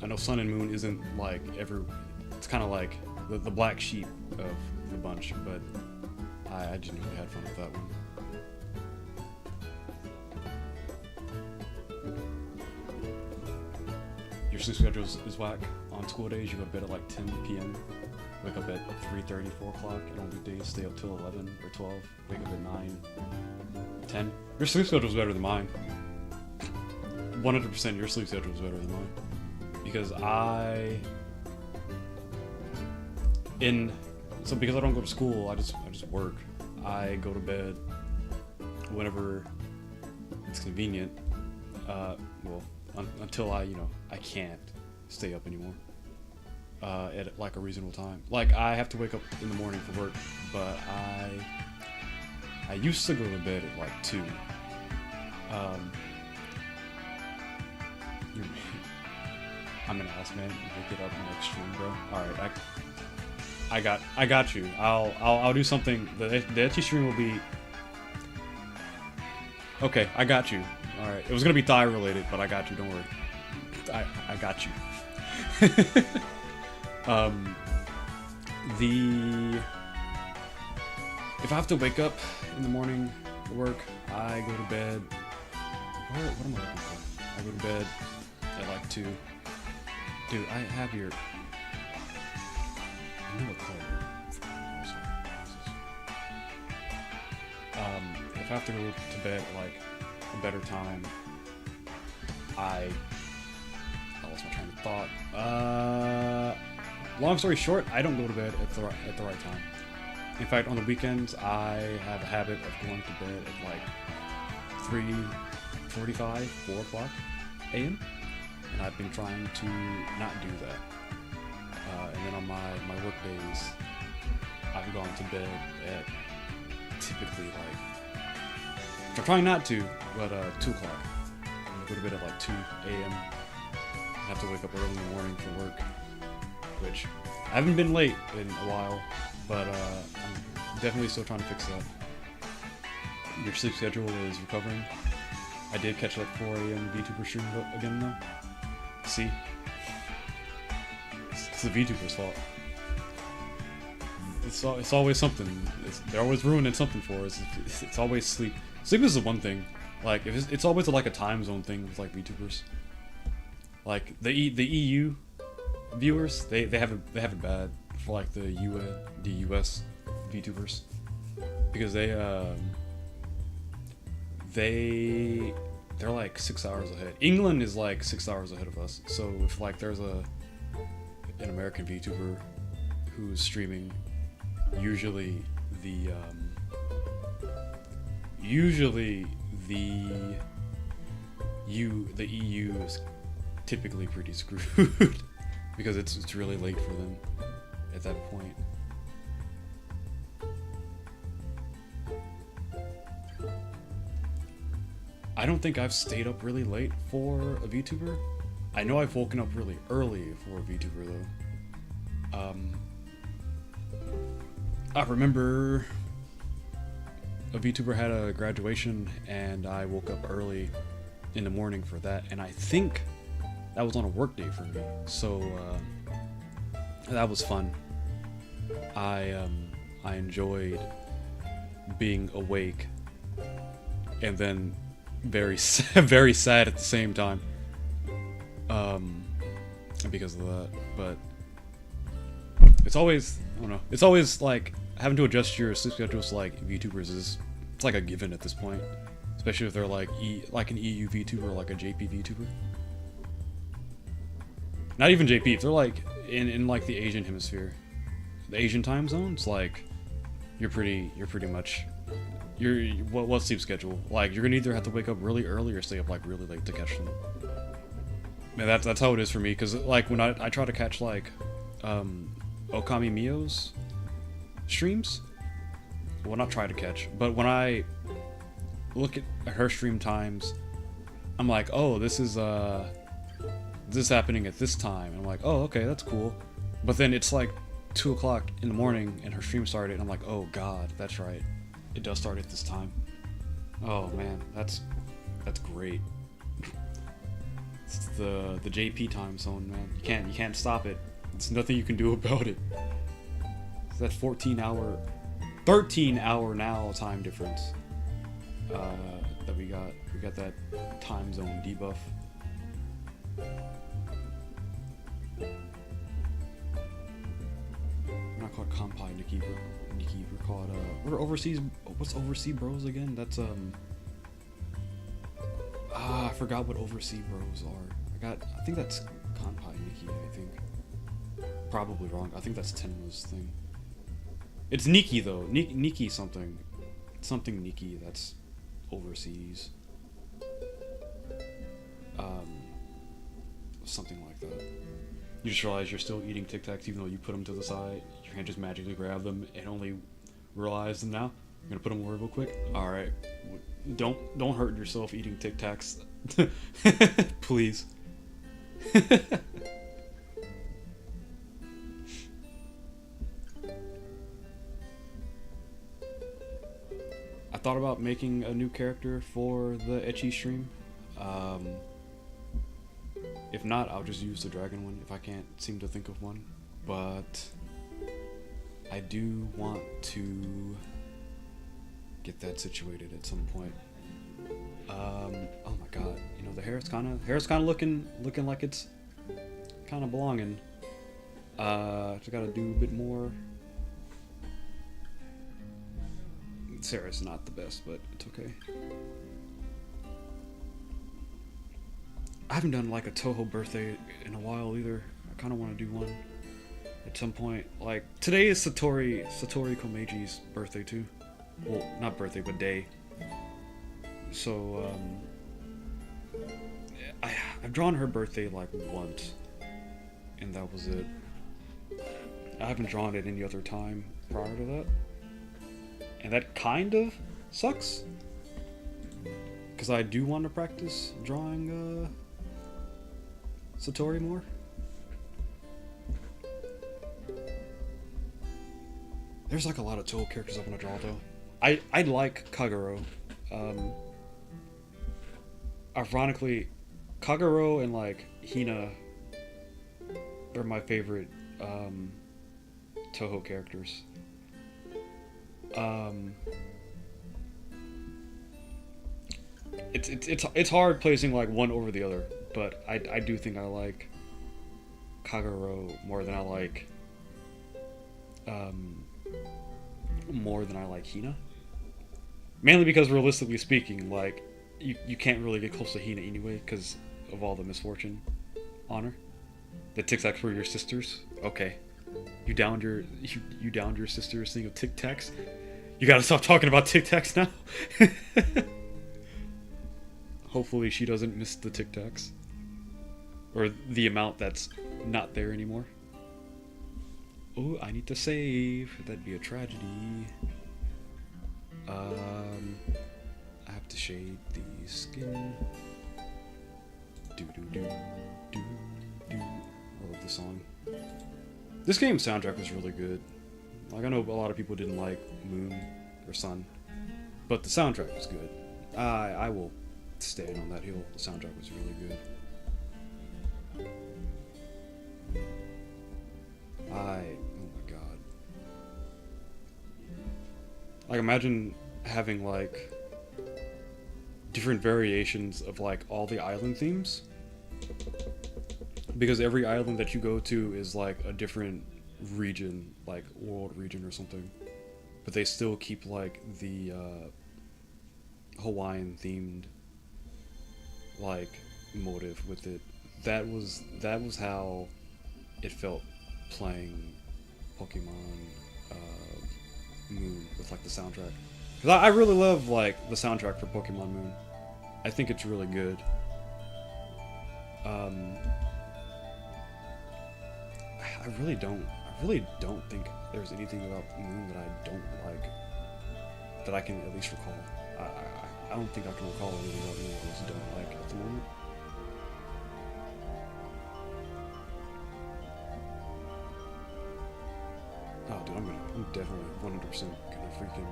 I know Sun and Moon isn't like it's kind of like the black sheep of the bunch, but I genuinely had fun with that one. Your sleep schedule is whack. On school days, you go to bed at like 10 p.m. Wake up at 3:30, 4 o'clock, and on weekdays, stay up till 11 or 12. Wake up at 9, 10. Your sleep schedule is better than mine. 100% your sleep schedule is better than mine. Because because I don't go to school, I just work. I go to bed whenever it's convenient. Until I can't stay up anymore. At like a reasonable time. Like I have to wake up in the morning for work, but I used to go to bed at like 2. I'm an ass man. You pick it up next stream, bro. All right, I got you. I'll do something. The Etsy stream will be okay. I got you. All right. It was gonna be thigh related, but I got you. Don't worry. I got you. If I have to wake up in the morning to work, I go to bed. What am I looking for? I go to bed at like 2. Dude, I have your I know what color. If I have to go to bed at like a better time, I lost my train of thought. Long story short, I don't go to bed at the right time. In fact, on the weekends, I have a habit of going to bed at like 3:45, 4 o'clock a.m. And I've been trying to not do that. And then on my work days, I've gone to bed at typically like, I'm trying not to, but 2 o'clock. I'm gonna go to bed at like 2 a.m. I have to wake up early in the morning for work, which I haven't been late in a while, but I'm definitely still trying to fix that. Your sleep schedule is recovering. I did catch that 4 a.m. VTuber stream again though. See? It's the VTuber's fault. It's always something. They're always ruining something for us. It's always sleep. Sleep is the one thing. Like, if it's always like a time zone thing with like VTubers. Like the EU viewers, they have it bad for like the US VTubers, because they're like 6 hours ahead. England is like 6 hours ahead of us. So if like there's an American VTuber who's streaming, usually the EU is typically pretty screwed because it's really late for them at that point. I don't think I've stayed up really late for a VTuber. I know I've woken up really early for a VTuber though. I remember a VTuber had a graduation and I woke up early in the morning for that, and I think that was on a work day for me, so that was fun. I enjoyed being awake and then very sad at the same time because of that. But it's always, I don't know, it's always like having to adjust your sleep schedules like VTubers it's like a given at this point, especially if they're like an EU VTuber or like a JP VTuber. Not even JP, if they're like in like the Asian hemisphere, the Asian time zone, it's like you're pretty much what sleep schedule? Like, you're gonna either have to wake up really early or stay up like really late to catch them. Man, that's how it is for me. Cause like when I try to catch like Okami Mio's streams, well, not try to catch, but when I look at her stream times, I'm like, oh, this is happening at this time. And I'm like, oh, okay, that's cool. But then it's like 2 o'clock in the morning and her stream started, and I'm like, oh god, that's right. It does start at this time. Oh man, that's great. It's the JP time zone, man. You can't stop it. There's nothing you can do about it. It's that 13 hour now time difference that we got. We got that time zone debuff. We're not called Kampai Nikki, we're called we're overseas. What's overseas bros again? That's I forgot what overseas bros are. I think that's Kampai Nikki, I think. Probably wrong. I think that's Tenma's thing. It's Nikki though. Nikki something Nikki, that's overseas. Something like that. You just realize you're still eating Tic Tacs even though you put them to the side. You can't just magically grab them and only realize them now. I'm gonna put them away real quick. Alright. Don't hurt yourself eating Tic Tacs. Please. I thought about making a new character for the ecchi stream. If not, I'll just use the dragon one if I can't seem to think of one. But I do want to get that situated at some point. Oh my god, you know, the hair's kind of looking like it's kind of belonging. Just gotta do a bit more. Sarah's not the best, but it's okay. I haven't done like a Toho birthday in a while either. I kind of want to do one at some point. Like today is Satori Komeiji's birthday too. Well, not birthday, but day. So I've drawn her birthday like once, and that was it. I haven't drawn it any other time prior to that, and that kind of sucks because I do want to practice drawing Satori more. There's like a lot of Toho characters I want to draw though. I like Kagero. Ironically, Kagero and like Hina are my favorite Toho characters. It's hard placing like one over the other, but I do think I like Kagero more than I like Hina. Mainly because realistically speaking, like you can't really get close to Hina anyway because of all the misfortune on her. The Tic Tacs were your sisters. Okay, you downed your sister's thing of Tic Tacs. You gotta stop talking about Tic Tacs now. Hopefully she doesn't miss the Tic Tacs. Or the amount that's not there anymore. Oh, I need to save. That'd be a tragedy. I have to shade the skin. Do do do do do. I love the song. This game's soundtrack was really good. Like I know a lot of people didn't like Moon or Sun, but the soundtrack was good. I will stand on that hill. The soundtrack was really good. Oh my god. Like imagine having like different variations of like all the island themes, because every island that you go to is like a different region, like world region or something, but they still keep like the Hawaiian themed like motive with it. That was how it felt playing Pokemon Moon with like the soundtrack. Cause I really love like the soundtrack for Pokemon Moon. I think it's really good. I really don't think there's anything about Moon that I don't like, that I can at least recall. I don't think I can recall anything about Moon that I just don't like at the moment. Oh, dude, I'm definitely 100% gonna freaking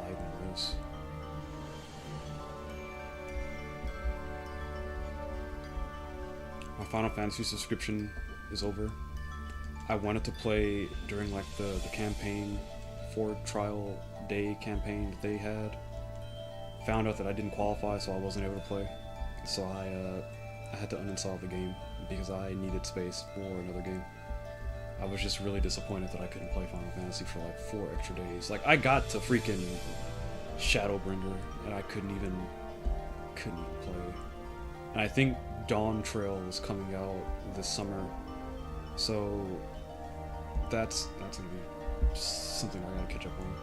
liven this. My Final Fantasy subscription is over. I wanted to play during like the campaign, 4 trial day campaign that they had. Found out that I didn't qualify, so I wasn't able to play. So I had to uninstall the game because I needed space for another game. I was just really disappointed that I couldn't play Final Fantasy for like 4 extra days. Like I got to freaking Shadowbringer and I couldn't even play. And I think Dawn Trail was coming out this summer, so that's gonna be something I gotta catch up on.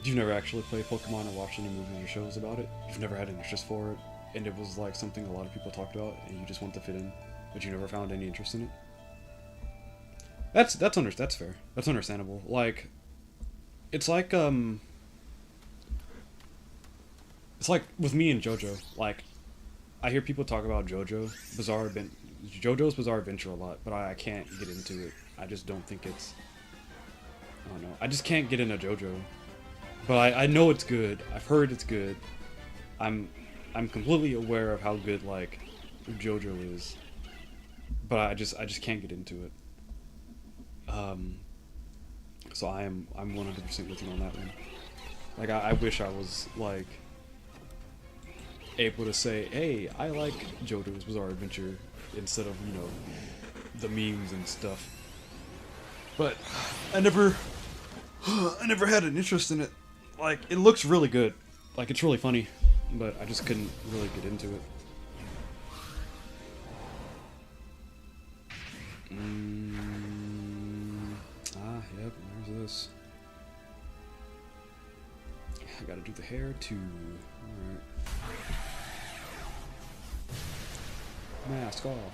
You've never actually played Pokemon or watched any movies or shows about it? You've never had an interest for it, and it was like something a lot of people talked about, and you just wanted to fit in, but you never found any interest in it? That's fair. That's understandable. Like, it's like with me and JoJo. Like, I hear people talk about JoJo's Bizarre Adventure a lot, but I can't get into it. I just don't think it's. I don't know. I just can't get into JoJo. But I know it's good. I've heard it's good. I'm completely aware of how good like JoJo is. But I just can't get into it. So I'm 100% with you on that one. Like, I wish I was, like, able to say, hey, I like JoJo's Bizarre Adventure, instead of, you know, the memes and stuff. But I never had an interest in it. Like, it looks really good. Like, it's really funny, but I just couldn't really get into it. Yep, there's this. I gotta do the hair too. Alright. Mask off.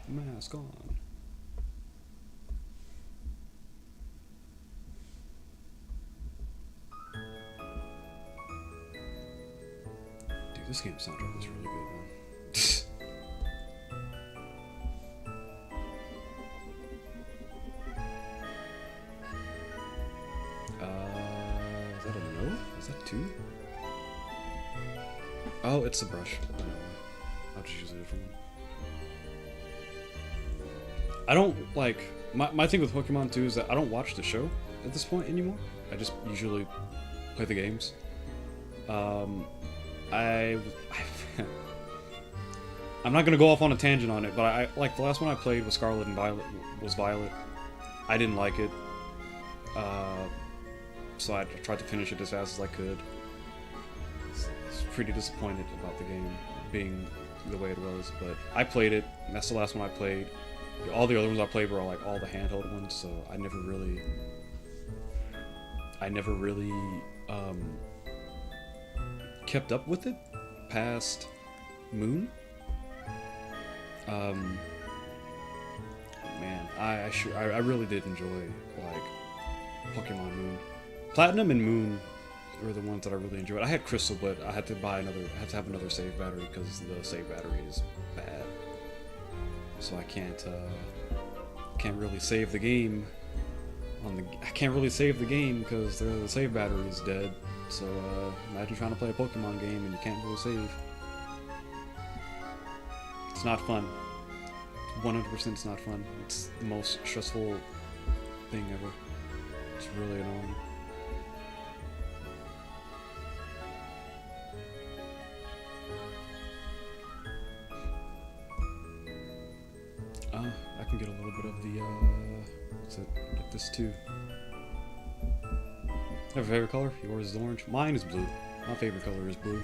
Mask on. Dude, this game soundtrack is really good, man. Is that a no? Is that two? Oh, it's the brush. I'll just use a different one. I don't, like, my thing with Pokemon too is that I don't watch the show at this point anymore. I just usually play the games. I'm not gonna go off on a tangent on it, but I like the last one I played was Scarlet and Violet. Was Violet. I didn't like it, so I tried to finish it as fast as I could. I was pretty disappointed about the game being the way it was, but I played it. And that's the last one I played. All the other ones I played were like all the handheld ones, so I never really kept up with it past Moon. Man, I really did enjoy like Pokemon Moon. Platinum and Moon were the ones that I really enjoyed. I had Crystal, but I had to have another save battery because the save battery is bad. So I can't really save the game I can't really save the game because the save battery is dead. So imagine trying to play a Pokemon game and you can't really save. It's not fun. 100% it's not fun. It's the most stressful thing ever. It's really annoying. I can get a little bit of the, what's it? Get this too. Have a favorite color? Yours is orange. Mine is blue. My favorite color is blue.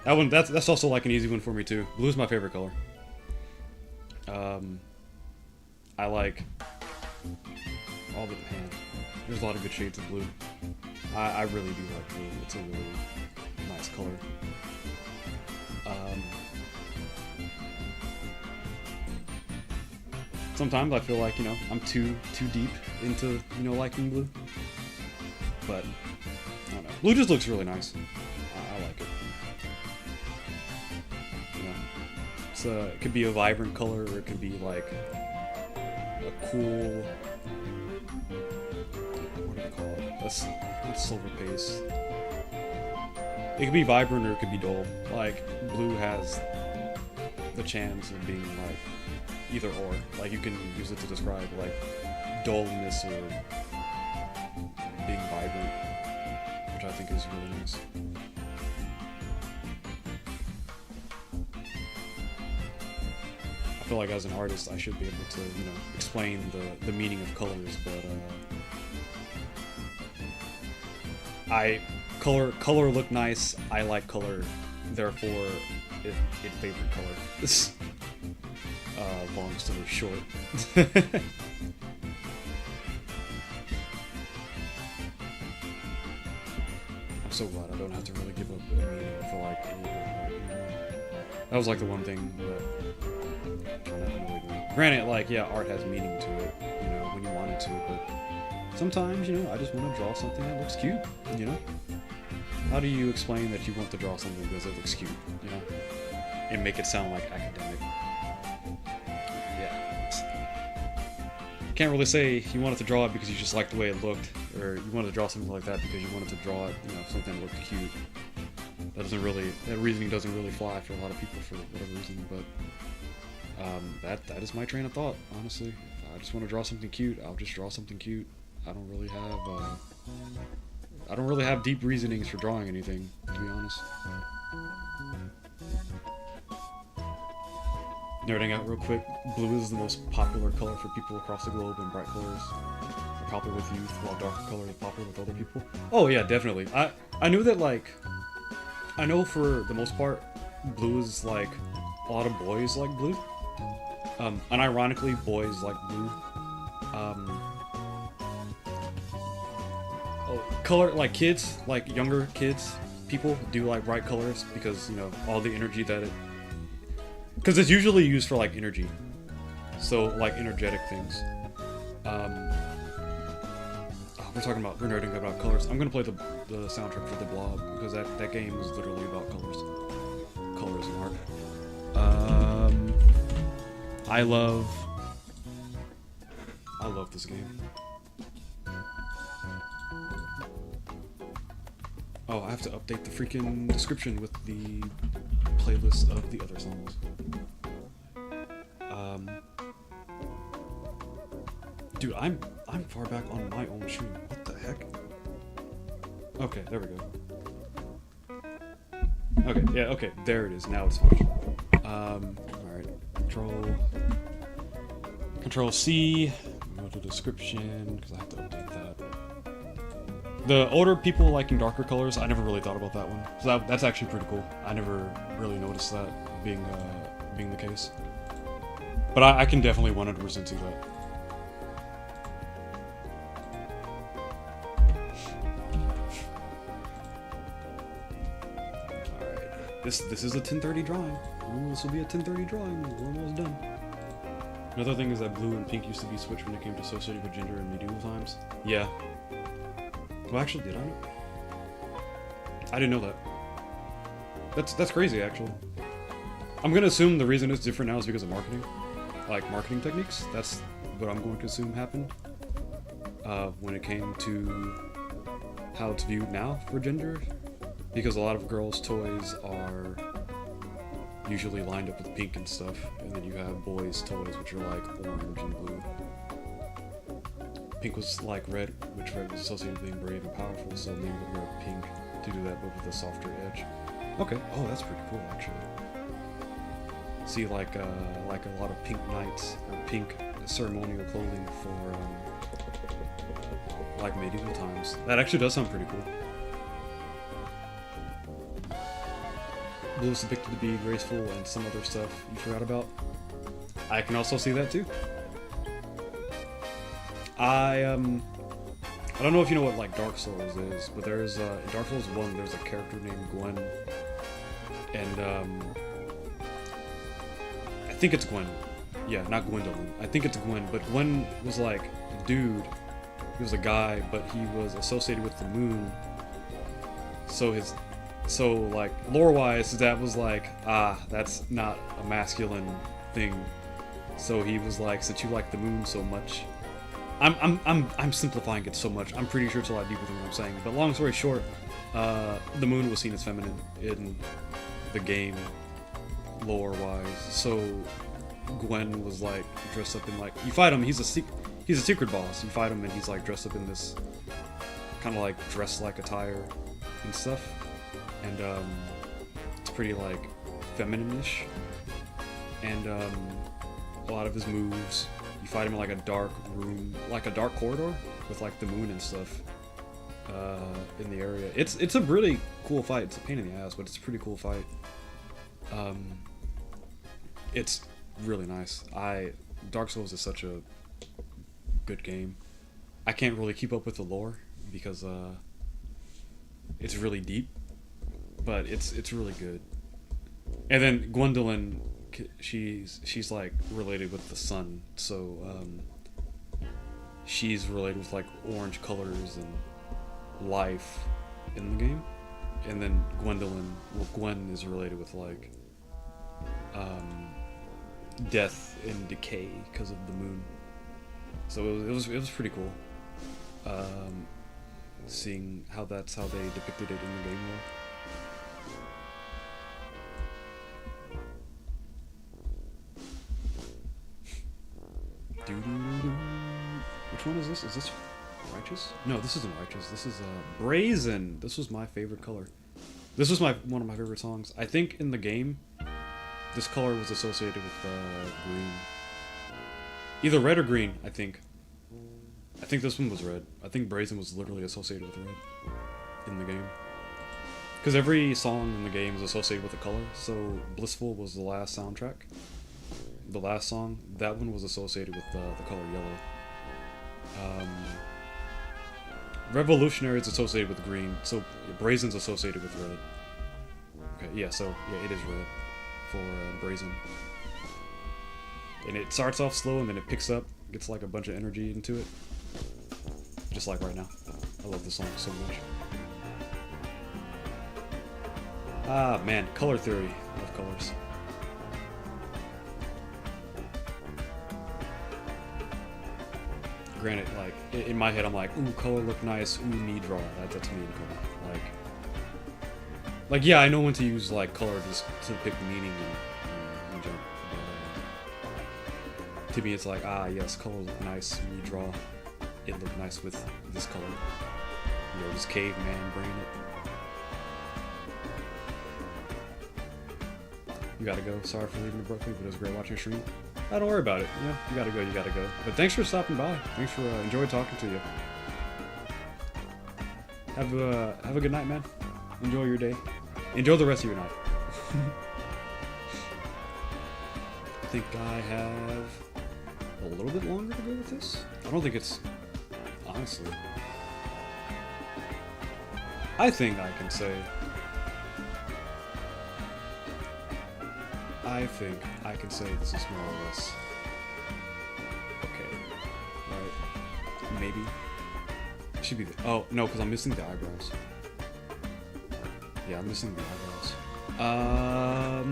That one, that's also like an easy one for me too. Blue is my favorite color. I like all the, man, there's a lot of good shades of blue. I really do like blue. It's a really nice color. Sometimes I feel like, you know, I'm too deep into, you know, liking blue. But I don't know. Blue just looks really nice. I like it. You know, it's it could be a vibrant color, or it could be like a cool, what do they call it? That's not silver paste. It could be vibrant or it could be dull. Like blue has the chance of being like either or. Like you can use it to describe like dullness or being vibrant, which I think is really nice. I feel like as an artist I should be able to, you know, explain the meaning of colors, but color look nice, I like color, therefore it favorite color. This long story short. I'm so glad I don't have to really give up a meaning for like anything. That was like the one thing that kind of annoyed me. Granted, like, yeah, art has meaning to it, you know, when you want it to, but sometimes, you know, I just want to draw something that looks cute, you know? How do you explain that you want to draw something because it looks cute, you know? And make it sound like academic. Can't really say you wanted to draw it because you just liked the way it looked, or you wanted to draw something like that because you wanted to draw it, you know, something that looked cute. That reasoning doesn't really fly for a lot of people for whatever reason, but that is my train of thought, honestly. If I just want to draw something cute, I'll just draw something cute. I don't really have I don't really have deep reasonings for drawing anything, to be honest. Nerding out real quick, blue is the most popular color for people across the globe, and bright colors are popular with youth, while darker colors are popular with older people. Oh yeah, definitely. I knew that, like, I know for the most part, blue is like, a lot of boys like blue. Unironically, boys like blue. Color, like kids, like younger kids, people do like bright colors because, you know, all the energy that it... Because it's usually used for, like, energy. So, like, energetic things. We're nerding about colors. I'm gonna play the soundtrack for The Blob, because that game is literally about colors. Colors and art. I love this game. Oh, I have to update the freaking description with the playlist of the other songs. Dude, I'm far back on my own stream. What the heck? Okay, there we go. Okay, yeah, okay, there it is. Now it's fine. Alright. Control C. Go to description, because I have to update that. The older people liking darker colors, I never really thought about that one. So that's actually pretty cool. I never really noticed that being the case. But I can definitely 100% see that. Alright. This is a 10:30 drawing. Ooh, this will be a 10:30 drawing. We're almost done. Another thing is that blue and pink used to be switched when it came to associated with gender in medieval times. Yeah. Well, actually, did I know? I didn't know that. That's crazy, actually. I'm gonna assume the reason it's different now is because of marketing. Like, marketing techniques. That's what I'm going to assume happened. When it came to how it's viewed now for gender. Because a lot of girls' toys are usually lined up with pink and stuff. And then you have boys' toys, which are like orange and blue. Pink was like red, which red was associated with being brave and powerful, so they would wear pink to do that, but with a softer edge. Okay. Oh, that's pretty cool, actually. See, like a lot of pink knights or pink ceremonial clothing for like medieval times. That actually does sound pretty cool. Blue is depicted to be graceful and some other stuff you forgot about. I can also see that too. I don't know if you know what like Dark Souls is, but there's in Dark Souls 1 there's a character named Gwen, and I think it's Gwen. Yeah, not Gwendolyn. I think it's Gwen, but Gwen was like a dude. He was a guy, but he was associated with the moon. So like lore-wise, that was like, that's not a masculine thing. So he was like, since you like the moon so much, I'm simplifying it so much. I'm pretty sure it's a lot deeper than what I'm saying. But long story short, the moon was seen as feminine in the game, lore-wise. So Gwen was like dressed up in like, you fight him. He's a secret boss. You fight him and he's like dressed up in this kind of like dress-like attire and stuff. And it's pretty like feminine-ish. And a lot of his moves, you fight him in like a dark room, like a dark corridor with like the moon and stuff in the area. It's a really cool fight. It's a pain in the ass, but it's a pretty cool fight. It's really nice. Dark Souls is such a good game. I can't really keep up with the lore because it's really deep, but it's really good. And then Gwendolyn, she's like related with the sun, so she's related with like orange colors and life in the game. And then Gwen is related with like death and decay because of the moon. So it was pretty cool seeing how that's how they depicted it in the game lore. Which one is this? Is this right Righteous? No, this isn't Righteous. This is Brazen. This was my favorite color. This was one of my favorite songs. I think in the game, this color was associated with green. Either red or green, I think. I think this one was red. I think Brazen was literally associated with red in the game. Because every song in the game is associated with a color. So Blissful was the last soundtrack. The last song, that one was associated with the color yellow. Revolutionary is associated with green, so Brazen's associated with red. Okay, yeah, so yeah, it is red for Brazen. And it starts off slow and then it picks up, gets like a bunch of energy into it. Just like right now. I love this song so much. Ah, man, color theory. I love colors. Granted, like, in my head I'm like, ooh, color look nice, ooh, knee draw. That's me in color. Like, yeah, I know when to use, like, color just to pick meaning and jump. But, to me, it's like, ah, yes, color look nice, knee draw. It looked nice with this color. You know, just caveman brain it. You gotta go. Sorry for leaving abruptly, but it was great watching your stream. Don't worry about it. Yeah, you gotta go, you gotta go. But thanks for stopping by. Thanks for enjoyed talking to you. Have a good night, man. Enjoy your day. Enjoy the rest of your night. I think I have a little bit longer to go with this. I don't think it's honestly. I think I can say. I think I can say this is more or less okay, right? Maybe. It should be the, oh, no, because I'm missing the eyebrows. Yeah, I'm missing the eyebrows. I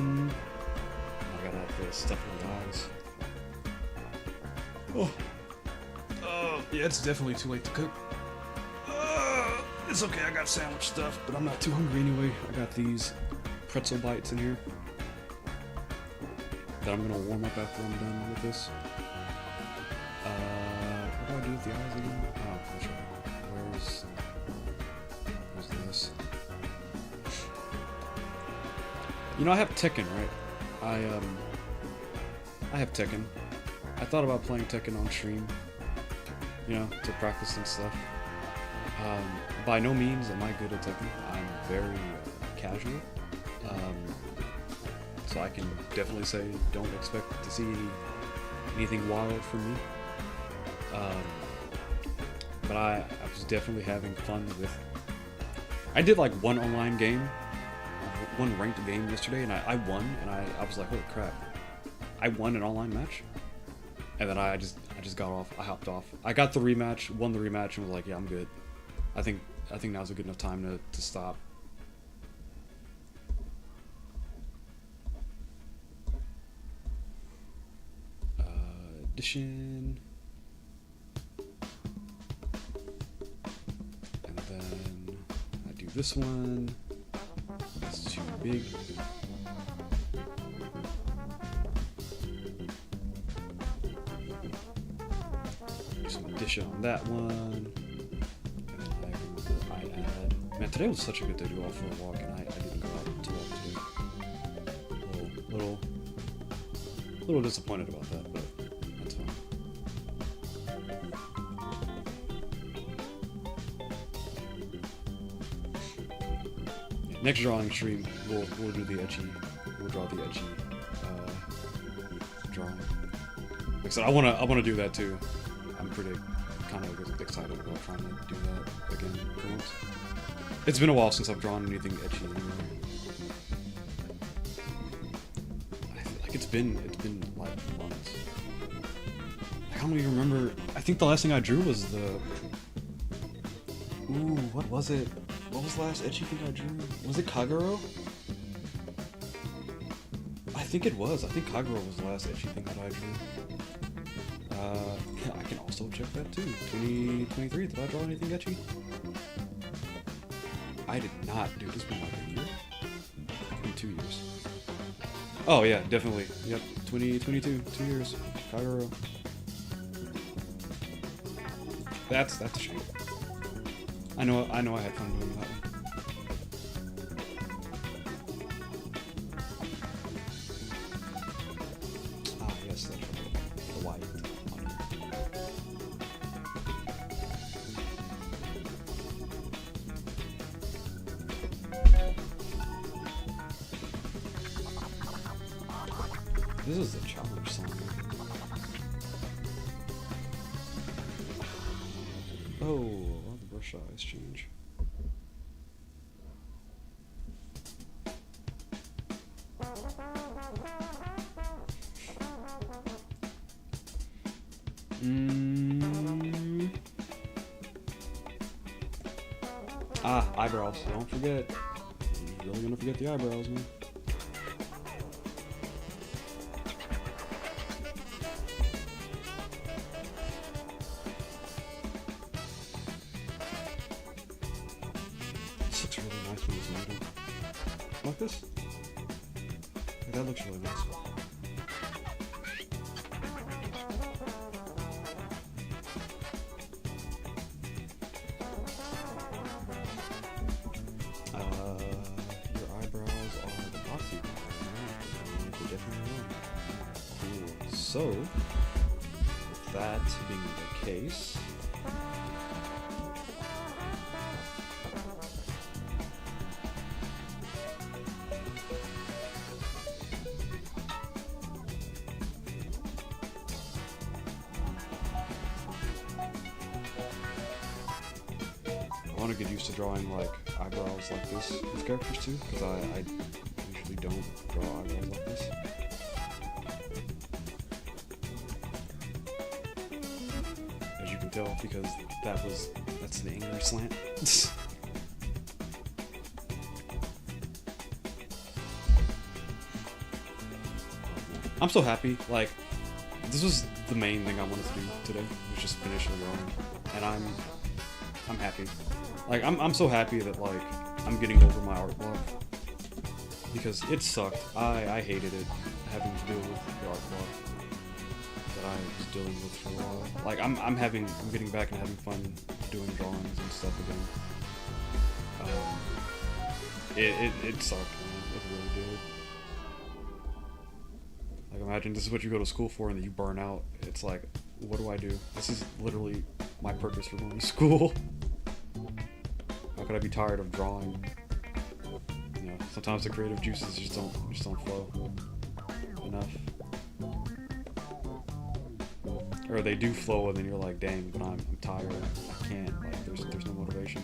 gotta have the stuff in the eyes. Oh, yeah, it's definitely too late to cook. It's okay, I got sandwich stuff, but I'm not too hungry anyway. I got these pretzel bites in here that I'm gonna warm up after I'm done with this. What do I do with the eyes again? Oh, that's right. Where's this? You know, I have Tekken, right? I have Tekken. I thought about playing Tekken on stream, you know, to practice and stuff. By no means am I good at Tekken. I'm very casual. So I can definitely say don't expect to see anything wild from me. But I was definitely having fun with... I did like one online game, one ranked game yesterday, and I won, and I was like, holy crap. I won an online match, and then I just got off, I hopped off. I got the rematch, won the rematch, and was like, yeah, I'm good. I think now's a good enough time to stop. Edition. And then I do this one. It's too big. Do some addition on that one. I add. Man, today was such a good day to go out for a walk, and I didn't go out to walk today. Little disappointed about that, but that's fine. Yeah, next drawing stream, we'll do the etchy. We'll draw the etchy drawing. Like I said, I wanna do that too. I'm pretty kind of excited about trying to do that again for once. It's been a while since I've drawn anything etchy anyway. It's been like months. I don't even remember. I think the last thing I drew was the... Ooh, what was it? What was the last etchy thing I drew? Was it Kagero? I think it was. I think Kagero was the last etchy thing that I drew. Yeah, I can also check that too. 2023, did I draw anything etchy? I did not, dude. It's been like a year? In 2 years. Oh yeah, definitely. Yep, 2022, 2 years. Kagero. That's a shame. I know I had fun doing that one. Ah, yes, that's right. The white one. This is the challenge song. Oh, the brush size change. Ah, eyebrows. Don't forget. You're really gonna forget the eyebrows, man. This looks really nice when it's made. Like this? Yeah, that looks really nice. Your eyebrows are the boxy part. They're definitely wrong. Cool. So, with that being the case, I want to get used to drawing like eyebrows like this with characters too, because I usually don't draw eyebrows like this. As you can tell, because that's an angry slant. I'm so happy. Like, this was the main thing I wanted to do today, was just finish the drawing, and I'm happy. Like, I'm so happy that, like, I'm getting over my art block. Because it sucked. I hated it, having to deal with the art block that I was dealing with for a while. Like, I'm getting back and having fun doing drawings and stuff again. It sucked, man. It really did. Like, imagine this is what you go to school for and then you burn out. It's like, what do I do? This is literally my purpose for going to school. How could I be tired of drawing? You know, sometimes the creative juices just don't flow enough. Or they do flow and then you're like, dang, but I'm tired. I can't. Like, there's no motivation.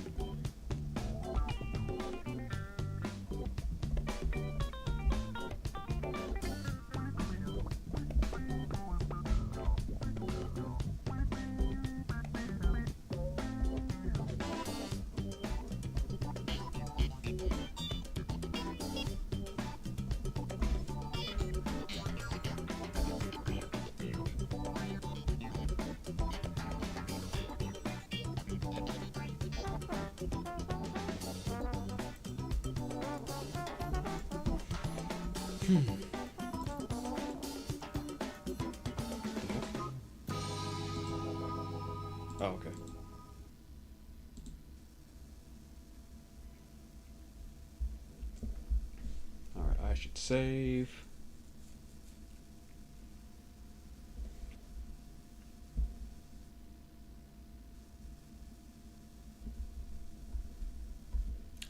Oh, okay. Alright, I should save.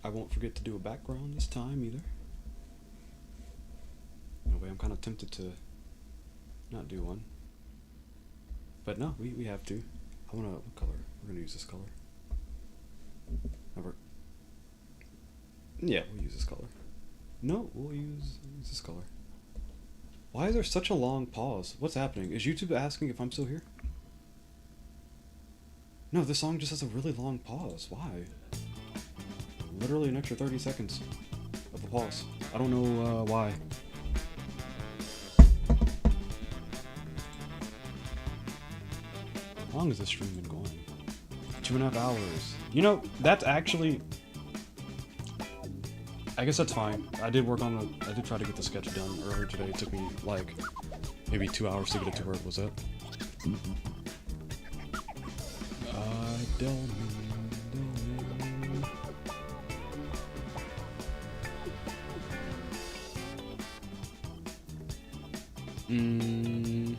I won't forget to do a background this time either. In a way, I'm kind of tempted to not do one. But no, we have to. What color? We're gonna use this color. Yeah, we'll use this color. No, we'll use this color. Why is there such a long pause? What's happening? Is YouTube asking if I'm still here? No, this song just has a really long pause. Why? Literally an extra 30 seconds of a pause. I don't know why. How long has this stream been going? 2.5 hours. You know, that's actually... I guess that's fine. I did try to get the sketch done earlier today. It took me, like, maybe 2 hours to get it to where it was at. Delmin. Mm.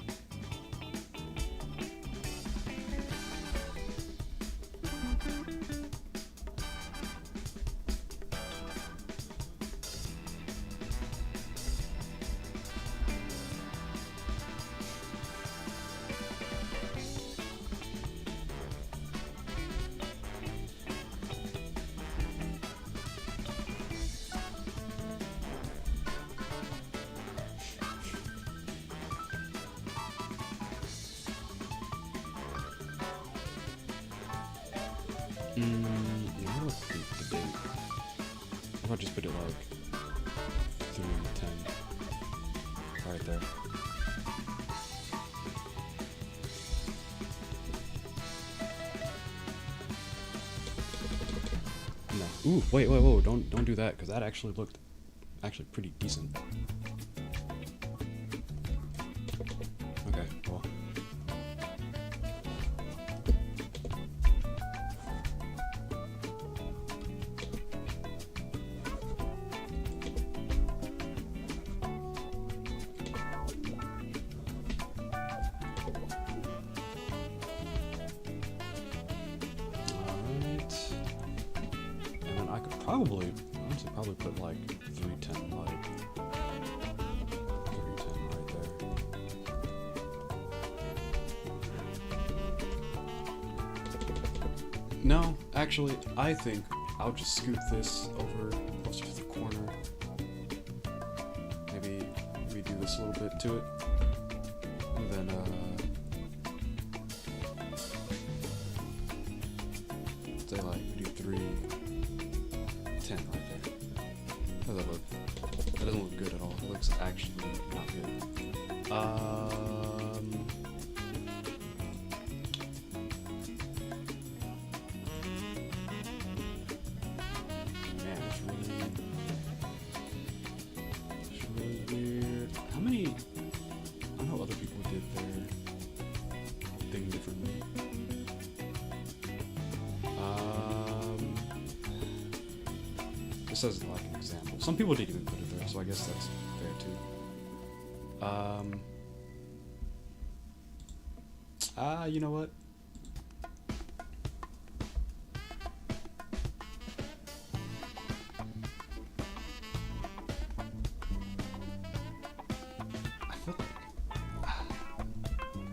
Yeah, I don't think the date. If I just put it like 3 and 10 right there. No. Ooh, wait, whoa, don't do that, because that actually looked pretty decent. Okay, well. I could probably, honestly, put like 310, like 310 right there. No, actually, I think I'll just scoot this over closer to the corner. Maybe do this a little bit to it, and then say like we do 310 right there. How does that look? That doesn't look good at all. It looks actually not good. Man, it's really weird. How many? I know other people did their thing differently. This says like an example. Some people didn't even put it there, so I guess that's fair too. You know what?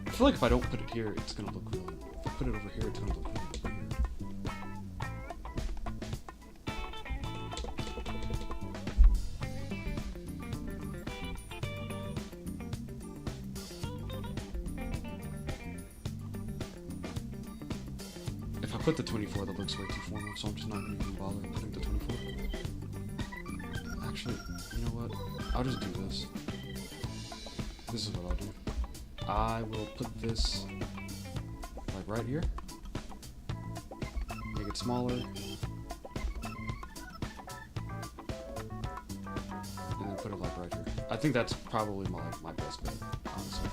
I feel like if I don't put it here, it's gonna look really. If I put it over here, it's gonna look really weird. If I put the 24, that looks way too formal, so I'm just not gonna even bother putting the 24. Actually, you know what? I'll just do this. This is what I'll do. I will put this like right here. Make it smaller. And then put it like right here. I think that's probably my best bet, honestly.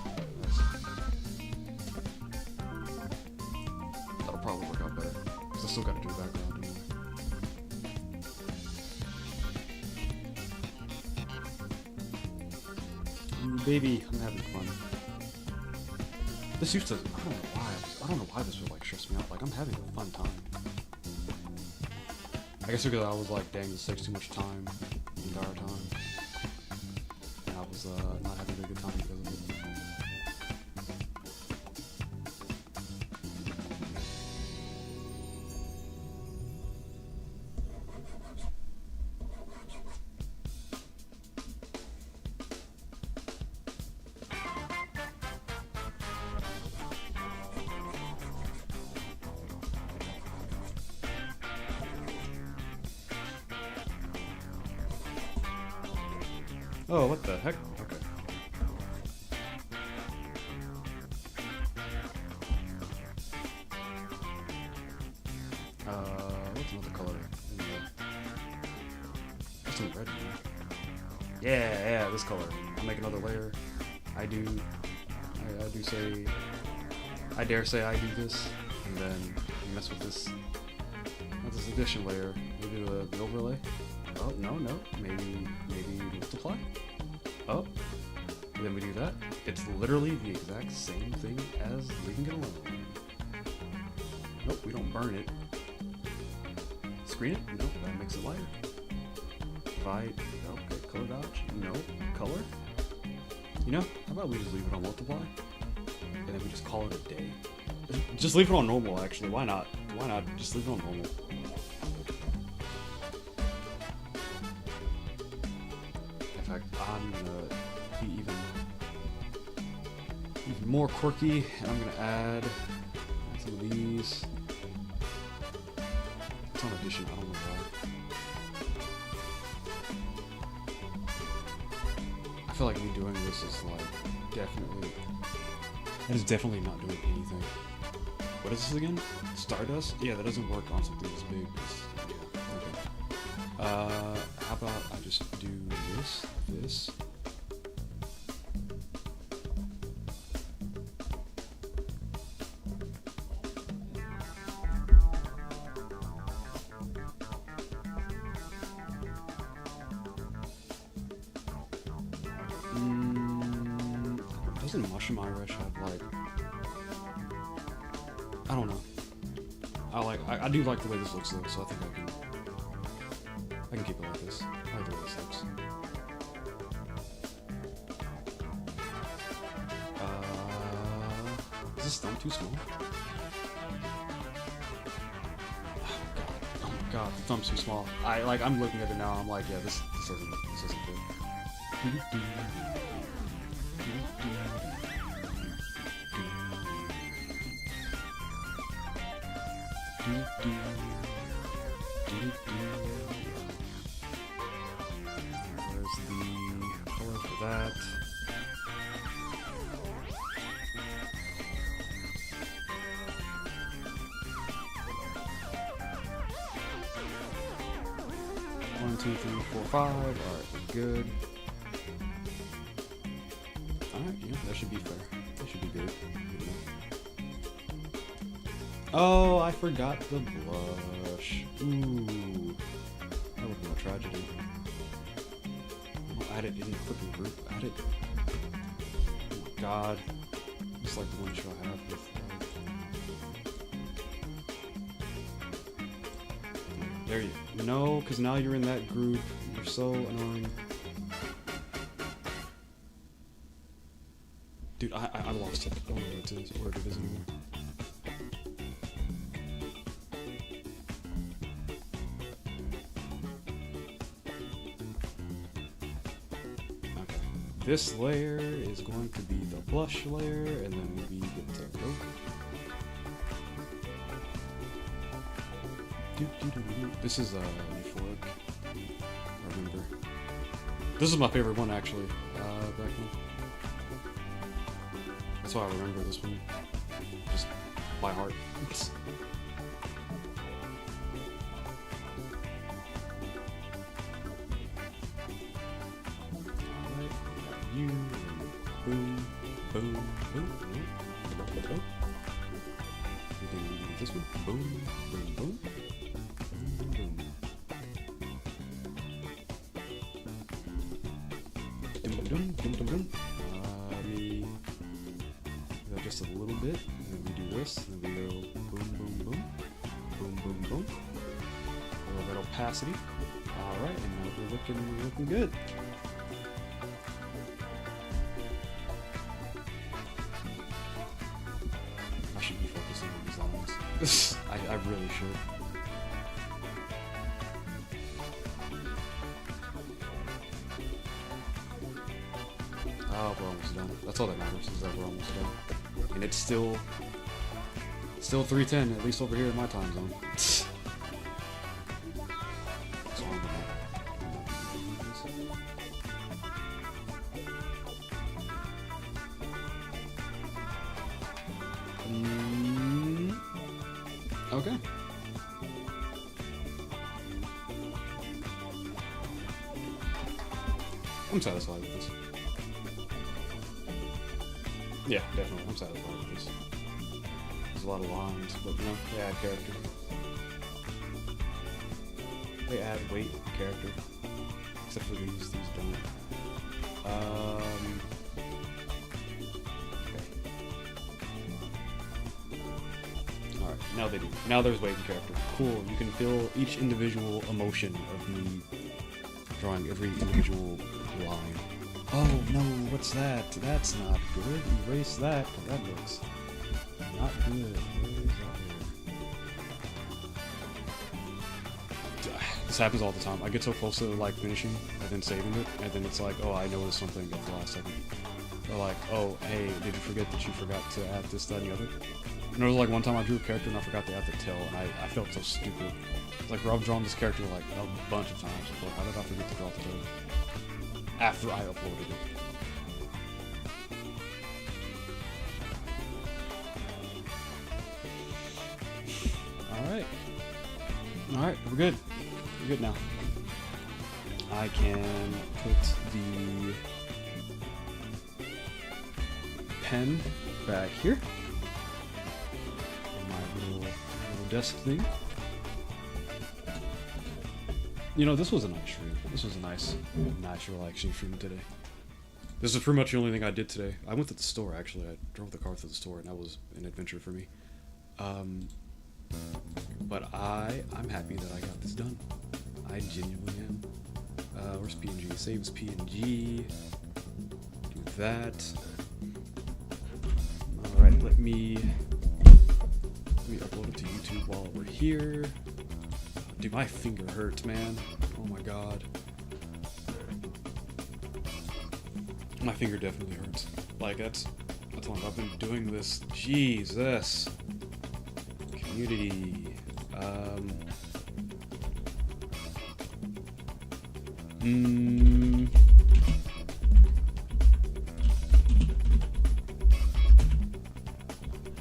That'll probably work out better. Because I still gotta do the background anyway. Ooh, baby, I'm having fun. This used to, I don't know why this would like stress me out. Like, I'm having a fun time. I guess because I was like, dang, this takes too much time the entire time. And I was not having a good time because of it. Oh, what the heck? Okay. What's another color? What's some red, man? Yeah, this color. I'll make another layer. I dare say I do this, and then you mess with this. What's this addition layer? Maybe the overlay? Oh, no, maybe multiply? Oh, and then we do that. It's literally the exact same thing as leaving it alone. Nope, we don't burn it. Screen it? Nope, that makes it lighter. Divide, okay, color dodge? No. Color? You know, how about we just leave it on multiply? And then we just call it a day. Just leave it on normal, actually. Why not? Why not? Just leave it on normal. In fact, I'm gonna be even more quirky, and I'm gonna add some of these. It's on addition, I don't know why. I feel like me doing this is like definitely. That is definitely not doing anything. What is this again? Stardust? Yeah, that doesn't work on something this big. Yeah, okay. How about I just do this. Doesn't Mushroom Irish have like, I don't know. I do like the way this looks though, so I think I can keep it like this. I like the way this looks. Is this thumb too small? Oh my god, the thumb's too small. I'm looking at it now, I'm like, yeah, this isn't good. Where's the color for that? One, two, three, four, five. Alright, we're good. Alright, yeah, that should be fair. That should be good. Oh, I forgot the blush. Ooh. That would be a tragedy. I'll add it in the freaking group. Add it. Oh my god. Just like the one show I have with. There you go. No, because now you're in that group. You're so annoying. Dude, I lost it. I don't know where it is anymore. This layer is going to be the blush layer, and then we get to go. This is euphoric. I remember. This is my favorite one actually. Back then. That's why I remember this one. Just by heart. You boom, boom, boom, boom. We do this one. Boom, boom, boom. Boom, boom. Dum, dum, dum, dum. We go just a little bit, and then we do this, and then we go boom, boom, boom. Boom, boom, boom. A little bit of opacity. Alright, and now we're looking good. I really should. Oh, we're almost done. That's all that matters, is that we're almost done. And it's still 3:10, at least over here in my time zone. So okay. I'm satisfied with this. Yeah, definitely. I'm satisfied with this. There's a lot of lines, but you know, they add character. They add weight to character. Except for these don't. now they do. Now there's weight in character. Cool. You can feel each individual emotion of me drawing every individual line. Oh no, what's that? That's not good. Erase that. That looks not good. Where is that here? This happens all the time. I get so close to like finishing and then saving it, and then it's like, oh, I noticed something at the last second. Or like, oh, hey, did you forget that you forgot to add this, that, and the other? And there was like one time I drew a character and I forgot to add the tail, and I felt so stupid. It's like, I've drawn this character like a bunch of times before. How did I forget to draw the tail? After I uploaded it. Alright. Alright, we're good. We're good now. I can put the pen back here. On my little desk thing. You know, this was a nice stream. This was a nice relaxing stream today. This is pretty much the only thing I did today. I went to the store, actually. I drove the car to the store, and that was an adventure for me. But I'm happy that I got this done. I genuinely am. Where's PNG? Saves PNG. Do that. Alright, let me upload it to YouTube while we're here. Dude, my finger hurts, man. Oh my god. My finger definitely hurts. Like, that's long I've been doing this. Jesus. Community.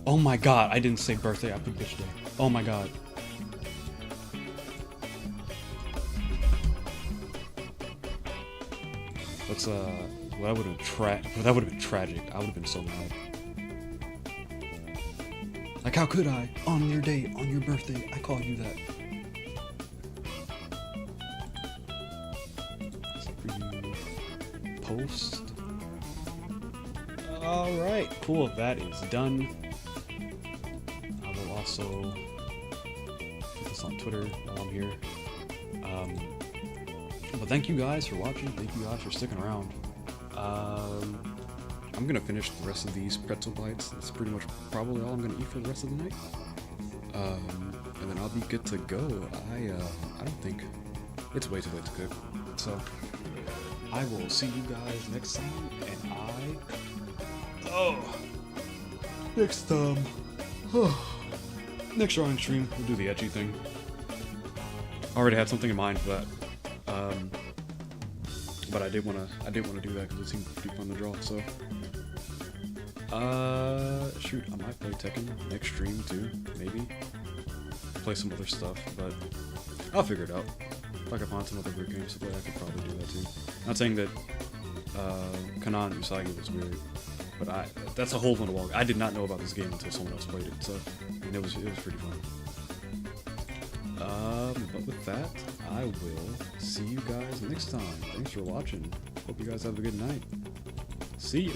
Oh my god, I didn't say birthday, I put bitch day. Oh my god. Let's well, that would have been tragic. I would have been so mad. Like, how could I? On your day, on your birthday, I called you that. Post. Alright, cool. That is done. I will also put this on Twitter while I'm here. But thank you guys for watching. Thank you guys for sticking around. I'm gonna finish the rest of these pretzel bites. That's pretty much probably all I'm gonna eat for the rest of the night. And then I'll be good to go. I don't think it's way too late to cook. So I will see you guys next time, and next time. Next drawing stream, we'll do the etchy thing. I already had something in mind for that. But I didn't want to do that because it seemed pretty fun to draw. So, shoot, I might play Tekken next stream too, maybe. Play some other stuff, but I'll figure it out. If I can find some other group games to play, I could probably do that too. Not saying that Kanan Usagi was weird, but that's a hole in the wall. I did not know about this game until someone else played it, so and it was pretty fun. But with that, I will see you guys next time. Thanks for watching. Hope you guys have a good night. See you.